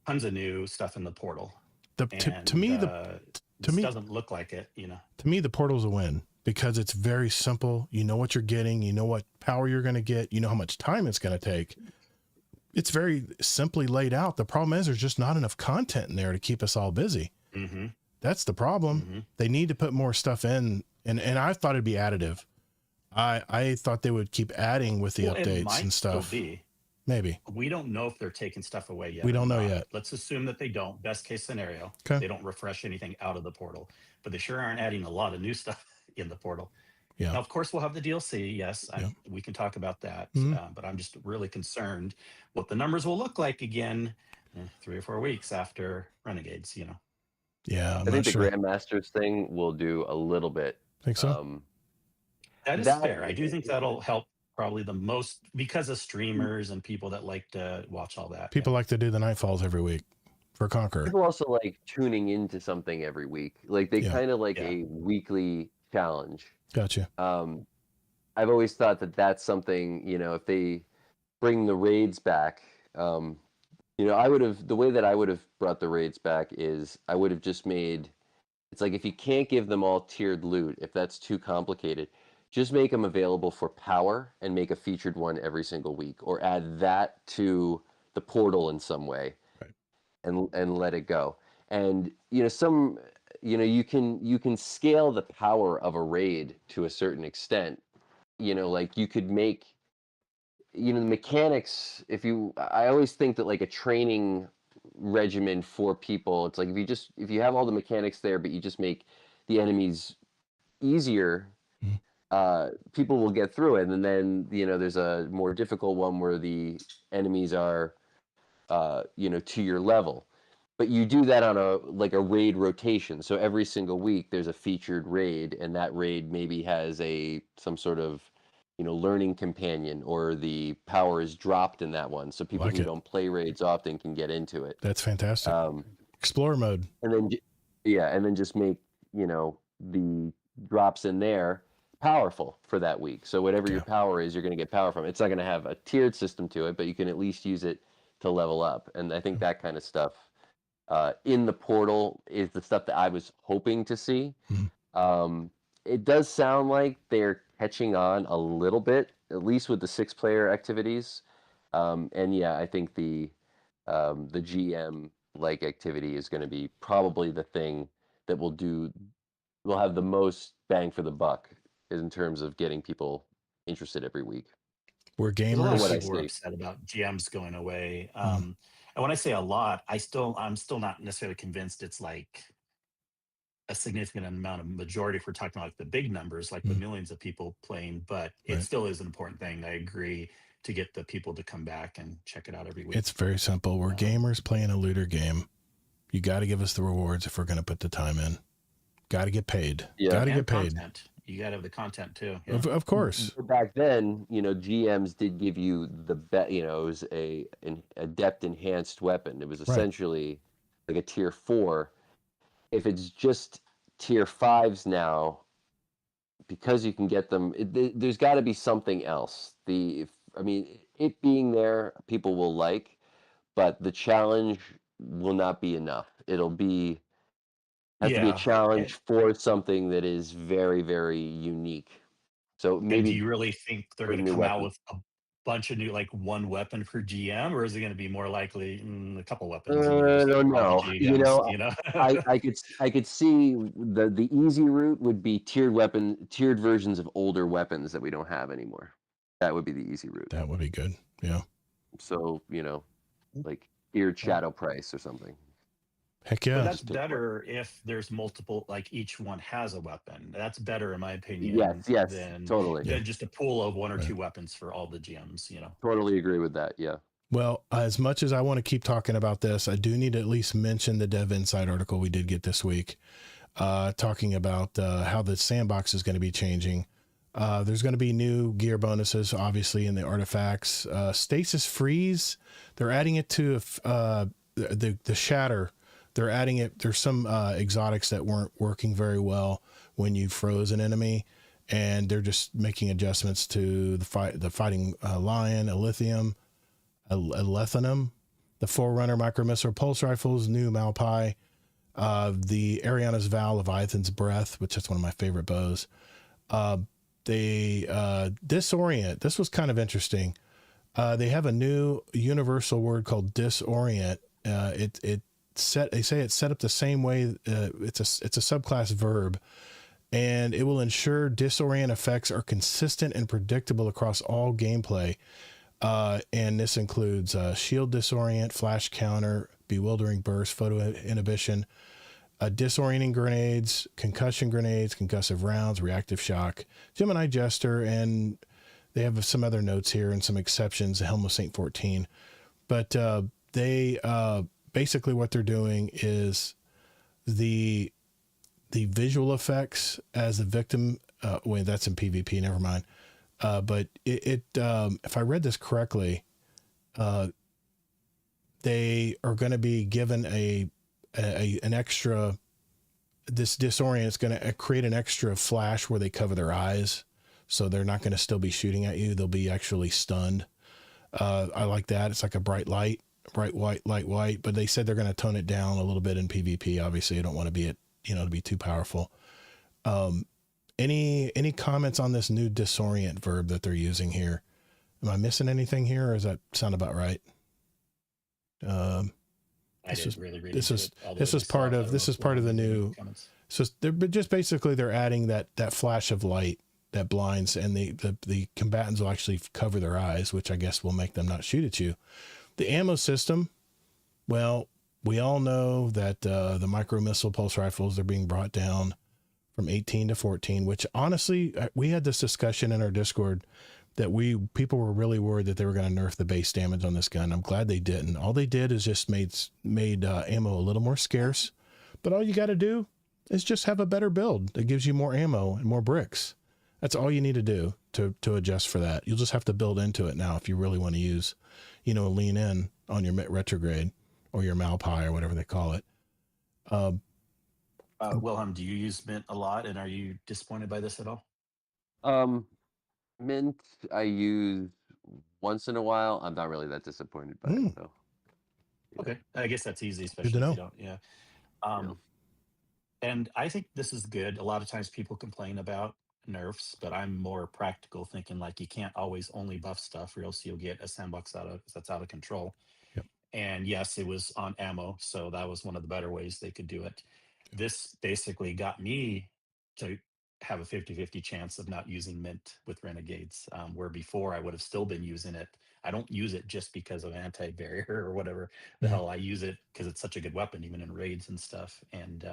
tons of new stuff in the portal. To me, doesn't look like it, you know. To me, the portal's a win because it's very simple. You know what you're getting. You know what power you're going to get. You know how much time it's going to take. It's very simply laid out. The problem is there's just not enough content in there to keep us all busy. Mm-hmm. That's the problem. Mm-hmm. They need to put more stuff in, and I thought it'd be additive. I thought they would keep adding with the updates and stuff. Maybe. We don't know if they're taking stuff away yet. We don't know yet. Let's assume that they don't. Best case scenario, okay. They don't refresh anything out of the portal, but they sure aren't adding a lot of new stuff in the portal. Yeah. Now, of course, we'll have the DLC. Yes, we can talk about that. Mm-hmm. But I'm just really concerned what the numbers will look like again 3 or 4 weeks after Renegades, you know. Yeah, I think the Grandmasters thing will do a little bit. Think so? That is fair. I do think that'll help probably the most because of streamers and people that like to watch all that. People like to do the Nightfalls every week for Conqueror. People also like tuning into something every week. Like they kind of like a weekly challenge. Gotcha. I've always thought that that's something, you know, if they bring the raids back, you know, the way that I would have brought the raids back is I would have just made, it's like if you can't give them all tiered loot, if that's too complicated, just make them available for power and make a featured one every single week, or add that to the portal in some way, and let it go. And you know, you can scale the power of a raid to a certain extent. You know, like you could make, you know, the mechanics. I always think that like a training regimen for people, it's like if you have all the mechanics there, but you just make the enemies easier. People will get through it, and then you know there's a more difficult one where the enemies are, you know, to your level. But you do that on a raid rotation. So every single week there's a featured raid, and that raid maybe has some sort of, you know, learning companion, or the power is dropped in that one, so people who don't play raids often can get into it. That's fantastic. Explorer mode, and then just make, you know, the drops in there powerful for that week. So whatever your power is, you're going to get power from it. It's not going to have a tiered system to it, but you can at least use it to level up. And I think that kind of stuff in the portal is the stuff that I was hoping to see. It does sound like they're catching on a little bit, at least with the 6-player activities. And yeah, I think the GM like activity is going to be probably the thing that will have the most bang for the buck in terms of getting people interested every week. We're gamers. A lot of people were upset about GMs going away. And when I say a lot, I'm still not necessarily convinced it's like a significant amount of majority if we're talking about like the big numbers, like the millions of people playing, but it still is an important thing. I agree, to get the people to come back and check it out every week. It's very simple. We're gamers playing a looter game. You got to give us the rewards if we're going to put the time in. Got to get paid. Got to get paid. Content. You got to have the content too. Yeah. Of course. Back then, you know, GMs did give you you know, it was a depth enhanced weapon. It was essentially like a tier 4. If it's just tier 5s now, because you can get them, there's got to be something else. It being there, people will like, but the challenge will not be enough. It'll be has to be a challenge for something that is very, very unique. So maybe. And do you really think they're going to come out with a bunch of new, like one weapon per GM, or is it going to be more likely a couple weapons? I don't know. I could see the easy route would be tiered versions of older weapons that we don't have anymore. That would be the easy route. That would be good. Yeah. So, you know, like tiered shadow price or something. Heck yeah. But that's better if there's multiple, like each one has a weapon. That's better in my opinion. Yes, than, totally. Than just a pool of 1 or 2 weapons for all the GMs, you know. Totally agree with that, yeah. Well, as much as I want to keep talking about this, I do need to at least mention the Dev Insight article we did get this week, talking about how the sandbox is going to be changing. There's going to be new gear bonuses, obviously, in the artifacts. Stasis Freeze, they're adding it to the Shatter. They're adding it. There's some exotics that weren't working very well when you froze an enemy, and they're just making adjustments to the fighting lion, a lithium, a lethanum, the Forerunner micro missile pulse rifles, new Malpai, the Ariana's Vow, Leviathan's Breath, which is one of my favorite bows. They disorient. This was kind of interesting. They have a new universal word called disorient. They say it's set up the same way. It's a subclass verb, and it will ensure disorient effects are consistent and predictable across all gameplay. And this includes shield disorient, flash counter, bewildering burst, photo inhibition, disorienting grenades, concussion grenades, concussive rounds, reactive shock, Gemini Jester, and they have some other notes here and some exceptions, the Helm of St. 14. But they basically what they're doing is the visual effects as a victim. Wait, that's in PvP, never mind. But if I read this correctly, they are going to be given an extra, this disorient is going to create an extra flash where they cover their eyes. So they're not going to still be shooting at you. They'll be actually stunned. I like that. It's like a bright white, but they said they're going to tone it down a little bit in PvP. Obviously you don't want to be to be too powerful. Any comments on this new disorient verb that they're using here? Am I missing anything here, or does that sound about right? This is part of the new. So they're just basically they're adding that flash of light that blinds, and the combatants will actually cover their eyes, which I guess will make them not shoot at you. The ammo system, well, we all know that the micro missile pulse rifles are being brought down from 18 to 14, which honestly, we had this discussion in our Discord that people were really worried that they were going to nerf the base damage on this gun. I'm glad they didn't. All they did is just made ammo a little more scarce, but all you got to do is just have a better build that gives you more ammo and more bricks. That's all you need to do to adjust for that. You'll just have to build into it now if you really want to use, lean in on your retrograde or your Malpai or whatever they call it. Willhe1m, do you use Mint a lot, and are you disappointed by this at all? Mint I use once in a while. I'm not really that disappointed by it though. Okay, I guess that's easy, especially Good to if you know. don't. Yeah. And I think this is good. A lot of times people complain about nerfs, but I'm more practical, thinking like you can't always only buff stuff, or else you'll get a sandbox that's out of control. Yep. And yes, it was on ammo, so that was one of the better ways they could do it. This basically got me to have a 50-50 chance of not using Mint with Renegades, where before I would have still been using it. I don't use it just because of anti-barrier or whatever the hell. I use it because it's such a good weapon, even in raids and stuff. And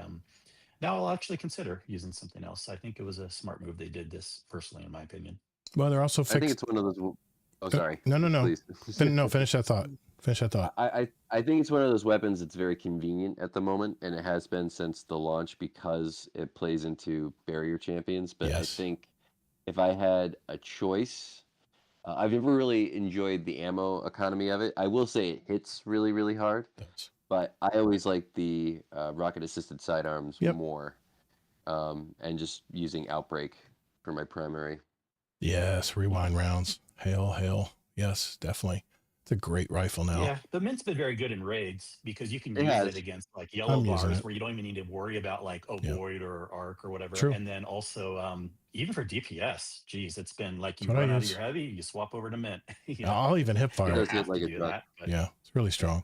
now I'll actually consider using something else. I think it was a smart move they did this, personally, in my opinion. Well, they're also I think it's one of those. Oh, sorry. No. Please. No, finish that thought. I think it's one of those weapons that's very convenient at the moment, and it has been since the launch because it plays into barrier champions. But Yes. I think if I had a choice, I've never really enjoyed the ammo economy of it. I will say it hits really, really hard, but I always like the rocket-assisted sidearms more, and just using Outbreak for my primary. Yes, rewind rounds. Hail. Yes, definitely. It's a great rifle now. Yeah, the Mint's been very good in raids because you can use it against like yellow bars where you don't even need to worry about like Void or Arc or whatever. True. And then also even for DPS, geez, it's been like you run out of your heavy, you swap over to Mint. I'll even hip fire. You don't have to do that, but yeah, it's really strong.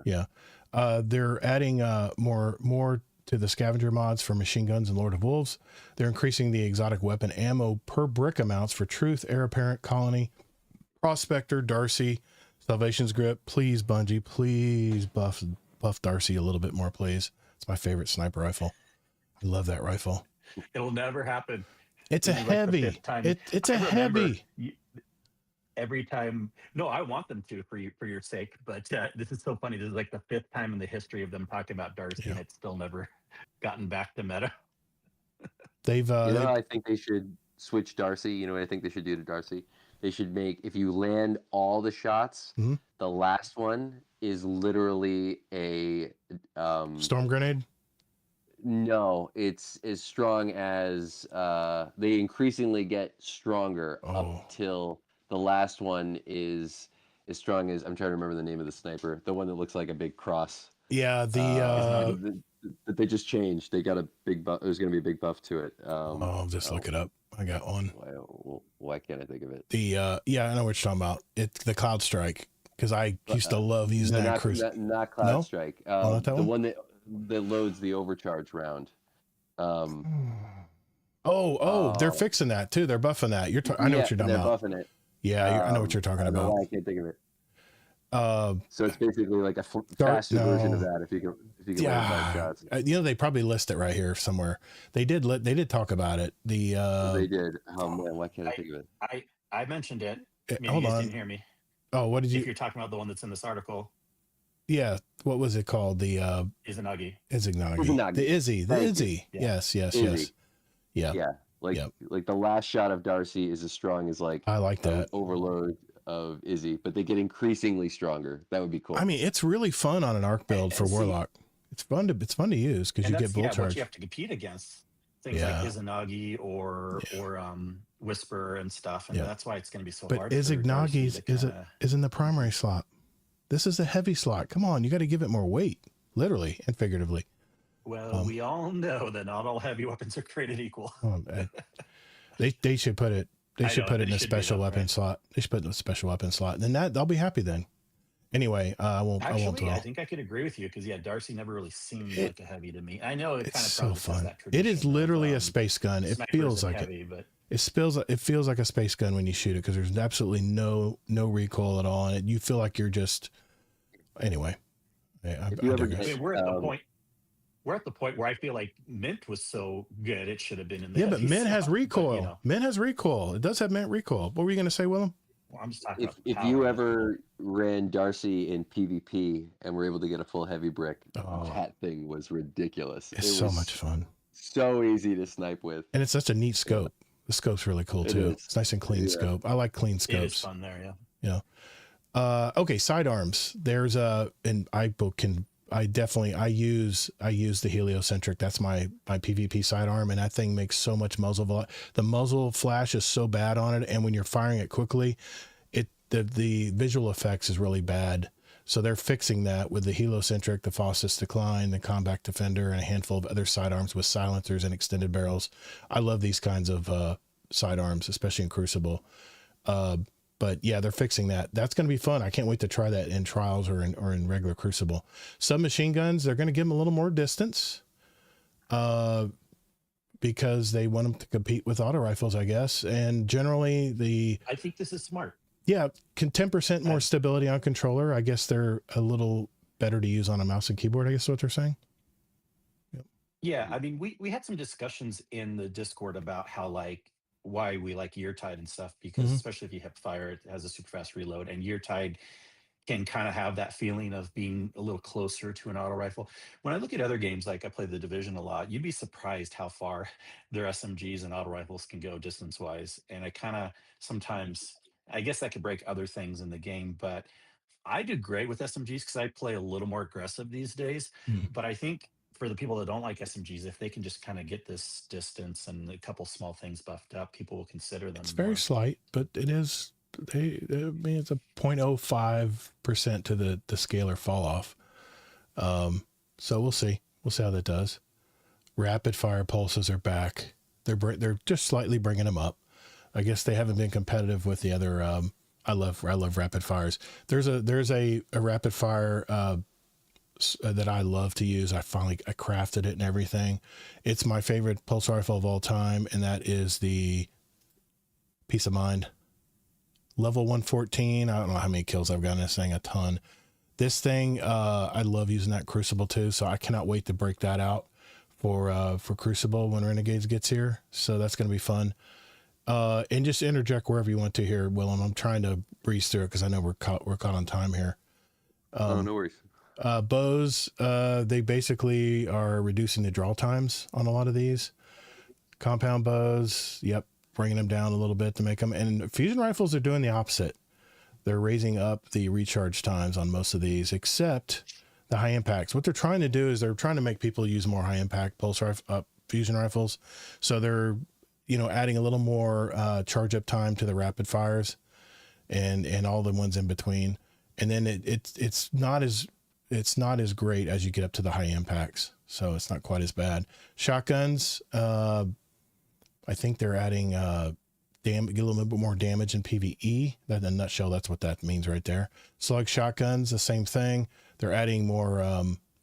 Yeah. They're adding more to the scavenger mods for machine guns and Lord of Wolves. They're increasing the exotic weapon ammo per brick amounts for Truth, Heir Apparent, Colony, Prospector, Darcy, Salvation's Grip. Please, Bungie, please buff Darcy a little bit more, please. It's my favorite sniper rifle. I love that rifle. It'll never happen. It's a heavy. It's a heavy. Every time, no, I want them to for your sake, but this is so funny. This is like the 5th time in the history of them talking about Darcy, and it's still never gotten back to meta. I think they should switch Darcy, you know what I think they should do to Darcy? They should make, if you land all the shots, the last one is literally a storm grenade. No, it's as strong as they increasingly get stronger Oh. up till the last one is as strong as, I'm trying to remember the name of the sniper, the one that looks like a big cross. Yeah, They just changed. They got a big buff. There's going to be a big buff to it. I'll just look it up. I got one. Why can't I think of it? Yeah, I know what you're talking about. It's the Cloud Strike, because I used to love using that cruise. Not Cloud Strike. Not that one that loads the overcharge round. They're fixing that too. They're buffing that. I know what you're talking about. They're buffing it. Yeah, I know what you're talking about. I can't think of it. So it's basically like a faster version of that. If you can land 5 shots. They probably list it right here somewhere. They did talk about it. They did. Oh man, why can't I think of it? I mentioned it. Maybe hold you on. didn't hear me. Oh, what did you? If you're talking about the one that's in this article. Yeah, what was it called? The Izanagi. The Izzy. Yeah. Yes. Izzy. Yeah. Like the last shot of Darcy is as strong as I like that overload of Izzy, but they get increasingly stronger. That would be cool. I mean, it's really fun on an arc build for Warlock. It's fun to use because you get bull charge. What you have to compete against things like Izanagi or Whisper and stuff, and that's why it's going to be so hard. But Izanagi's is in the primary slot. This is a heavy slot. Come on, you got to give it more weight, literally and figuratively. Well, we all know that not all heavy weapons are created equal. They should put it. They should put it in a special weapon slot. They should put it in a special weapon slot. Then I'll be happy then. Anyway, I won't. I think I could agree with you because Darcy never really seemed like a heavy to me. I know it's kind of so fun. It is literally a space gun. It feels like heavy, it. But It feels like a space gun when you shoot it because there's absolutely no recoil at all, and you feel like you're just. Anyway, we're at the point. We're at the point where I feel like Mint was so good it should have been in the but Mint has recoil. But, Mint has recoil. It does have Mint recoil. What were you going to say, Willem? Well, I'm just talking if you ever ran Darcy in PvP and were able to get a full heavy brick, that thing was ridiculous. It's so much fun. So easy to snipe with. And it's such a neat scope. The scope's really cool too. It's nice and clean scope. I like clean scopes. It is fun there, yeah. Okay, sidearms. There's I use the heliocentric. That's my PvP sidearm, and that thing makes so much muzzle velocity. The muzzle flash is so bad on it, and when you're firing it quickly, the visual effects is really bad. So they're fixing that with the heliocentric, the Faustus Decline, the Combat Defender, and a handful of other sidearms with silencers and extended barrels. I love these kinds of sidearms, especially in Crucible. But yeah, they're fixing that. That's going to be fun. I can't wait to try that in Trials or in regular Crucible. Submachine guns, they're going to give them a little more distance because they want them to compete with auto rifles, I guess. And generally I think this is smart. Yeah, 10% more stability on controller. I guess they're a little better to use on a mouse and keyboard, I guess is what they're saying. Yep. Yeah, I mean, we had some discussions in the Discord about how why we like Yeartide and stuff, because especially if you hip fire, it has a super fast reload, and Yeartide can kind of have that feeling of being a little closer to an auto rifle. When I look at other games, like I play the Division a lot, you'd be surprised how far their SMGs and auto rifles can go distance wise. And I kind of sometimes, I guess that could break other things in the game, but I do great with SMGs because I play a little more aggressive these days. But I think for the people that don't like SMGs, if they can just kind of get this distance and a couple small things buffed up, people will consider them. It's very slight, but it is. It's a 0.05% to the scalar fall off. So we'll see. We'll see how that does. Rapid fire pulses are back. They're just slightly bringing them up. I guess they haven't been competitive with the other. I love rapid fires. There's a rapid fire that I love to use. I crafted it and everything. It's my favorite pulse rifle of all time, and that is the Peace of Mind. Level 114. I don't know how many kills I've got in this thing. A ton. This thing, I love using that Crucible too. So I cannot wait to break that out for Crucible when Renegades gets here. So that's going to be fun. And just interject wherever you want to here, Willem. I'm trying to breeze through it because I know we're caught on time here. No worries. Bows, they basically are reducing the draw times on a lot of these. Compound bows, yep, bringing them down a little bit to make them. And fusion rifles are doing the opposite. They're raising up the recharge times on most of these, except the high impacts. What they're trying to do is they're trying to make people use more high impact fusion rifles. So they're, adding a little more charge up time to the rapid fires and all the ones in between. And then it's not as great as you get up to the high impacts. So it's not quite as bad. Shotguns, I think they're adding get a little bit more damage in PvE. That in a nutshell, that's what that means right there. Slug shotguns, the same thing. They're adding more.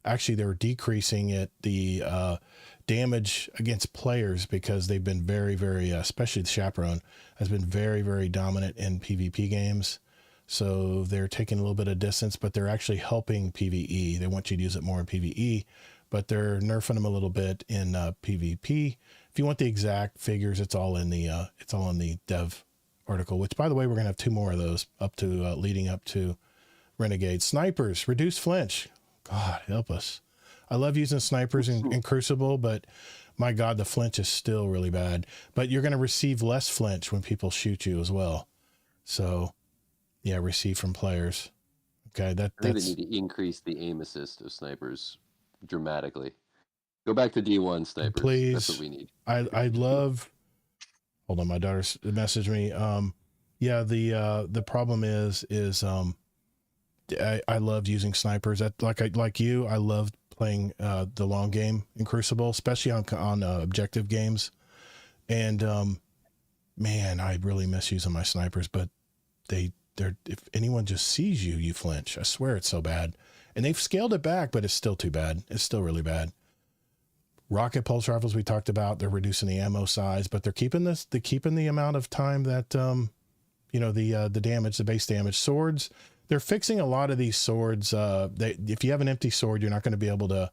Actually, they're decreasing the damage against players because they've been very, very, especially the Chaperone has been very, very dominant in PvP games. So they're taking a little bit of distance, but they're actually helping PvE. They want you to use it more in PvE, but they're nerfing them a little bit in PvP. If you want the exact figures, it's all in the dev article, which by the way, we're going to have 2 more of those up to leading up to Renegade. Snipers, reduce flinch. God help us. I love using snipers in Crucible, but my God, the flinch is still really bad, but you're going to receive less flinch when people shoot you as well. So yeah, receive from players. Okay. I think they need to increase the aim assist of snipers dramatically. Go back to D1 snipers. Please. That's what we need. I love, hold on. My daughter messaged me. Yeah. The problem is I love using snipers. Like you, I love playing the long game in Crucible, especially on objective games. And man, I really miss using my snipers, but if anyone just sees you, you flinch. I swear it's so bad. And they've scaled it back, but it's still too bad. It's still really bad. Rocket pulse rifles we talked about, they're reducing the ammo size, but they're keeping the amount of time that the damage, the base damage. Swords, they're fixing a lot of these swords. If you have an empty sword, you're not going to be able to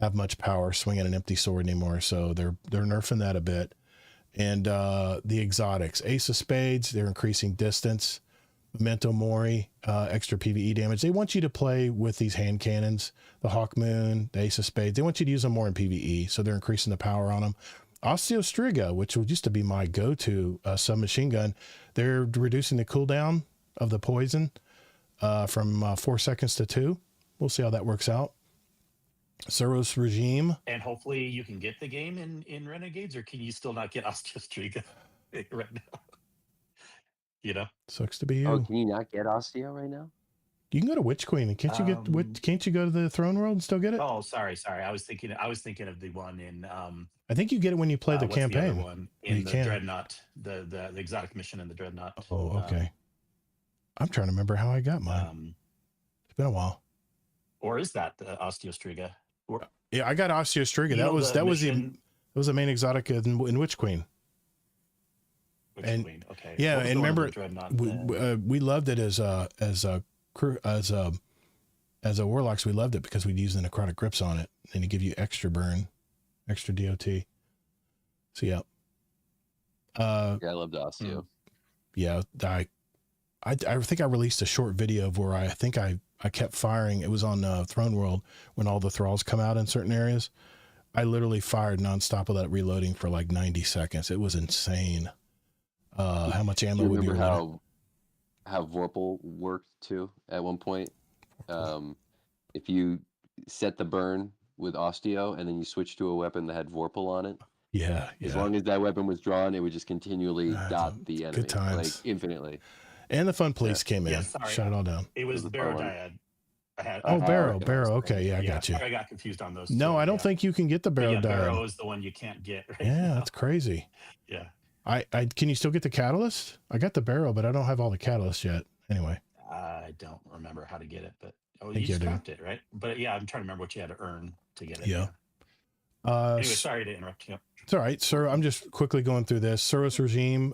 have much power swinging an empty sword anymore. So they're nerfing that a bit. And the exotics, Ace of Spades, they're increasing distance. Memento Mori, extra PvE damage. They want you to play with these hand cannons, the Hawk Moon, the Ace of Spades. They want you to use them more in PvE, so they're increasing the power on them. Osteostriga, which used to be my go-to submachine gun, they're reducing the cooldown of the poison from 4 seconds to 2. We'll see how that works out. Suros Regime. And hopefully you can get the game in Renegades, or can you still not get Osteostriga right now? Sucks to be you. Oh, can you not get Osteo right now? You can go to Witch Queen, and can't you go to the Throne World and still get it? Oh, sorry. I was thinking of the one in. I think you get it when you play the campaign. The other one in the Dreadnought, the exotic mission in the Dreadnought. Oh, okay. I'm trying to remember how I got mine. It's been a while. Or is that the Osteostriga? Yeah, I got Osteostriga. That was the main exotic in Witch Queen. Queen. Okay. Yeah, and remember, we loved it as a Warlocks. We loved it because we'd use the necrotic grips on it, and it give you extra burn, extra DOT. So yeah. I loved Osteo. Yeah, I think I released a short video of where I think I kept firing. It was on Throne World when all the thralls come out in certain areas. I literally fired nonstop without reloading for like 90 seconds. It was insane. How much ammo would be remember how Vorpal worked too at one point? If you set the burn with Osteo and then you switch to a weapon that had Vorpal on it, as long as that weapon was drawn, it would just continually dot the enemy, good times. like infinitely. And the fun police came in, shut it all down. It was the Barrow Dyad. Barrow. Okay, I got you. I got confused on those. No, I don't think you can get the Barrow Dyad. Barrow is the one you can't get. Right now. That's crazy. Yeah. I can you still get the catalyst? I got the Barrow, but I don't have all the catalysts yet. Anyway. I don't remember how to get it, but you scrapped it, right? But yeah, I'm trying to remember what you had to earn to get it. Yeah. Anyway, sorry to interrupt. Yep. It's all right, sir. I'm just quickly going through this. Suros Regime,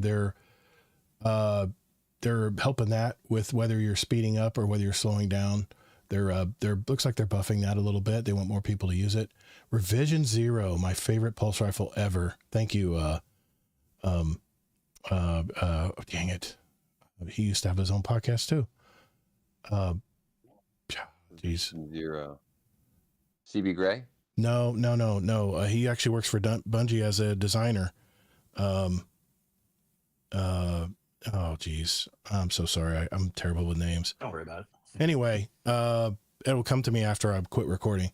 they're helping that with whether you're speeding up or whether you're slowing down. They're looks like they're buffing that a little bit. They want more people to use it. Revision 0, my favorite pulse rifle ever. Thank you. Dang it. He used to have his own podcast too. Geez. 0. CB Gray? No. He actually works for Bungie as a designer. Oh geez, I'm so sorry. I'm terrible with names. Don't worry about it. Anyway, it'll come to me after I quit recording.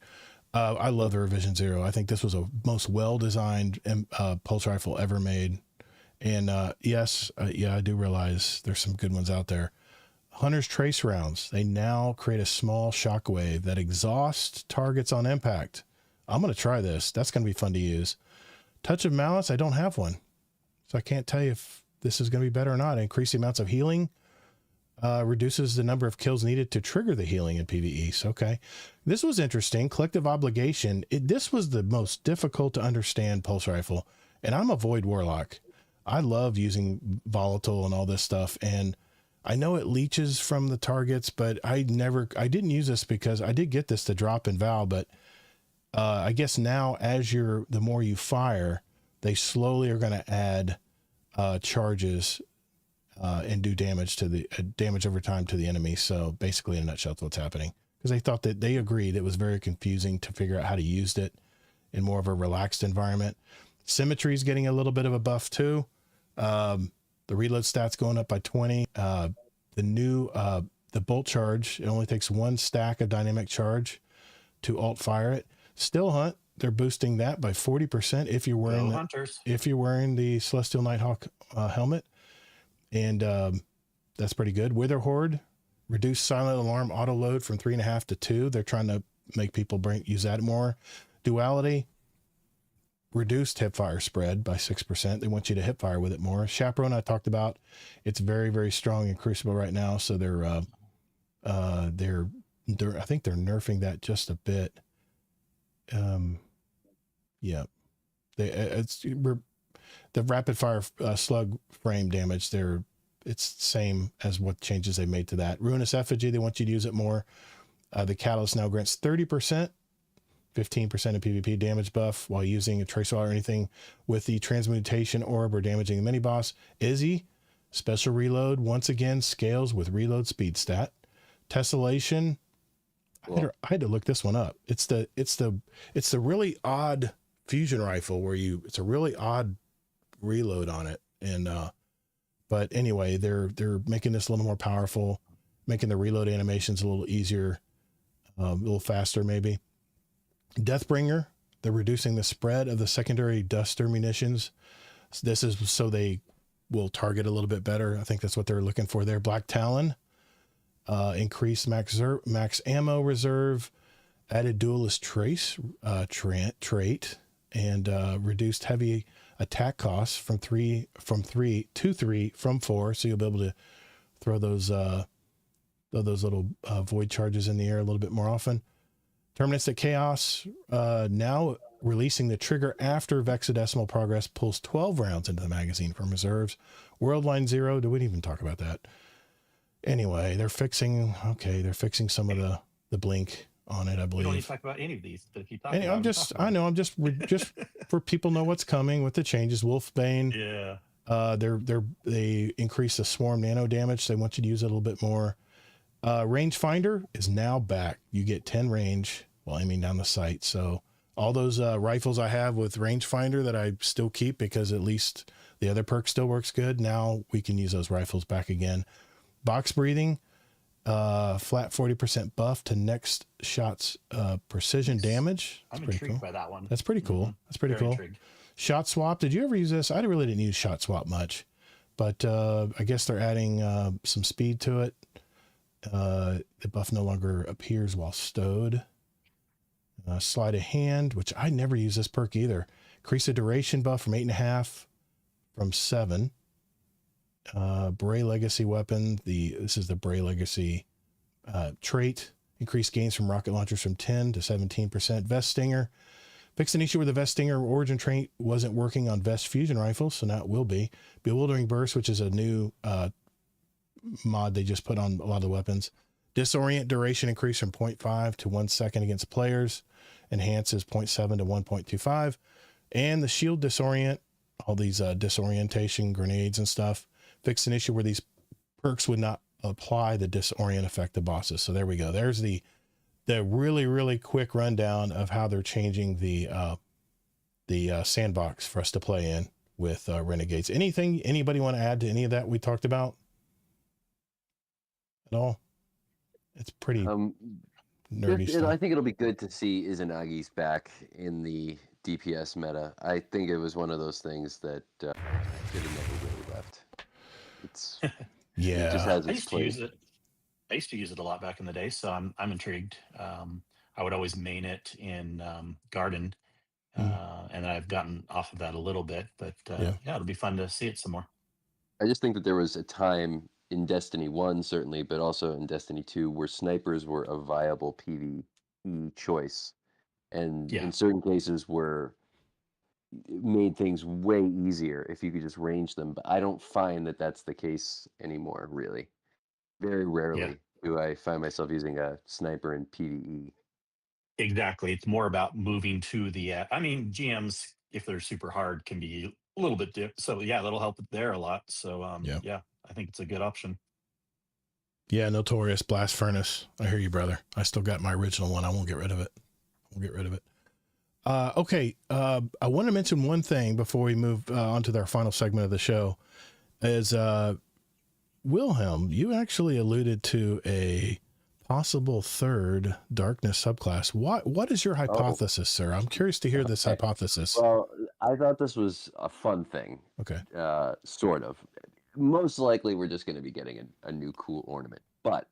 I love the Revision Zero. I think this was a most well-designed pulse rifle ever made. And yes, I do realize there's some good ones out there. Hunter's Trace rounds. They now create a small shockwave that exhausts targets on impact. I'm going to try this. That's going to be fun to use. Touch of Malice. I don't have one, so I can't tell you if this is going to be better or not. Increase the amounts of healing. Reduces the number of kills needed to trigger the healing in PvE. So, okay. This was interesting. Collective Obligation. This was the most difficult to understand pulse rifle. And I'm a Void Warlock. I love using volatile and all this stuff. And I know it leeches from the targets, but I didn't use this because I did get this to drop in Val, but I guess now the more you fire, they slowly are going to add charges and do damage to the damage over time to the enemy. So basically, in a nutshell, that's what's happening. Because they agreed it was very confusing to figure out how to use it in more of a relaxed environment. Symmetry is getting a little bit of a buff too. The reload stats going up by 20. The new the bolt charge, it only takes one stack of dynamic charge to alt fire it. Still Hunt, they're boosting that by 40% if you're wearing the Celestial Nighthawk helmet. And that's pretty good. Wither Horde, reduce silent alarm auto load from 3.5 to 2. They're trying to make people use that more. Duality, reduced hipfire spread by 6%. They want you to hipfire with it more. Chaperone, I talked about. It's very, very strong in Crucible right now. So they're I think they're nerfing that just a bit. Yeah, the rapid fire slug frame damage. It's the same as what changes they made to that. Ruinous Effigy, they want you to use it more. The Catalyst now grants 30%, 15% of PvP damage buff while using a tracer or anything with the Transmutation Orb or damaging the mini boss. Izzy, special reload once again scales with reload speed stat. Tessellation, I had to look this one up. It's the really odd fusion rifle where it's a really odd reload on it. And but anyway, they're making this a little more powerful, making the reload animations a little easier, a little faster maybe. Deathbringer, they're reducing the spread of the secondary duster munitions. This is so they will target a little bit better. I think that's what they're looking for there. Black Talon, increased max ammo reserve, added duelist trace trait, and reduced heavy attack costs from 3 to 3 from 4. So you'll be able to throw those little void charges in the air a little bit more often. Terministic Chaos, now releasing the trigger after Vexadecimal Progress pulls 12 rounds into the magazine from reserves. Worldline Zero, we didn't even talk about that. Anyway, they're fixing some of the blink on it, I believe. We don't need to talk about any of these, but if you talk I'm just for people know what's coming with the changes. Wolfbane, yeah. They increase the swarm nano damage. So they want you to use it a little bit more. Rangefinder is now back. You get 10 range while aiming down the sight. So all those rifles I have with rangefinder that I still keep because at least the other perk still works good. Now we can use those rifles back again. Box breathing, flat 40% buff to next shot's precision damage. I'm intrigued by that one. That's pretty cool. Mm-hmm. That's pretty cool. Intrigued. Shot swap. Did you ever use this? I really didn't use shot swap much, but I guess they're adding some speed to it. The buff no longer appears while stowed. Sleight of hand, which I never use this perk either. Increase the duration buff from 8.5 from 7. Bray Legacy weapon. This is the Bray Legacy trait. Increased gains from rocket launchers from 10 to 17%. Vest Stinger. Fixed an issue where the Vest Stinger origin trait wasn't working on Vest fusion rifles, so now it will be. Bewildering Burst, which is a new mod they just put on a lot of the weapons. Disorient duration increase from 0.5 to 1 second against players. Enhances 0.7 to 1.25. And the shield disorient, all these disorientation grenades and stuff. Fixed an issue where these perks would not apply the disorient effect to bosses. So there we go. There's the really, really quick rundown of how they're changing the sandbox for us to play in with Renegades. Anything anybody want to add to any of that we talked about at all? It's pretty nerdy stuff. I think it'll be good to see Izanagi's back in the DPS meta. I think it was one of those things that should have never really left. It's yeah, it just has I its used to use place. it. I used to use it a lot back in the day, so I'm intrigued. I would always main it in Garden, and I've gotten off of that a little bit, but Yeah. it'll be fun to see it some more. I just think that there was a time in Destiny 1, certainly, but also in Destiny 2, where snipers were a viable PvE choice. And Yeah. in certain cases were made things way easier if you could just range them. But I don't find that that's the case anymore, really. Very rarely do I find myself using a sniper in PvE. Exactly. It's more about moving to the. I mean, GMs, if they're super hard, can be a little bit so yeah, that'll help there a lot. So yeah, I think it's a good option. Yeah, Notorious Blast Furnace. I hear you, brother. I still got my original one. I won't get rid of it. Okay. I want to mention one thing before we move on to our final segment of the show. Is Willhe1m, you actually alluded to a possible third darkness subclass. What is your hypothesis, sir? I'm curious to hear this hypothesis. Well, I thought this was a fun thing. Okay. Sort of. Most likely we're just going to be getting a new cool ornament. But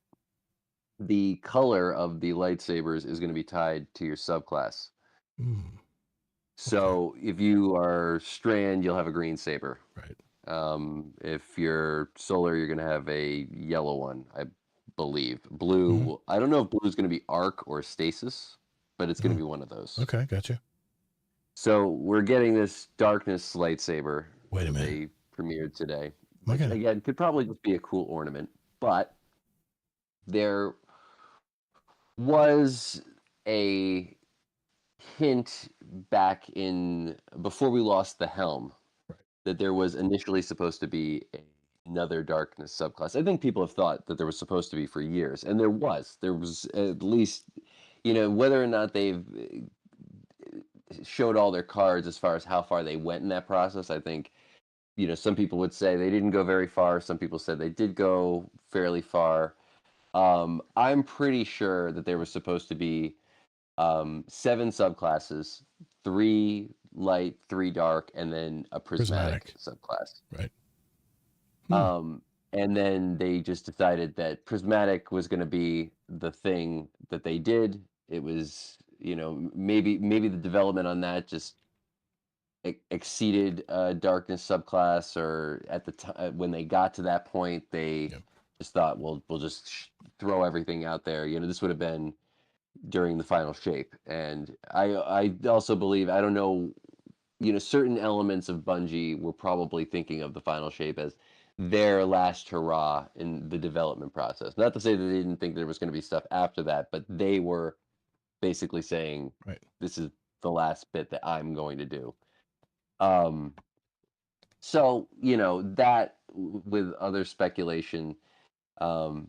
the color of the lightsabers is going to be tied to your subclass. So if you are Strand, you'll have a green saber. Right. If you're Solar, you're going to have a yellow one, I believe. Blue, I don't know if blue is going to be Arc or Stasis, but it's going to be one of those. Okay, gotcha. So we're getting this Darkness lightsaber. Wait a minute. They premiered today. Which, again, could probably just be a cool ornament, but there was a hint back before we lost the helm that there was initially supposed to be another darkness subclass. I think people have thought that there was supposed to be for years, and there was at least, whether or not they've showed all their cards as far as how far they went in that process. I think, some people would say they didn't go very far. Some people said they did go fairly far. I'm pretty sure that there was supposed to be 7 subclasses, 3 light, 3 dark, and then a prismatic subclass. Right. And then they just decided that prismatic was going to be the thing that they did. It was, maybe the development on that just exceeded darkness subclass, or at the time when they got to that point, they just thought, well, we'll just throw everything out there. This would have been during the final shape. And I also believe, I don't know, certain elements of Bungie were probably thinking of the final shape as their last hurrah in the development process. Not to say that they didn't think there was going to be stuff after that, but they were basically saying, this is the last bit that I'm going to do. So, that with other speculation. But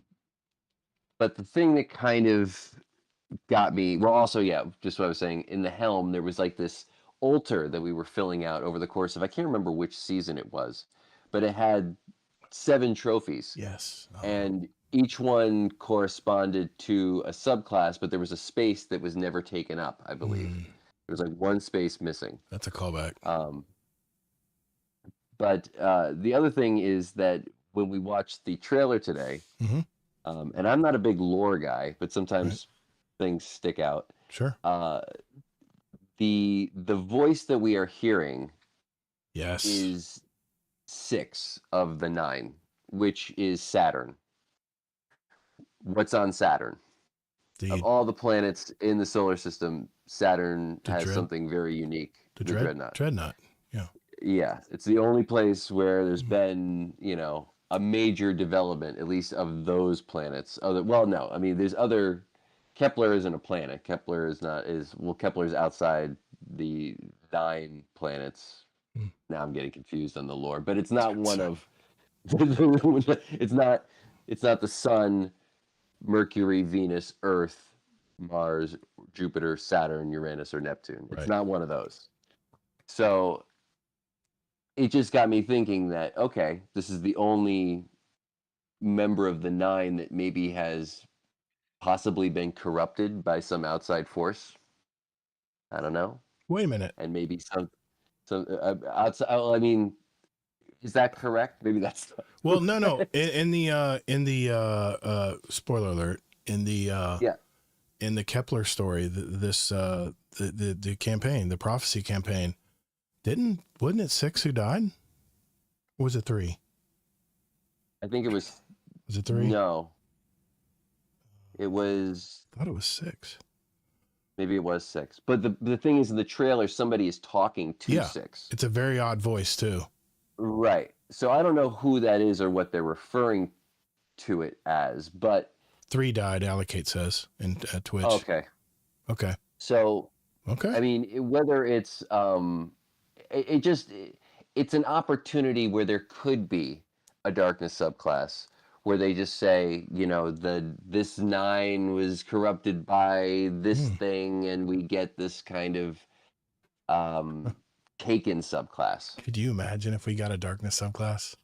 the thing that kind of got me, well, also, just what I was saying, in the helm, there was like this altar that we were filling out over the course of, I can't remember which season it was, but it had 7 trophies. Yes. And each one corresponded to a subclass, but there was a space that was never taken up, I believe. There was like 1 space missing. That's a callback. But the other thing is that when we watched the trailer today, and I'm not a big lore guy, but sometimes things stick out. Sure. The voice that we are hearing is 6 of the 9, which is Saturn. What's on Saturn? Of all the planets in the solar system, Saturn has something very unique. The Dreadnought. Dreadnought, yeah. Yeah, it's the only place where there's been, a major development, at least of those planets. There's other. Kepler isn't a planet. Kepler's outside the 9 planets. Now I'm getting confused on the lore, but it's not one of. It's not the Sun, Mercury, Venus, Earth, Mars, Jupiter, Saturn, Uranus, or Neptune. It's not one of those. So it just got me thinking that, okay, this is the only member of the 9 that maybe has possibly been corrupted by some outside force. I don't know. Wait a minute. And maybe some outside. I mean, is that correct? Maybe that's. Well, no. In the spoiler alert, in the Kepler story, the campaign, the prophecy campaign, wasn't it 6 who died? Or was it 3? I think it was. Was it 3? No. It was. I thought it was 6. Maybe it was 6. But the thing is, in the trailer, somebody is talking to 6. It's a very odd voice too. Right. So I don't know who that is or what they're referring to it as, but 3 died, Allocate says in Twitch. Okay. So I mean, whether it's it's an opportunity where there could be a darkness subclass where they just say, you know, this 9 was corrupted by this thing, and we get this kind of taken subclass. Could you imagine if we got a darkness subclass?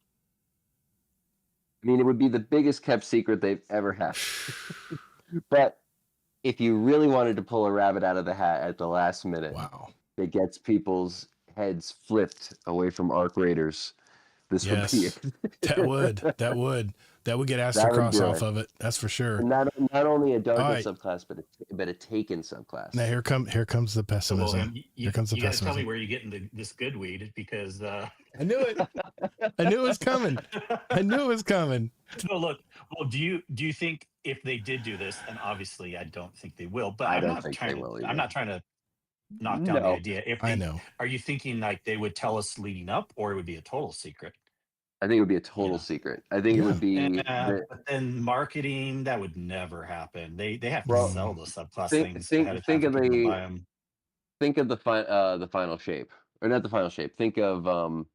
I mean, it would be the biggest kept secret they've ever had. But if you really wanted to pull a rabbit out of the hat at the last minute, wow, that gets people's heads flipped away from Arc Raiders, this would be it. that would get Astrocross off of it. That's for sure. Not only a darkness subclass, but a taken subclass. Now here comes the pessimism. Here comes the pessimism. You gotta tell me where you get into this good weed, because I knew it. I knew it was coming. I knew it was coming. No, look. Well, do you think if they did do this, and obviously I don't think they will, but I'm not trying to knock down the idea. Are you thinking like they would tell us leading up, or it would be a total secret? I think it would be a total secret. I think it would be. But then marketing, that would never happen. They have to sell the subclass things. Think of the final shape, or not the final shape. Think of No,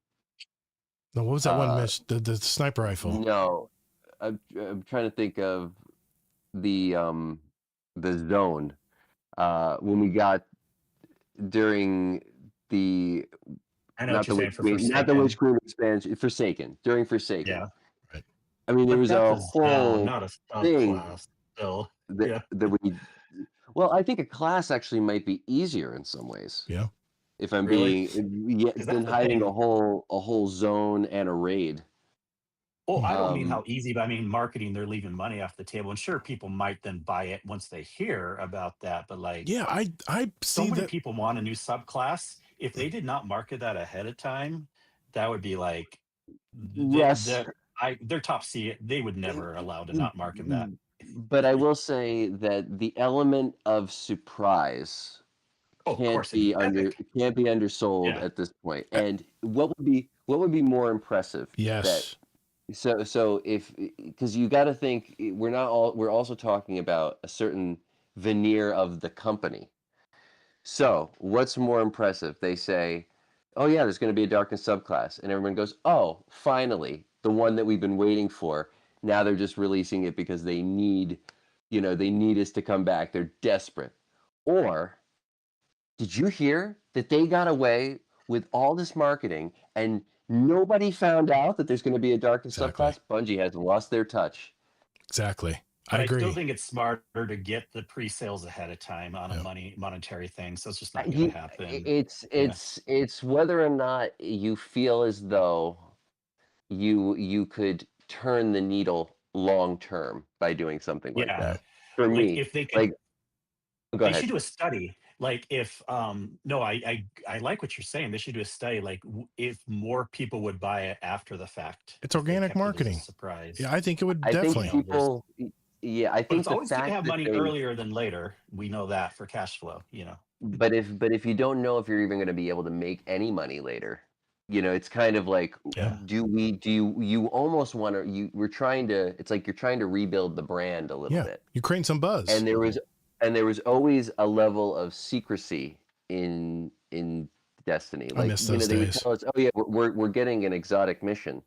what was that one miss? The sniper rifle. No, I'm trying to think of the zone when we got during the. I know what you're saying for Forsaken. Not the Witch Queen expansion. Forsaken. During Forsaken. Yeah. Right. I mean, there was a whole not a thing subclass still. that we. Well, I think a class actually might be easier in some ways. Yeah. If I'm being than hiding a whole zone and a raid. Oh, I don't mean how easy, but I mean marketing. They're leaving money off the table, and sure, people might then buy it once they hear about that. But like, yeah, I see so many people want a new subclass. If they did not market that ahead of time, that would be like, their top C. They would never allow to not market that. But I will say that the element of surprise can't be undersold at this point. And what would be more impressive? Yes. So because you got to think, we're also talking about a certain veneer of the company. So what's more impressive? They say, oh yeah, there's going to be a darkness subclass, and everyone goes, oh, finally, the one that we've been waiting for. Now they're just releasing it because they need us to come back. They're desperate. Or did you hear that they got away with all this marketing and nobody found out that there's going to be a darkness subclass? Bungie has lost their touch. Exactly. But I agree. I still think it's smarter to get the pre-sales ahead of time on a monetary thing. So it's just not going to happen. It's whether or not you feel as though you could turn the needle long term by doing something like that. For me, if they could, they should do a study. Like if I like what you're saying. They should do a study. Like if more people would buy it after the fact. It's organic marketing. Surprise. Yeah, I think it would definitely. I think people. Yeah, I think but it's always good to have money earlier than later. We know that for cash flow, But if you don't know if you're even going to be able to make any money later, it's kind of like, you almost want to. We're trying to. It's like you're trying to rebuild the brand a little bit. You create some buzz. And there was always a level of secrecy in Destiny. Like they would tell us, oh yeah, we're getting an exotic mission,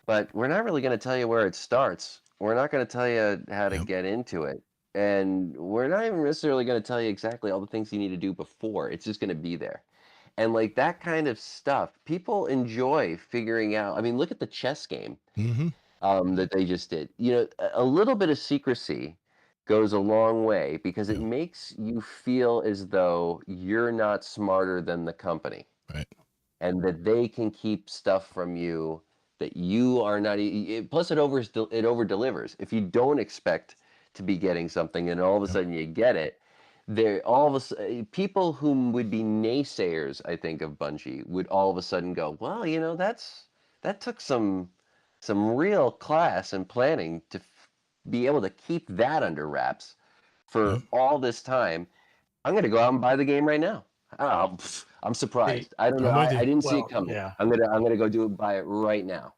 but we're not really going to tell you where it starts. We're not going to tell you how to get into it. And we're not even necessarily going to tell you exactly all the things you need to do before. It's just going to be there. And like that kind of stuff, people enjoy figuring out. I mean, look at the chess game that they just did. You know, a little bit of secrecy goes a long way because it makes you feel as though you're not smarter than the company, Right. and that they can keep stuff from you that you are not. Plus, it over delivers. If you don't expect to be getting something, and all of a sudden you get it, there all of a sudden people whom would be naysayers, I think, of Bungie would all of a sudden go, well, you know, that took some real class and planning to be able to keep that under wraps for all this time. I'm going to go out and buy the game right now. I'm surprised. I don't know. I didn't see it coming. Yeah. I'm gonna go buy it right now.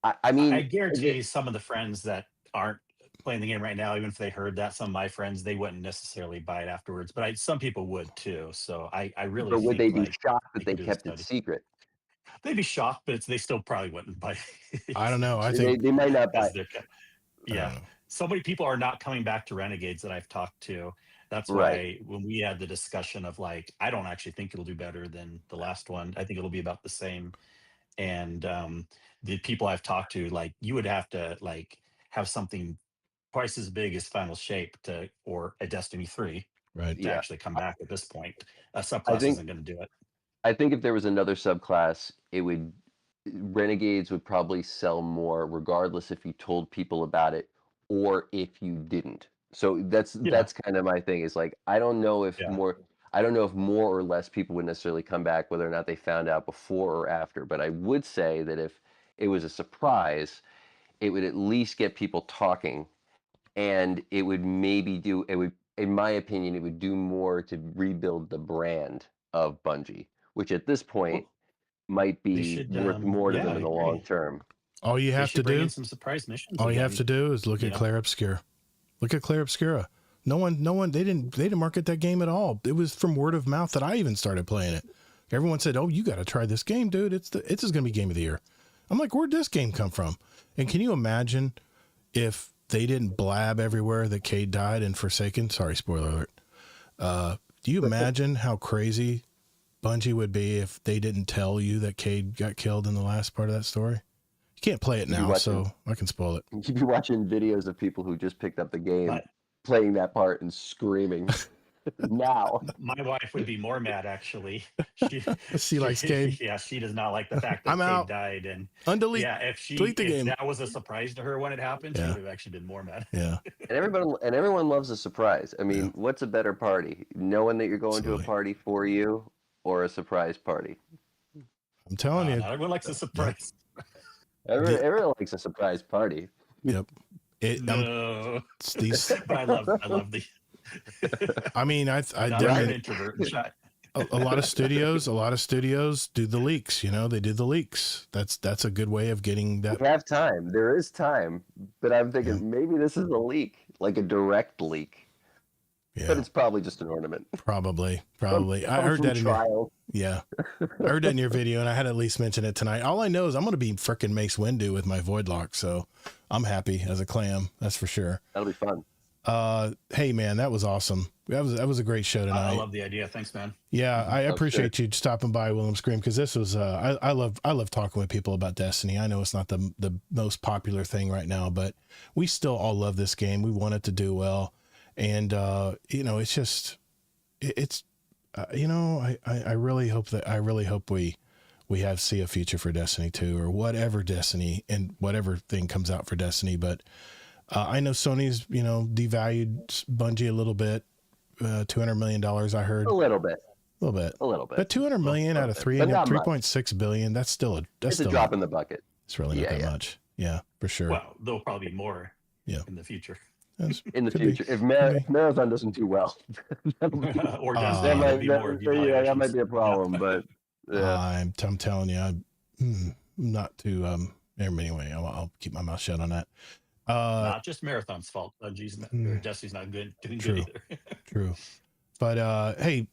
I mean, I guarantee some of the friends that aren't playing the game right now, even if they heard that, some of my friends, they wouldn't necessarily buy it afterwards, but some people would too. So I really but would think they be like shocked you that can they do the kept it study. secret? They'd be shocked, but they still probably wouldn't buy it. I don't know. I They, think they might not buy Because it. they're I yeah. don't know. So many people are not coming back to Renegades that I've talked to. That's Right. why when we had the discussion of like, I don't actually think it'll do better than the last one. I think it'll be about the same. And the people I've talked to, like, you would have to like have something twice as big as Final Shape to, or a Destiny 3 Right. to Yeah. actually come back at this point. A I subclass think isn't going to do it. I think if there was another subclass, Renegades would probably sell more regardless if you told people about it or if you didn't. So that's Yeah. kind of my thing, is like I don't know if Yeah. more or less people would necessarily come back whether or not they found out before or after, but I would say that if it was a surprise, it would at least get people talking, and it would in my opinion, it would do more to rebuild the brand of Bungie, which at this point might They be should, worth more to yeah, them I in the long agree. term. All you They have to should bring in do, some surprise missions all you again. have to do is look you at know? Claire Obscura. Look at Claire Obscura. No one, they didn't market that game at all. It was from word of mouth that I even started playing it. Everyone said, "Oh, you got to try this game, dude. It's going to be game of the year." I'm like, "Where'd this game come from?" And can you imagine if they didn't blab everywhere that Cade died in Forsaken? Sorry, spoiler alert. Do you imagine how crazy Bungie would be if they didn't tell you that Cade got killed in the last part of that story? You can't play it now, so I can spoil it. You'd be watching videos of people who just picked up the game, But playing that part and screaming. Now, my wife would be more mad, actually. She likes Cade. Yeah, she does not like the fact that I'm Cade out. died. And Undelete. yeah, if Delete the game. that was a surprise to her when it happened, she would have actually been more mad. Yeah. and everyone loves a surprise. I mean, what's a better party? Knowing that you're going to a party for you, or a surprise party? I'm telling you. Not everyone likes a surprise. Everyone likes a surprise party. Yep. No. These. But I love the. I mean, I'm an introvert. a lot of studios do the leaks. You know, they do the leaks. That's a good way of getting that. We have time. There is time, but I'm thinking maybe this is a leak, like a direct leak. Yeah. But it's probably just an ornament. Probably. I heard that in trial. I heard that in your video, and I had to at least mention it tonight. All I know is I'm going to be frickin' Mace Windu with my Voidlock, so I'm happy as a clam. That's for sure. That'll be fun. Hey man, that was awesome. That was a great show tonight. I love the idea. Thanks, man. Yeah, I appreciate you stopping by, Willhe1m, because this was I love talking with people about Destiny. I know it's not the most popular thing right now, but we still all love this game. We want it to do well, and you know, it's just you know, I really hope we see a future for Destiny 2 or whatever Destiny and whatever thing comes out for Destiny, but. I know Sony's, you know, devalued Bungie a little bit, $200 million. I heard a little bit, but 200 million out of 3.6 billion. That's still it's a drop in the bucket. It's really not that much. Yeah, for sure. Well, there'll probably be more. In the future. In the future, if Marathon doesn't do well, or does that might be a problem. But I'm telling you, I'm not too. Anyway, I'll keep my mouth shut on that. Not just Marathon's fault. Destiny's not doing good either. True. But hey,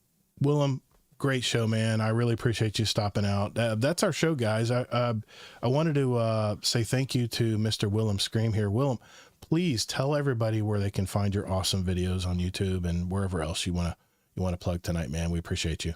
Willhe1m, great show, man. I really appreciate you stopping out. That's our show, guys. I wanted to say thank you to Mr. Willhe1m Scream here. Willhe1m, please tell everybody where they can find your awesome videos on YouTube and wherever else you want to plug tonight, man. We appreciate you.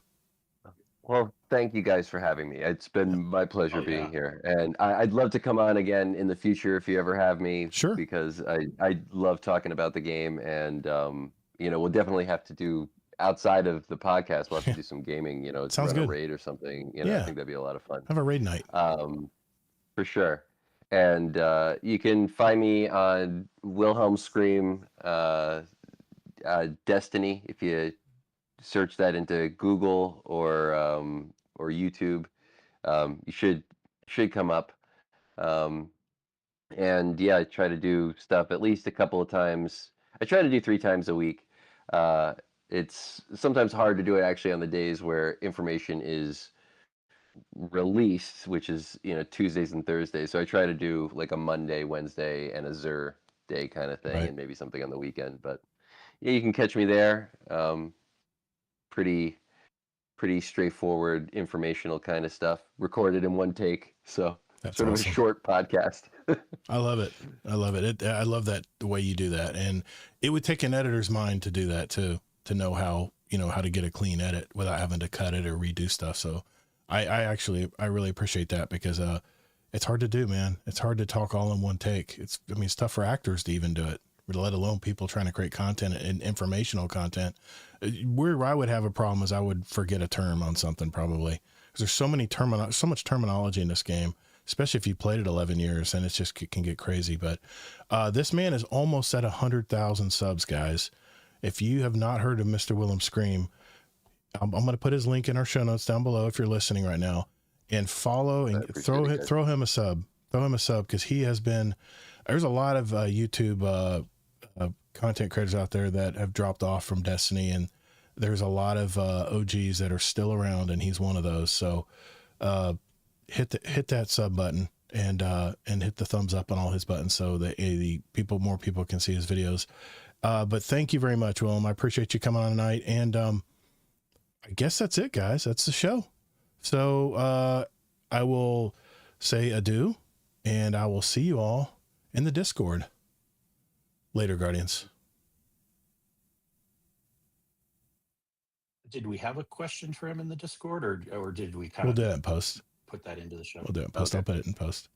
Well, thank you guys for having me. It's been my pleasure Oh being yeah. here, and I'd love to come on again in the future if you ever have me, Sure. because I love talking about the game, and we'll definitely have to do outside of the podcast. We'll have to Yeah. do some gaming, Sounds run a good. raid or something. I Yeah. think that'd be a lot of fun. Have a raid night. For sure. And you can find me on Wilhelm Scream Destiny if you search that into Google or YouTube. You should come up. Um, and yeah, I try to do stuff at least a couple of times. I try to do 3 times a week. Uh, it's sometimes hard to do it actually on the days where information is released, which is Tuesdays and Thursdays. So I try to do like a Monday, Wednesday, and a Zur day kind of thing, Right. and maybe something on the weekend. But yeah, you can catch me there. Pretty pretty straightforward, informational kind of stuff, recorded in one take. So That's sort of a awesome. short podcast. I love it. I love it. I love that the way you do that. And it would take an editor's mind to do that too, to know how to get a clean edit without having to cut it or redo stuff. So I really appreciate that, because it's hard to do, man. It's hard to talk all in one take. It's tough for actors to even do it, let alone people trying to create content and informational content. Where I would have a problem is I would forget a term on something, probably, because there's so much terminology in this game, especially if you played it 11 years, and it's just can get crazy. But this man is almost at 100,000 subs, guys. If you have not heard of Mr. Willhe1m Scream, I'm going to put his link in our show notes down below if you're listening right now, and follow and throw him a sub. Throw him a sub, because he has been. There's a lot of YouTube content creators out there that have dropped off from Destiny, and there's a lot of OGs that are still around, and he's one of those. So hit that sub button and hit the thumbs up on all his buttons, so that more people can see his videos. But thank you very much, Willhe1m. I appreciate you coming on tonight, and I guess that's it, guys. That's the show. So I will say adieu, and I will see you all in the Discord. Later, Guardians. Did we have a question for him in the Discord, or did we We'll do that in post. put that into the show? We'll do it in post. Okay. I'll put it in post.